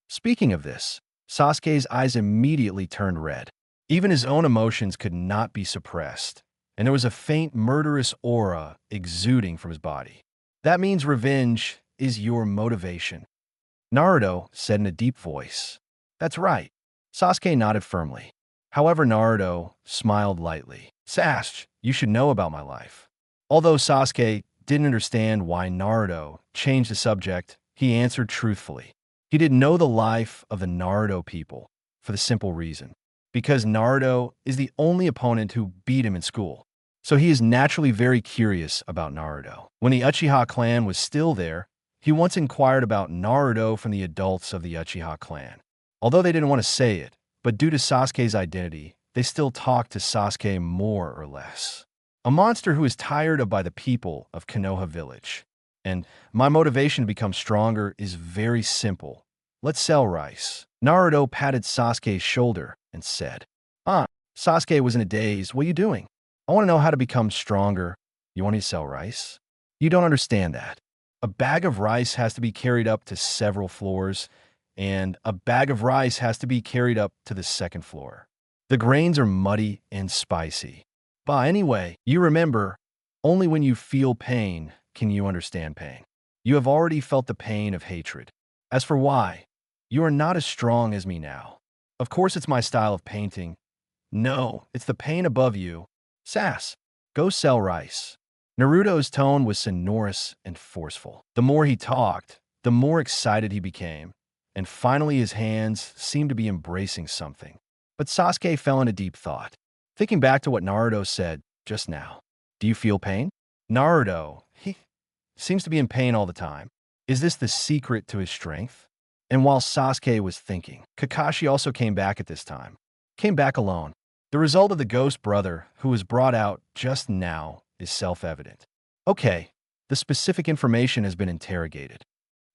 S2: Speaking of this, Sasuke's eyes immediately turned red. Even his own emotions could not be suppressed, and there was a faint murderous aura exuding from his body. That means revenge is your motivation. Naruto said in a deep voice. That's right. Sasuke nodded firmly. However, Naruto smiled lightly. Sasuke, you should know about my life. Although Sasuke didn't understand why Naruto changed the subject, he answered truthfully. He didn't know the life of the Naruto people for the simple reason. Because Naruto is the only opponent who beat him in school. So he is naturally very curious about Naruto. When the Uchiha clan was still there, he once inquired about Naruto from the adults of the Uchiha clan. Although they didn't want to say it, but due to Sasuke's identity, they still talked to Sasuke more or less. A monster who is tired of by the people of Konoha village. And my motivation to become stronger is very simple. Let's sell rice. Naruto patted Sasuke's shoulder and said, Sasuke was in a daze. What are you doing? I want to know how to become stronger. You want me to sell rice? You don't understand that. A bag of rice has to be carried up to several floors, and a bag of rice has to be carried up to the second floor. The grains are muddy and spicy. But anyway, you remember, only when you feel pain can you understand pain. You have already felt the pain of hatred. As for why, you are not as strong as me now. Of course it's my style of painting. No, it's the pain above you. Sass, go sell rice. Naruto's tone was sonorous and forceful. The more he talked, the more excited he became, and finally his hands seemed to be embracing something. But Sasuke fell into deep thought, thinking back to what Naruto said just now. Do you feel pain? Naruto, he seems to be in pain all the time. Is this the secret to his strength? And while Sasuke was thinking, Kakashi also came back at this time. Came back alone. The result of the ghost brother, who was brought out just now, is self-evident. Okay, the specific information has been interrogated.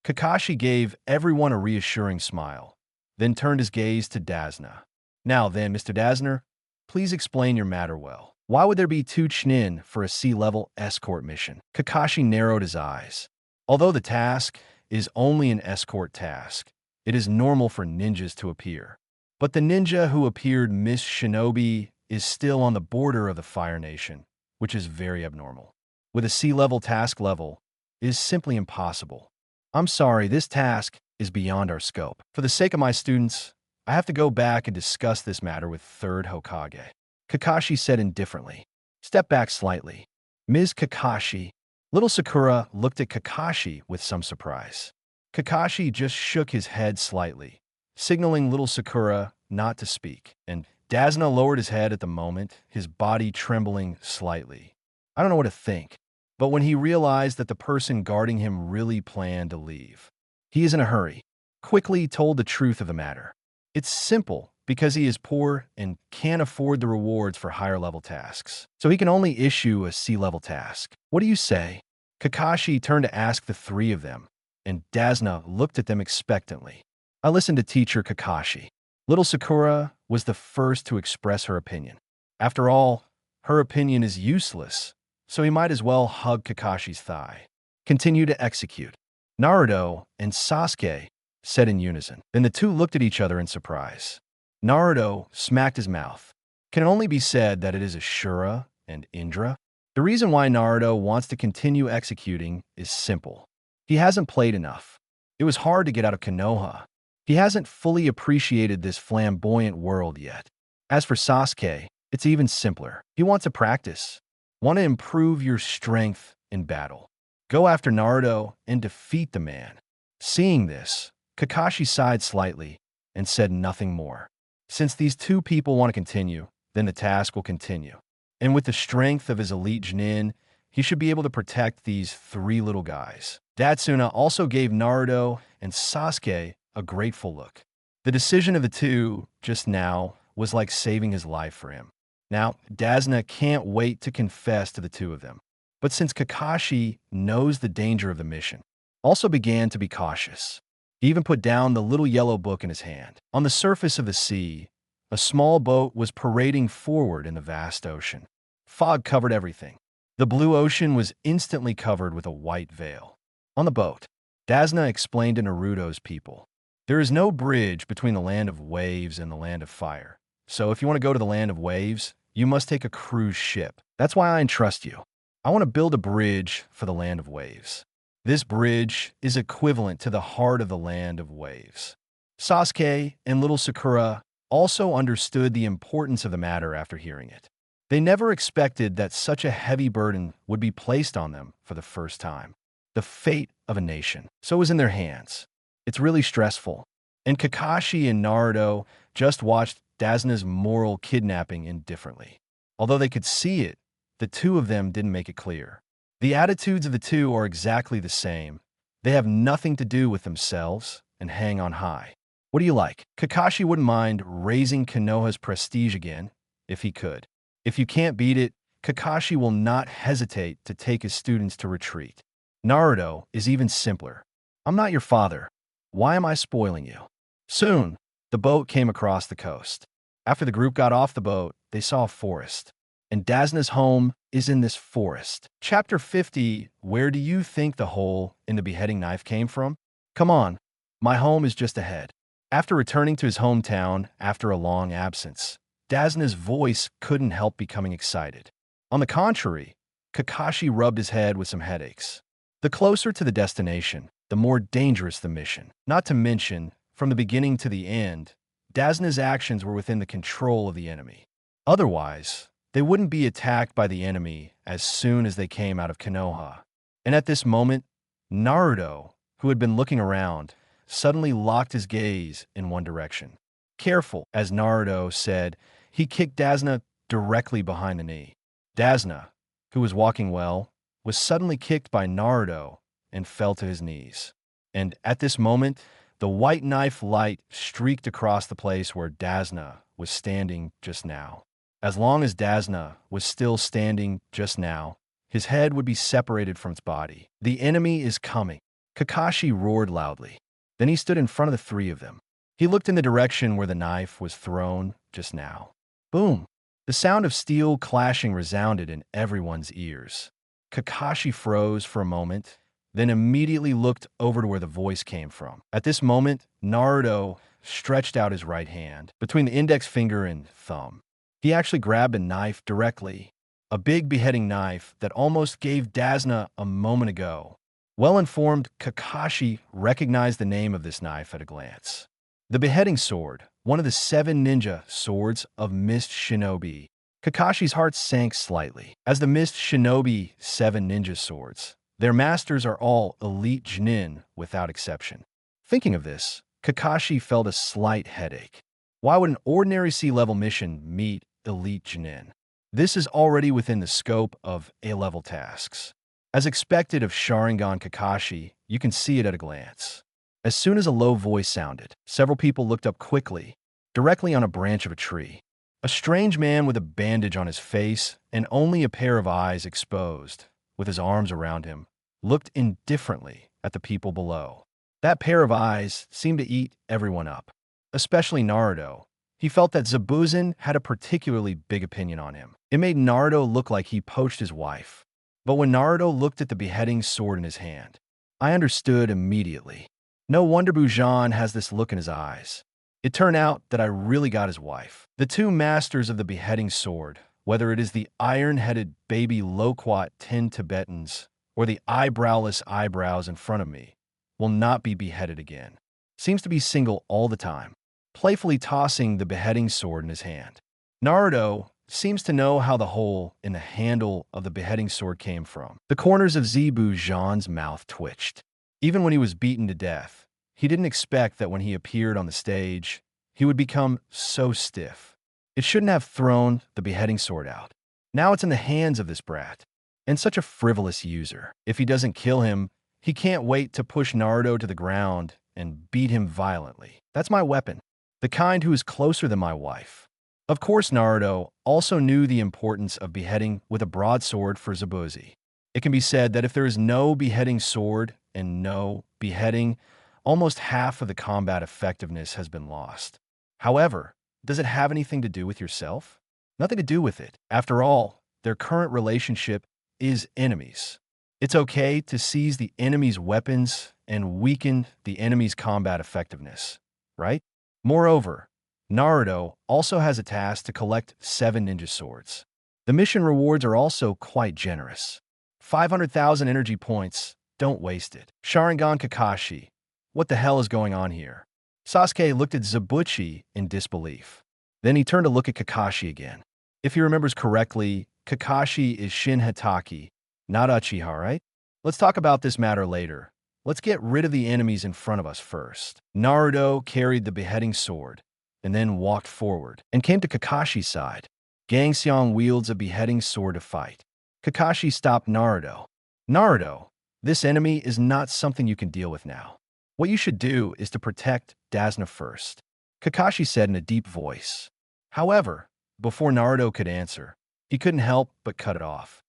S2: Kakashi gave everyone a reassuring smile, then turned his gaze to Dasna. Now then, Mr. Dasner, please explain your matter well. Why would there be 2 Chunin for a sea-level escort mission? Kakashi narrowed his eyes. Although the task is only an escort task, it is normal for ninjas to appear. But the ninja who appeared Miss Shinobi is still on the border of the Fire Nation, which is very abnormal. With a sea-level task level, is simply impossible. I'm sorry, this task is beyond our scope. For the sake of my students, I have to go back and discuss this matter with third Hokage. Kakashi said indifferently. Step back slightly. Ms. Kakashi. Little Sakura looked at Kakashi with some surprise. Kakashi just shook his head slightly, signaling little Sakura not to speak, and Dasna lowered his head at the moment, his body trembling slightly. I don't know what to think, but when he realized that the person guarding him really planned to leave, he is in a hurry, quickly told the truth of the matter. It's simple because he is poor and can't afford the rewards for higher-level tasks, so he can only issue a C-level task. What do you say? Kakashi turned to ask the three of them, and Dasna looked at them expectantly. I listened to teacher Kakashi. Little Sakura was the first to express her opinion. After all, her opinion is useless, so he might as well hug Kakashi's thigh. Continue to execute. Naruto and Sasuke said in unison. Then the two looked at each other in surprise. Naruto smacked his mouth. Can it only be said that it is Ashura and Indra? The reason why Naruto wants to continue executing is simple. He hasn't played enough. It was hard to get out of Konoha. He hasn't fully appreciated this flamboyant world yet. As for Sasuke, it's even simpler. He wants to practice. Want to improve your strength in battle. Go after Naruto and defeat the man. Seeing this, Kakashi sighed slightly and said nothing more. Since these two people want to continue, then the task will continue. And with the strength of his elite Chunin, he should be able to protect these three little guys. Datsuna also gave Naruto and Sasuke a grateful look. The decision of the two just now was like saving his life for him. Now, Dasna can't wait to confess to the two of them. But since Kakashi knows the danger of the mission, also began to be cautious. He even put down the little yellow book in his hand. On the surface of the sea, a small boat was parading forward in the vast ocean. Fog covered everything. The blue ocean was instantly covered with a white veil. On the boat, Dasna explained to Naruto's people, there is no bridge between the land of waves and the land of fire. So if you want to go to the land of waves, you must take a cruise ship. That's why I entrust you. I want to build a bridge for the land of waves. This bridge is equivalent to the heart of the land of waves. Sasuke and little Sakura also understood the importance of the matter after hearing it. They never expected that such a heavy burden would be placed on them for the first time. The fate of a nation. So it was in their hands. It's really stressful. And Kakashi and Naruto just watched Dasna's moral kidnapping indifferently. Although they could see it, the two of them didn't make it clear. The attitudes of the two are exactly the same. They have nothing to do with themselves and hang on high. What do you like? Kakashi wouldn't mind raising Konoha's prestige again, if he could. If you can't beat it, Kakashi will not hesitate to take his students to retreat. Naruto is even simpler. I'm not your father. Why am I spoiling you? Soon, the boat came across the coast. After the group got off the boat, they saw a forest. And Dasna's home is in this forest. Chapter 50, where do you think the hole in the beheading knife came from? Come on, my home is just ahead. After returning to his hometown after a long absence, Dasna's voice couldn't help becoming excited. On the contrary, Kakashi rubbed his head with some headaches. The closer to the destination, the more dangerous the mission. Not to mention, from the beginning to the end, Dasna's actions were within the control of the enemy. Otherwise, they wouldn't be attacked by the enemy as soon as they came out of Konoha. And at this moment, Naruto, who had been looking around, suddenly locked his gaze in one direction. Careful, as Naruto said, he kicked Dasna directly behind the knee. Dasna, who was walking well, was suddenly kicked by Naruto and fell to his knees. And at this moment, the white knife light streaked across the place where Dasna was standing just now. As long as Dasna was still standing just now, his head would be separated from its body. The enemy is coming. Kakashi roared loudly. Then he stood in front of the three of them. He looked in the direction where the knife was thrown just now. Boom! The sound of steel clashing resounded in everyone's ears. Kakashi froze for a moment, then immediately looked over to where the voice came from. At this moment, Naruto stretched out his right hand between the index finger and thumb. He actually grabbed a knife directly, a big beheading knife that almost gave Dasna a moment ago. Well-informed Kakashi recognized the name of this knife at a glance. The beheading sword, one of the 7 ninja swords of Mist Shinobi. Kakashi's heart sank slightly. As the Mist Shinobi 7 ninja swords, their masters are all elite genin without exception. Thinking of this, Kakashi felt a slight headache. Why would an ordinary sea-level mission meet elite genin? This is already within the scope of A-level tasks. As expected of Sharingan Kakashi, you can see it at a glance. As soon as a low voice sounded, several people looked up quickly, directly on a branch of a tree. A strange man with a bandage on his face and only a pair of eyes exposed, with his arms around him, looked indifferently at the people below. That pair of eyes seemed to eat everyone up, especially Naruto. He felt that Zabuza had a particularly big opinion on him. It made Naruto look like he poached his wife. But when Naruto looked at the beheading sword in his hand, I understood immediately. No wonder Bujan has this look in his eyes. It turned out that I really got his wife. The 2 masters of the beheading sword, whether it is the iron-headed baby loquat 10 Tibetans or the eyebrowless eyebrows in front of me, will not be beheaded again. Seems to be single all the time, playfully tossing the beheading sword in his hand. Naruto seems to know how the hole in the handle of the beheading sword came from. The corners of Zibu Zhan's mouth twitched. Even when he was beaten to death, he didn't expect that when he appeared on the stage, he would become so stiff. It shouldn't have thrown the beheading sword out. Now it's in the hands of this brat, and such a frivolous user. If he doesn't kill him, he can't wait to push Naruto to the ground and beat him violently. That's my weapon, the kind who is closer than my wife. Of course, Naruto also knew the importance of beheading with a broadsword for Zabuza. It can be said that if there is no beheading sword and no beheading, almost half of the combat effectiveness has been lost. However, does it have anything to do with yourself? Nothing to do with it. After all, their current relationship is enemies. It's okay to seize the enemy's weapons and weaken the enemy's combat effectiveness, right? Moreover, Naruto also has a task to collect 7 ninja swords. The mission rewards are also quite generous. 500,000 energy points, don't waste it. Sharingan Kakashi, what the hell is going on here? Sasuke looked at Zabuchi in disbelief. Then he turned to look at Kakashi again. If he remembers correctly, Kakashi is Shin Hatake, not Uchiha, right? Let's talk about this matter later. Let's get rid of the enemies in front of us first. Naruto carried the beheading sword, and then walked forward, and came to Kakashi's side. Gangseong wields a beheading sword to fight. Kakashi stopped Naruto. Naruto, this enemy is not something you can deal with now. What you should do is to protect Dasna first, Kakashi said in a deep voice. However, before Naruto could answer, he couldn't help but cut it off.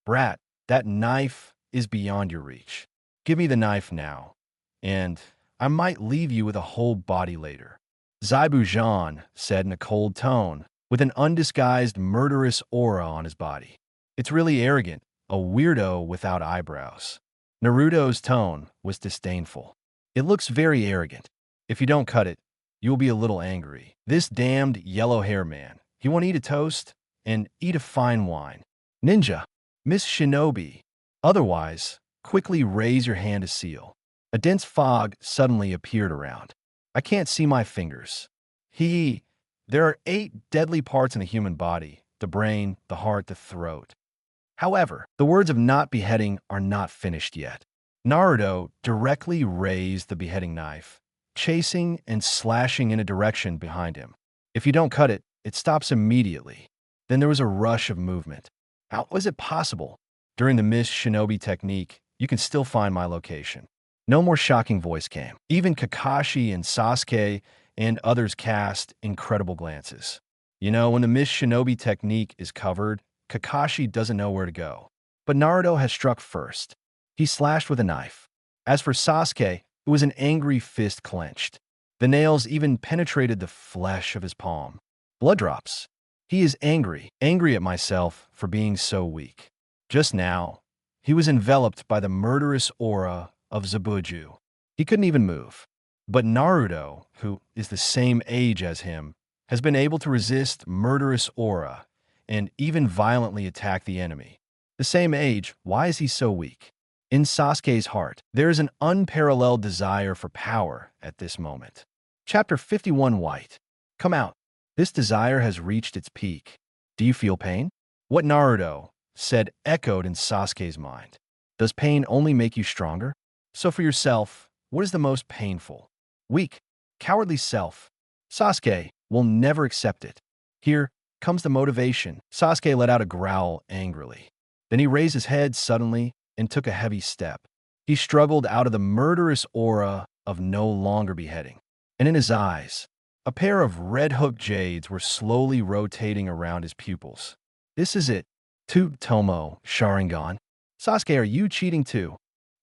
S2: Brat, that knife is beyond your reach. Give me the knife now, and I might leave you with a whole body later. Zibu Zhan said in a cold tone, with an undisguised murderous aura on his body. It's really arrogant, a weirdo without eyebrows. Naruto's tone was disdainful. It looks very arrogant. If you don't cut it, you will be a little angry. This damned yellow hair man, he won't eat a toast and eat a fine wine. Ninja, Miss Shinobi, otherwise, quickly raise your hand to seal. A dense fog suddenly appeared around. I can't see my fingers. There are 8 deadly parts in the human body: the brain, the heart, the throat. However, the words of not beheading are not finished yet. Naruto directly raised the beheading knife, chasing and slashing in a direction behind him. If you don't cut it, it stops immediately. Then there was a rush of movement. How was it possible? During the Miss Shinobi technique, you can still find my location. No more shocking voice came. Even Kakashi and Sasuke and others cast incredible glances. You know, when the Miss Shinobi technique is covered, Kakashi doesn't know where to go. But Naruto has struck first. He slashed with a knife. As for Sasuke, it was an angry fist clenched. The nails even penetrated the flesh of his palm. Blood drops. He is angry at myself for being so weak. Just now, he was enveloped by the murderous aura of Zabuju. He couldn't even move. But Naruto, who is the same age as him, has been able to resist murderous aura and even violently attack the enemy. The same age, why is he so weak? In Sasuke's heart, there is an unparalleled desire for power at this moment. Chapter 51 White. Come out. This desire has reached its peak. Do you feel pain? What Naruto said echoed in Sasuke's mind. Does pain only make you stronger? So for yourself, what is the most painful? Weak, cowardly self. Sasuke will never accept it. Here comes the motivation. Sasuke let out a growl angrily. Then he raised his head suddenly and took a heavy step. He struggled out of the murderous aura of no longer beheading. And in his eyes, a pair of red-hooked jades were slowly rotating around his pupils. This is it. Tomo Sharingan. Sasuke, are you cheating too?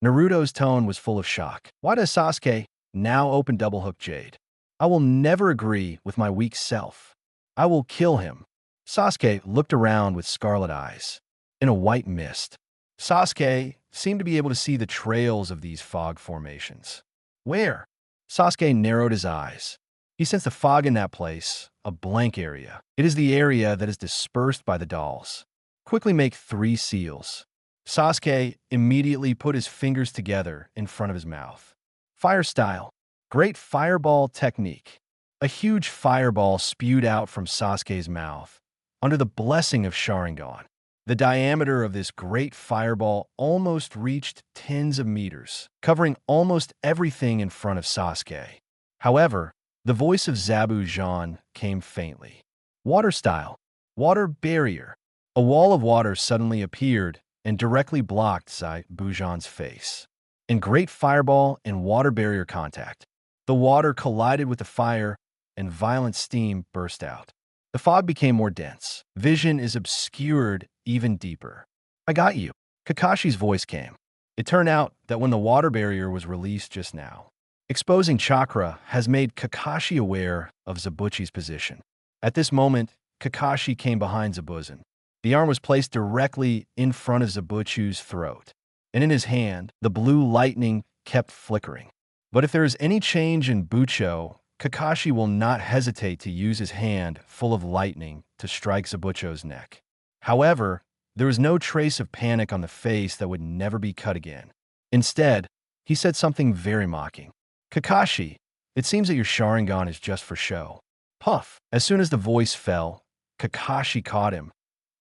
S2: Naruto's tone was full of shock. Why does Sasuke now open double-hooked jade? I will never agree with my weak self. I will kill him. Sasuke looked around with scarlet eyes. In a white mist, Sasuke seemed to be able to see the trails of these fog formations. Where? Sasuke narrowed his eyes. He sensed the fog in that place, a blank area. It is the area that is dispersed by the dolls. Quickly make 3 seals. Sasuke immediately put his fingers together in front of his mouth. Fire style. Great fireball technique. A huge fireball spewed out from Sasuke's mouth, under the blessing of Sharingan. The diameter of this great fireball almost reached tens of meters, covering almost everything in front of Sasuke. However, the voice of Zabu Jean came faintly. Water style. Water barrier. A wall of water suddenly appeared and directly blocked Zabu Jean's face. In great fireball and water barrier contact, the water collided with the fire and violent steam burst out. The fog became more dense. Vision is obscured even deeper. I got you. Kakashi's voice came. It turned out that when the water barrier was released just now, exposing chakra has made Kakashi aware of Zabuchi's position. At this moment, Kakashi came behind Zabuza. The arm was placed directly in front of Zabuchi's throat, and in his hand, the blue lightning kept flickering. But if there is any change in Bucho, Kakashi will not hesitate to use his hand full of lightning to strike Zabucho's neck. However, there was no trace of panic on the face that would never be cut again. Instead, he said something very mocking. Kakashi, it seems that your Sharingan is just for show. Puff. As soon as the voice fell, Kakashi caught him,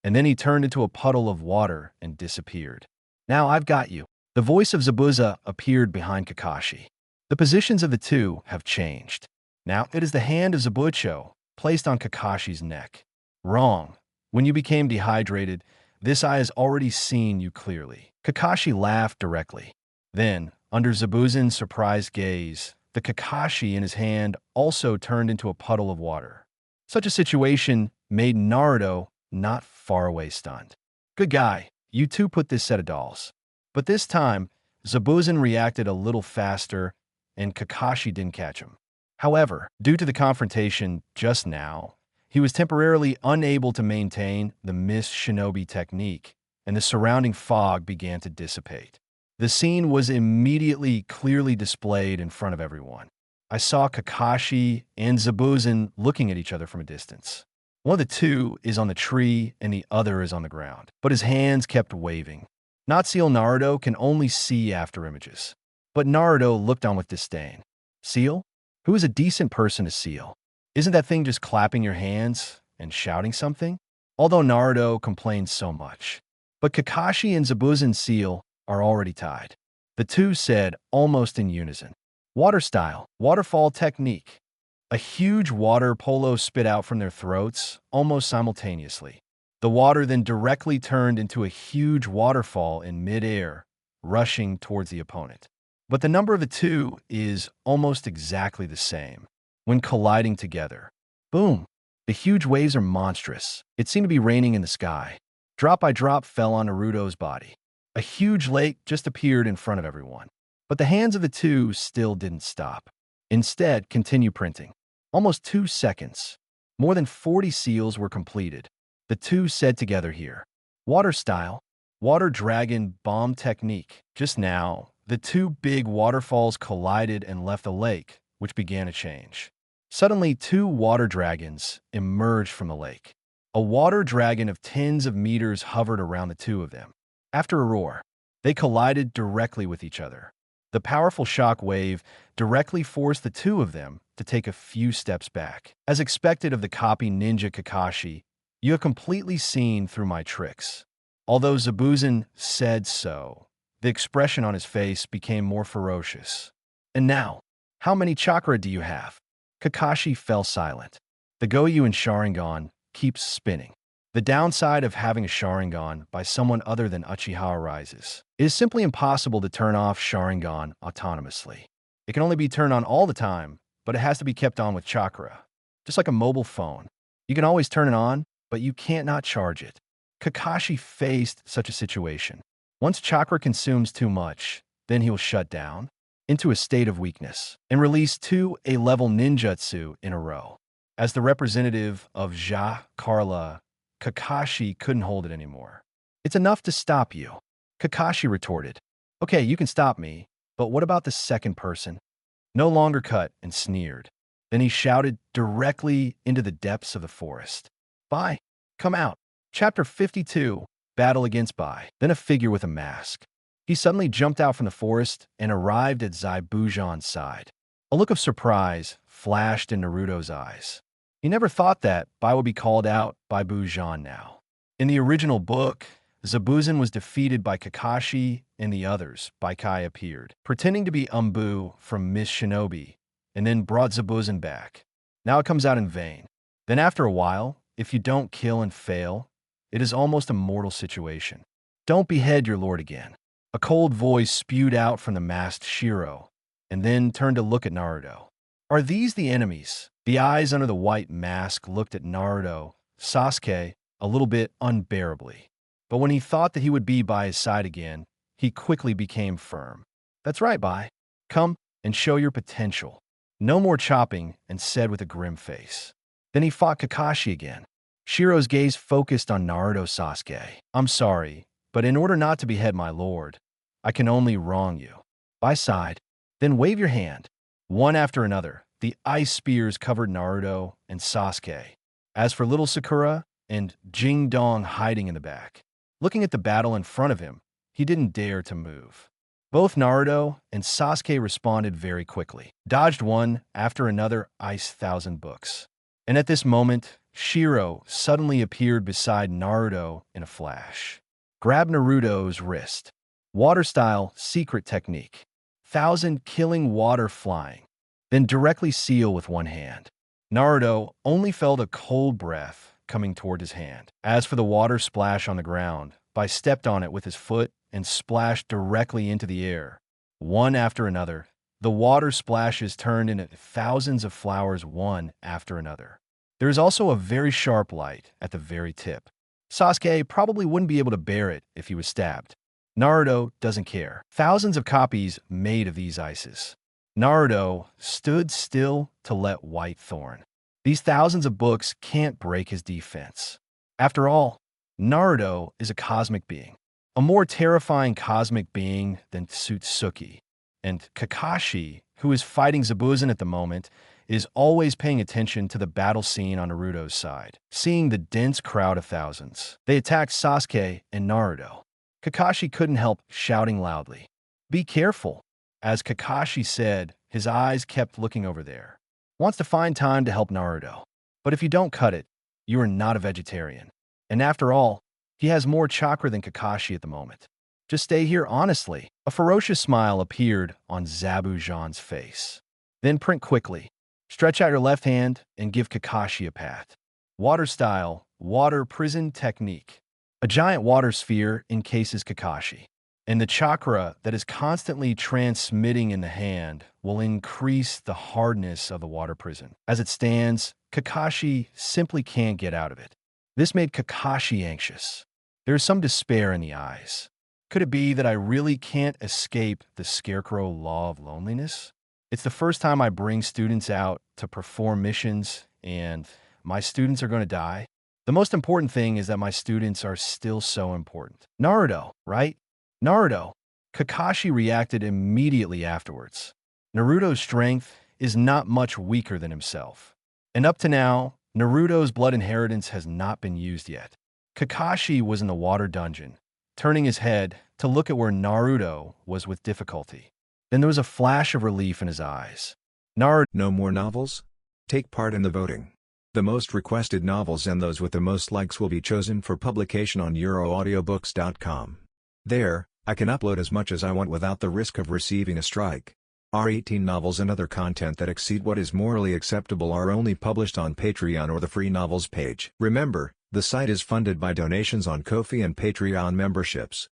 S2: and then he turned into a puddle of water and disappeared. Now I've got you. The voice of Zabuza appeared behind Kakashi. The positions of the two have changed. Now it is the hand of Zabucho placed on Kakashi's neck. Wrong. When you became dehydrated, this eye has already seen you clearly. Kakashi laughed directly. Then, under Zabuza's surprised gaze, the Kakashi in his hand also turned into a puddle of water. Such a situation made Naruto not far away stunned. Good guy, you two put this set of dolls. But this time, Zabuza reacted a little faster, and Kakashi didn't catch him. However, due to the confrontation just now, he was temporarily unable to maintain the Mist Shinobi technique, and the surrounding fog began to dissipate. The scene was immediately clearly displayed in front of everyone. I saw Kakashi and Zabuza looking at each other from a distance. One of the two is on the tree and the other is on the ground, but his hands kept waving. Not Seal Naruto can only see after images. But Naruto looked on with disdain. Seal? Who is a decent person to seal? Isn't that thing just clapping your hands and shouting something? Although Naruto complains so much. But Kakashi and Zabuza's seal are already tied. The two said almost in unison. Water style, waterfall technique. A huge water polo spit out from their throats almost simultaneously. The water then directly turned into a huge waterfall in midair, rushing towards the opponent. But the number of the two is almost exactly the same. When colliding together, boom, the huge waves are monstrous. It seemed to be raining in the sky. Drop by drop fell on Naruto's body. A huge lake just appeared in front of everyone. But the hands of the two still didn't stop. Instead, continue printing. Almost 2 seconds. More than 40 seals were completed. The two said together here. Water style, water dragon bomb technique. Just now, the two big waterfalls collided and left the lake, which began to change. Suddenly, 2 water dragons emerged from the lake. A water dragon of tens of meters hovered around the two of them. After a roar, They collided directly with each other. The powerful shock wave directly forced the two of them to take a few steps back. As expected of the copy ninja Kakashi, you have completely seen through my tricks. Although Zabuza said so, the expression on his face became more ferocious. And now, how many chakra do you have? Kakashi fell silent. The Goryuin Sharingan keeps spinning. The downside of having a Sharingan by someone other than Uchiha arises. It is simply impossible to turn off Sharingan autonomously. It can only be turned on all the time, but it has to be kept on with chakra. Just like a mobile phone. You can always turn it on, but you can't not charge it. Kakashi faced such a situation. Once chakra consumes too much, then he will shut down into a state of weakness and release 2 A-level ninjutsu in a row. As the representative of Ja Carla, Kakashi couldn't hold it anymore. It's enough to stop you. Kakashi retorted. Okay, you can stop me, but what about the second person? No longer cut and sneered. Then he shouted directly into the depths of the forest. Bai, come out. Chapter 52, Battle Against Bai. Then a figure with a mask. He suddenly jumped out from the forest and arrived at Zabuza's side. A look of surprise flashed in Naruto's eyes. He never thought that Bai would be called out by Bujan now. In the original book, Zabuza was defeated by Kakashi and the others. Baikai appeared, pretending to be Umbu from Miss Shinobi, and then brought Zabuza back. Now it comes out in vain. Then after a while, if you don't kill and fail, it is almost a mortal situation. Don't behead your lord again. A cold voice spewed out from the masked Shiro, and then turned to look at Naruto. Are these the enemies? The eyes under the white mask looked at Naruto, Sasuke, a little bit unbearably. But when he thought that he would be by his side again, he quickly became firm. That's right, Bai. Come and show your potential. No more chopping, and said with a grim face. Then he fought Kakashi again. Shiro's gaze focused on Naruto Sasuke. I'm sorry, but in order not to behead my lord, I can only wrong you. Bai sighed. Then wave your hand. One after another, the ice spears covered Naruto and Sasuke. As for little Sakura and Jing Dong hiding in the back, looking at the battle in front of him, he didn't dare to move. Both Naruto and Sasuke responded very quickly, dodged one after another ice thousand books. And at this moment, Shiro suddenly appeared beside Naruto in a flash. Grabbed Naruto's wrist. Water style secret technique. 1,000 killing water flying. Then directly seal with one hand. Naruto only felt a cold breath coming toward his hand. As for the water splash on the ground, Bai stepped on it with his foot and splashed directly into the air. One after another, the water splashes turned into thousands of flowers one after another. There is also a very sharp light at the very tip. Sasuke probably wouldn't be able to bear it if he was stabbed. Naruto doesn't care. Thousands of copies made of these ices. Naruto stood still to let White Thorn. These thousands of books can't break his defense. After all, Naruto is a cosmic being. A more terrifying cosmic being than Tsutsuki. And Kakashi, who is fighting Zabuza at the moment, is always paying attention to the battle scene on Naruto's side, seeing the dense crowd of thousands. They attacked Sasuke and Naruto. Kakashi couldn't help shouting loudly, "Be careful!" As Kakashi said, his eyes kept looking over there. Wants to find time to help Naruto. But if you don't cut it, you are not a vegetarian. And after all, he has more chakra than Kakashi at the moment. Just stay here honestly. A ferocious smile appeared on Zabuza's face. Then print quickly. Stretch out your left hand and give Kakashi a pat. Water style, water prison technique. A giant water sphere encases Kakashi, and the chakra that is constantly transmitting in the hand will increase the hardness of the water prison. As it stands, Kakashi simply can't get out of it. This made Kakashi anxious. There is some despair in the eyes. Could it be that I really can't escape the scarecrow law of loneliness? It's the first time I bring students out to perform missions, and my students are going to die. The most important thing is that my students are still so important. Naruto, right? Naruto. Kakashi reacted immediately afterwards. Naruto's strength is not much weaker than himself. And up to now, Naruto's blood inheritance has not been used yet. Kakashi was in the water dungeon, turning his head to look at where Naruto was with difficulty. Then there was a flash of relief in his eyes. Naruto,
S1: No more novels? Take part in the voting. The most requested novels and those with the most likes will be chosen for publication on euroaudiobooks.com. There, I can upload as much as I want without the risk of receiving a strike. Our 18 novels and other content that exceed what is morally acceptable are only published on Patreon or the free novels page. Remember, the site is funded by donations on Ko-fi and Patreon memberships.